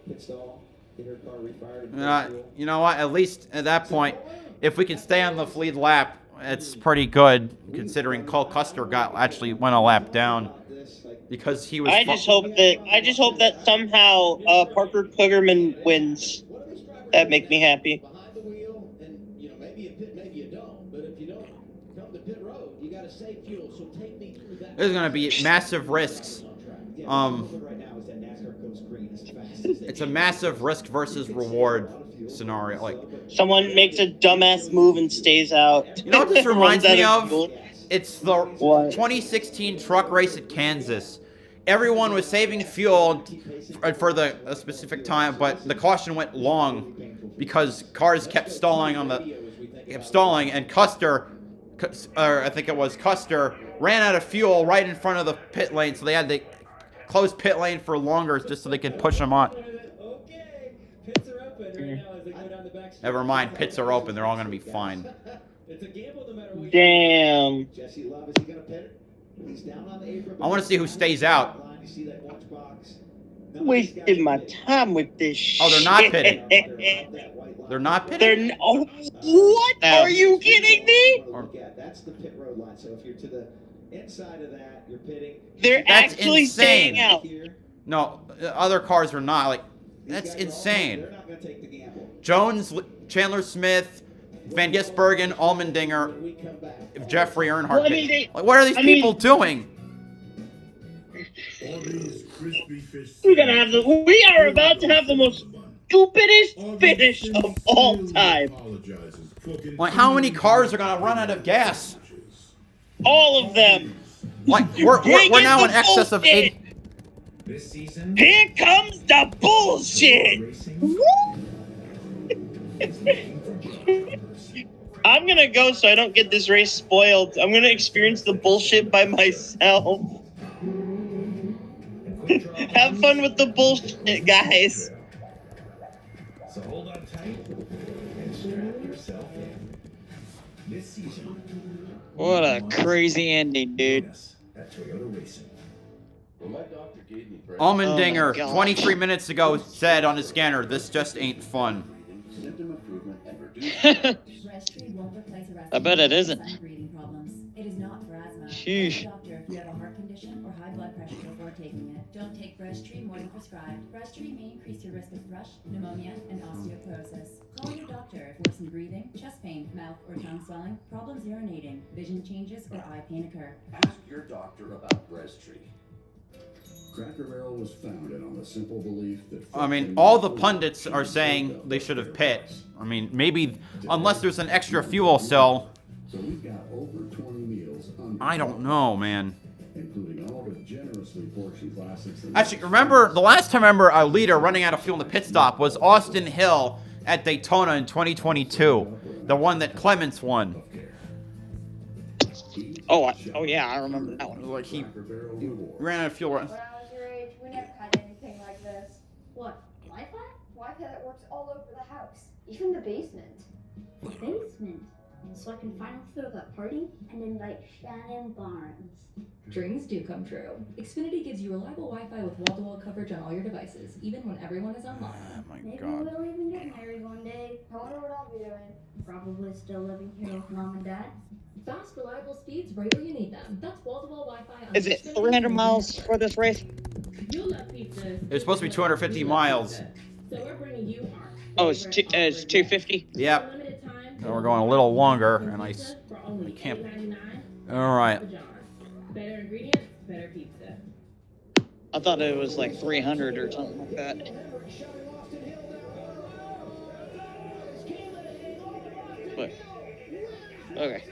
pit stall. Get her car refired.
You know what? At least at that point, if we can stay on the lead lap, it's pretty good considering Cole Custer actually went a lap down because he was.
I just hope that somehow Parker Kligerman wins. That'd make me happy.
There's going to be massive risks. It's a massive risk versus reward scenario. Like
someone makes a dumbass move and stays out.
You know what this reminds me of?
Fuel.
It's the 2016 truck race at Kansas. Everyone was saving fuel for a specific time, but the caution went long because cars kept stalling and Custer, or I think it was Custer, ran out of fuel right in front of the pit lane, so they had to close pit lane for longer just so they could push them on. Never mind, pits are open. They're all going to be fine.
Damn.
Jesse Love, is he going to pit? He's down on the apron.
I want to see who stays out.
You see that watch box?
Wasting my time with this shit.
Oh, they're not pitting. They're not pitting?
What? Are you kidding me?
That's the pit road line. So if you're to the inside of that, you're pitting.
They're actually staying out.
No, other cars are not. Like, that's insane.
They're not going to take the gamble.
Jones, Chandler Smith, Van Gisbergen, Allmendinger, Jeffrey Earnhardt.
Well, I mean,
Like, what are these people doing?
We are about to have the most stupidest finish of all time.
Like, how many cars are gonna run out of gas?
All of them.
Like, we're now in excess of 80.
This season,
here comes the bullshit. I'm gonna go so I don't get this race spoiled. I'm gonna experience the bullshit by myself. Have fun with the bullshit, guys.
So hold on tight and strap yourself in. This season,
What a crazy ending, dude.
at Toyota Racing.
When my doctor gave me breast
Allmendinger,
Oh my
23 minutes ago, said on his scanner, "This just ain't fun."
symptom improvement and
Breastfeed won't replace a
I bet it isn't.
sun breathing problems. It is not for asthma.
Sheesh.
Doctor, if you have a heart condition or high blood pressure before taking it, don't take Breastfeed more than prescribed. Breastfeed may increase your risk of thrush, pneumonia, and osteoporosis. Call your doctor if worsened breathing, chest pain, mouth or tongue swelling, problems urinating, vision changes, or eye pain occur.
Ask your doctor about Breasttree.
Cracker Barrel was founded on the simple belief that
I mean, all the pundits are saying they should have pit. I mean, maybe, unless there's an extra fuel cell.
So we've got over 20 meals on
I don't know, man.
including all the generously portioned classics.
Actually, remember, the last time I remember a leader running out of fuel in the pit stop was Austin Hill at Daytona in 2022. The one that Clements won.
Oh yeah, I remember that one.
Like, he ran out of fuel.
When I was your age, we never had anything like this. What? Wi-Fi? Wi-Fi that works all over the house, even the basement. The basement? So I can finally throw that party and invite Shannon Barnes.
Dreams do come true. Xfinity gives you reliable Wi-Fi with wall-to-wall coverage on all your devices, even when everyone is online.
Oh my
Maybe
God.
we'll even get married one day. I wonder what I'll be doing. Probably still living here with Mom and Dad.
Fast, reliable speeds right where you need them. That's wall-to-wall Wi-Fi on
Is it 300 miles for this race?
You love pizza.
It's supposed to be 250 miles.
So we're bringing you our
Oh, it's 250.
Yep. And we're going a little longer, and I can't. All right.
Better ingredients, better pizza.
I thought it was like 300 or something like that. But, okay.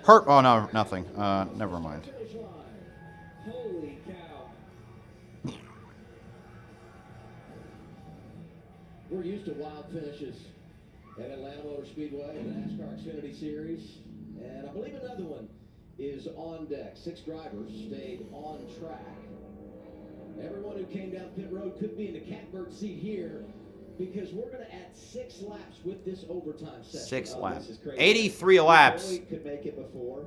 Hurt. Oh no, nothing. Never mind.
Holy cow. We're used to wild finishes at Atlanta Motor Speedway, the NASCAR Xfinity Series, and I believe another one is on deck. 6 drivers stayed on track. Everyone who came down pit road could be in the catbird seat here because we're going to add 6 laps with this overtime session.
6 laps.
This is crazy.
83 laps.
We could make it before.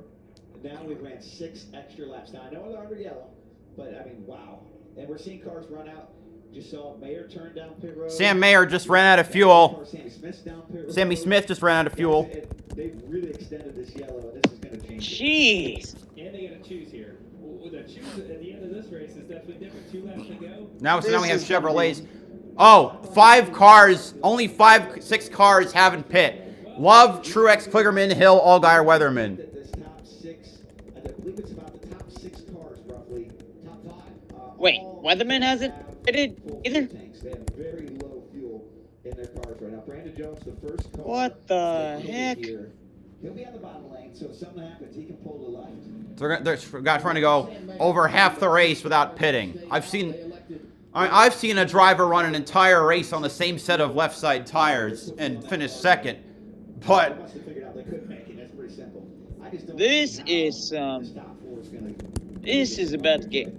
Now we ran 6 extra laps. Now I know they're under yellow, but I mean, wow. And we're seeing cars run out. Just saw Mayer turn down pit road.
Sam Mayer just ran out of fuel.
Sammy Smith's down pit road.
Sammy Smith just ran out of fuel.
They've really extended this yellow, and this is going to change.
Jeez.
And they got to choose here. Well, the choose at the end of this race is definitely different. 2 laps to go.
Now we have Chevrolets. Oh, 5 cars. Only 6 cars haven't pit. Love, Truex, Kligerman, Hill, Allgaier, Weatherman.
This top 6, I believe it's about the top 6 cars, roughly. Top 5.
Wait, Weatherman hasn't pitted either?
Tanks. They have very low fuel in their cars right now. Brandon Jones, the first car.
What the heck?
Here. He'll be on the bottom lane, so if something happens, he can pull to the left.
They're trying to go over half the race without pitting. I've seen a driver run an entire race on the same set of left side tires and finish second. But
this is about to get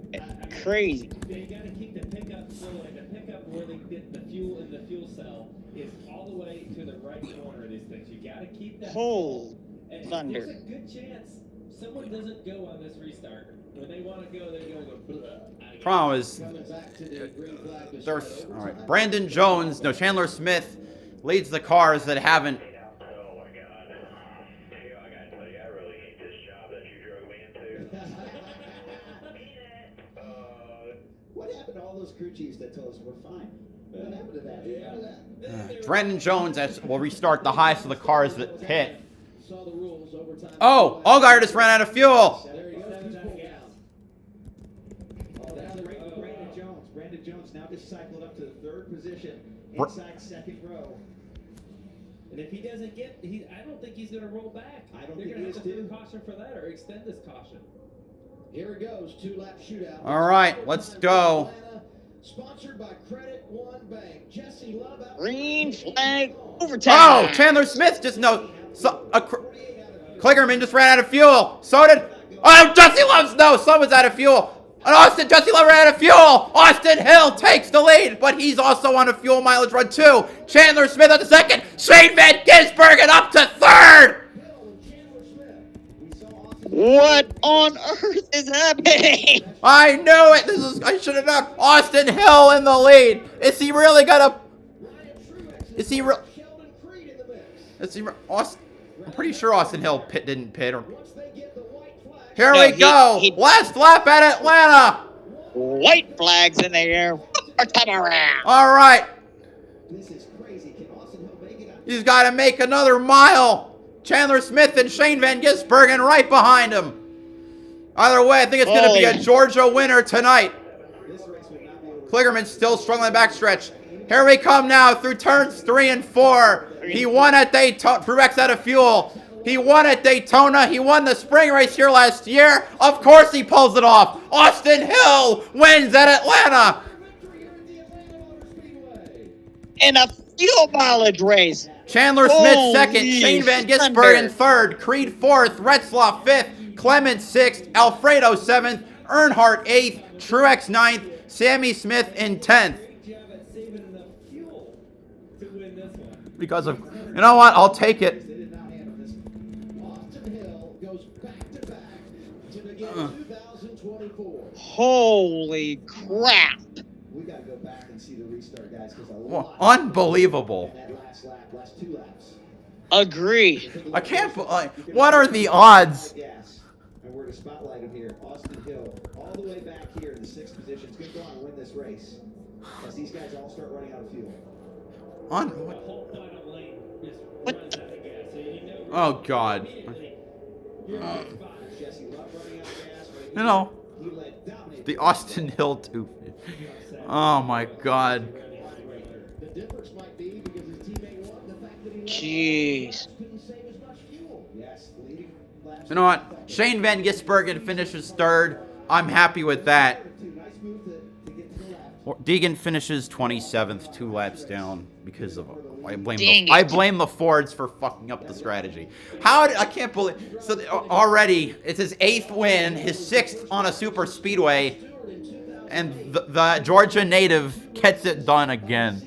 crazy.
You got to keep the pickup full, and the pickup where they get the fuel in the fuel cell is all the way to the right corner of these things. You got to keep that.
Whole
And
thunder.
There's a good chance someone doesn't go on this restart. When they want to go, they're going to go. Blah.
problem is, all right. Brandon Jones, no, Chandler Smith leads the cars that haven't.
What happened to all those crew chiefs that told us we're fine?
What happened to that? What happened to that?
Brandon Jones will restart the highest of the cars that pit.
Saw the rules overtime.
Oh, Allgaier just ran out of fuel.
There he goes. He's pulled down.
Oh, that's Brandon Jones. Brandon Jones now just cycled up to the third position inside second row.
And if he doesn't get, I don't think he's going to roll back.
I don't
They're
think
going
he
to
is
have to
too.
throw caution for that or extend this caution.
Here it goes. 2-lap shootout.
All right, let's go.
Sponsored by Credit One Bank. Jesse Love out.
Green flag overtime.
Oh, Chandler Smith just Kligerman just ran out of fuel. So did. Oh, Jesse Love's no. Someone's out of fuel. And Jesse Love ran out of fuel. Austin Hill takes the lead, but he's also on a fuel mileage run too. Chandler Smith at the second. Shane Van Gisbergen up to third.
What on earth is happening?
I knew it. I should have known. Austin Hill in the lead. Is he really gonna? Is he real? I'm pretty sure Austin Hill didn't pit. Here we go. Last lap at Atlanta.
White flags in the air. Time around.
All right.
This is crazy. Can Austin Hill make it?
He's got to make another mile. Chandler Smith and Shane Van Gisbergen right behind him. Either way, I think it's going to be a Georgia winner tonight. Kligerman's still struggling backstretch. Here we come now through turns 3 and 4. He won at Daytona. Truex out of fuel. He won at Daytona. He won the spring race here last year. Of course he pulls it off. Austin Hill wins at Atlanta.
In a fuel mileage race.
Chandler Smith
Holy
second. Shane Van Gisbergen
thunder.
third. Creed fourth. Retzlaff fifth. Clemens sixth. Alfredo seventh. Earnhardt eighth. Truex ninth. Sammy Smith in 10th. Because of, you know what? I'll take it.
Austin Hill goes back to back to begin 2024.
Holy crap.
We got to go back and see the restart, guys, because
Unbelievable.
that last lap, last 2 laps.
Agree.
I can't. What are the odds?
Gas. And we're to spotlight him here. Austin Hill, all the way back here in the 6th position. He's going to go on and win this race as these guys all start running out of fuel.
Oh God. You know, the Austin Hill 2. Oh my God.
The difference might be because his teammate won the fact that he
Jeez.
couldn't save as much fuel.
Yes, leading laps.
You know what? Shane Van Gisbergen finishes third. I'm happy with that.
Nice move to get to the lap.
Deegan finishes 27th, 2 laps down because of I blame the Fords for fucking up the strategy. I can't believe already it's his 8th win, his 6th on a super speedway, and the Georgia native gets it done again.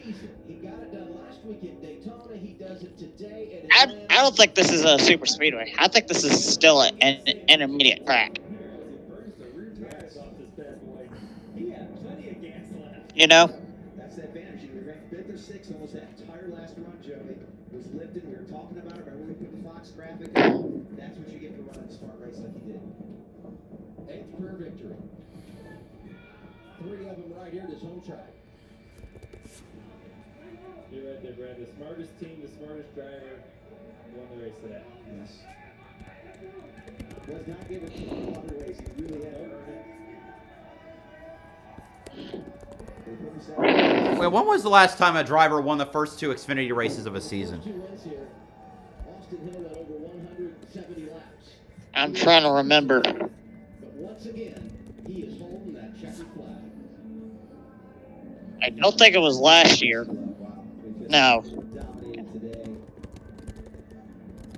He got it done last week at Daytona. He does it today
I don't think this is a super speedway. I think this is still an intermediate track. You know?
That's the advantage. We ranked 5th or 6th almost that entire last run, Joey. Was lifted. We were talking about it. Remember we put the Fox graphic on? That's what you get for running a smart race like you did.
8th career victory. 3 of them right here at his home track.
You're right there, Brad. The smartest team, the smartest driver won the race today.
Yes. Was not given to the other race. He really had to earn it.
Wait, when was the last time a driver won the first 2 Xfinity races of a season?
2 wins here. Austin Hill at over 170 laps.
I'm trying to remember.
But once again, he is holding that checkered flag.
I don't think it was last year. No.
Dominated today.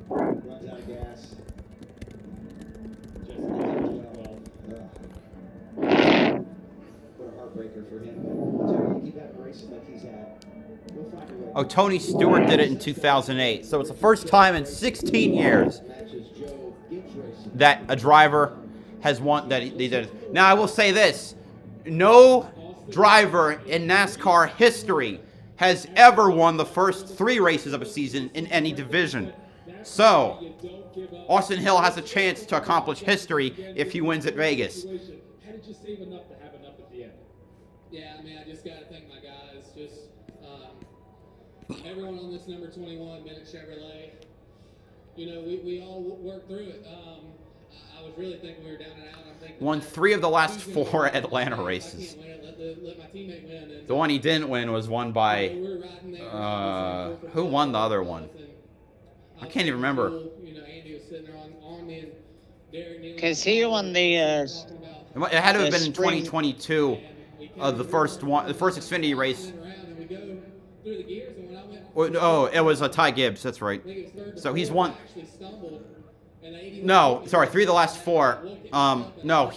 Runs out of gas. What a heartbreaker for him. Joey, you keep having races like he's had. We'll find a way.
Oh, Tony Stewart did it in 2008. So it's the first time in 16 years that a driver has won that he did it. Now, I will say this. No driver in NASCAR history has ever won the first 3 races of a season in any division. So, Austin Hill has a chance to accomplish history if he wins at Vegas.
How did you save enough to have enough at the end?
Yeah, I mean, I just got to thank my guys. Just everyone on this number 21 Bennett Chevrolet. You know, we all worked through it. I was really thinking we were down and out. I'm thinking
Won 3 of the last 4 Atlanta races.
let my teammate win. And,
The one he didn't win was won by, who won the other one? I can't even remember.
You know, Andy was sitting there on me and Derek kneeling.
Because he won the.
It had to have been in 2022. The first Xfinity race. Oh, it was Ty Gibbs. That's right. So he's won. No, sorry, 3 of the last 4. No,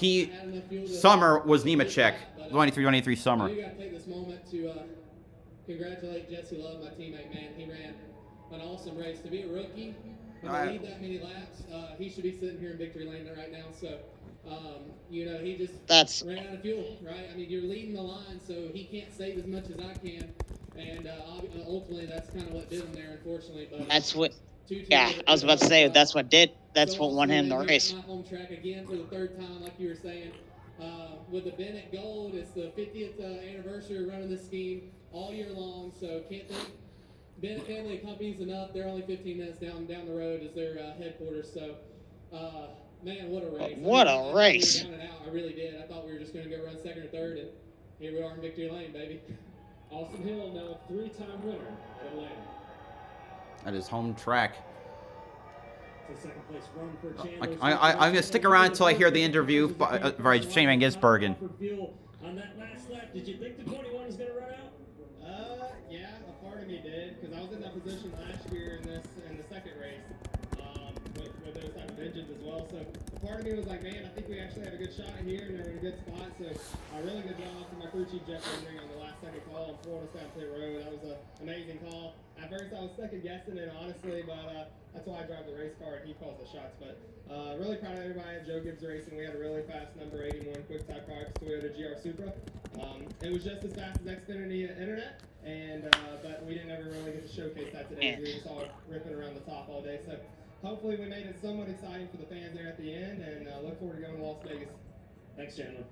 Summer was Nemechek. 23 Summer.
I do got to take this moment to congratulate Jesse Love, my teammate, man. He ran an awesome race. To be a rookie and to lead that many laps, he should be sitting here in victory lane right now. So, you know, he just ran out of fuel, right? I mean, you're leading the line, so he can't save as much as I can. And ultimately, that's kind of what did him there, unfortunately. But
that's what. Yeah, I was about to say that's what won him the race.
My home track again for the 3rd time, like you were saying. With the Bennett Gold, it's the 50th anniversary of running this scheme all year long. So can't thank Bennett Family Companies enough. They're only 15 minutes down the road as their headquarters. So, man, what a race!
What a race!
Down and out, I really did. I thought we were just going to go run 2nd or 3rd, and here we are in victory lane, baby.
Austin Hill, now a 3-time winner at Atlanta.
At his home track.
Second place run for Chandler.
I'm going to stick around until I hear the interview by Shane Van Gisbergen.
On that last lap, did you think the 21 was going to run out?
Yeah, a part of me did, because I was in that position last year in the 2nd race with those type of engines as well. So a part of me was like, man, I think we actually have a good shot here, and they're in a good spot. So a really good job from my crew chief Jeff Rendering on the last second call and pulling us down pit road. That was an amazing call. At first, I was second guessing it, honestly, but that's why I drive the race car and he calls the shots. But really proud of everybody at Joe Gibbs Racing. We had a really fast number 81 quick type products Toyota GR Supra. It was just as fast as Xfinity Internet, and but we didn't ever really get to showcase that today. We were just all ripping around the top all day. So hopefully we made it somewhat exciting for the fans there at the end, and look forward to going to Las Vegas.
Thanks, Chandler.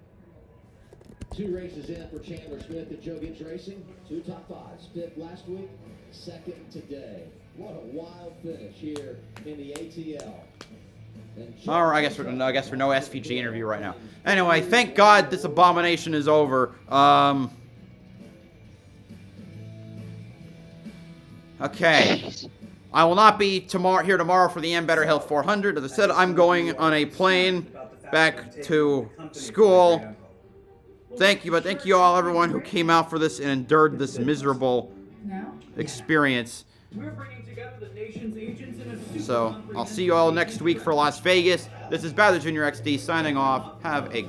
2 races in for Chandler Smith at Joe Gibbs Racing. 2 top 5s. 5th last week, 2nd today. What a wild finish here in the ATL.
All right, I guess we're no SVG interview right now. Anyway, thank God this abomination is over. Okay. I will not be here tomorrow for the Better Hill 400. As I said, I'm going on a plane back to school. Thank you all, everyone who came out for this and endured this miserable experience. So, I'll see you all next week for Las Vegas. This is BowserJrXD signing off. Have a good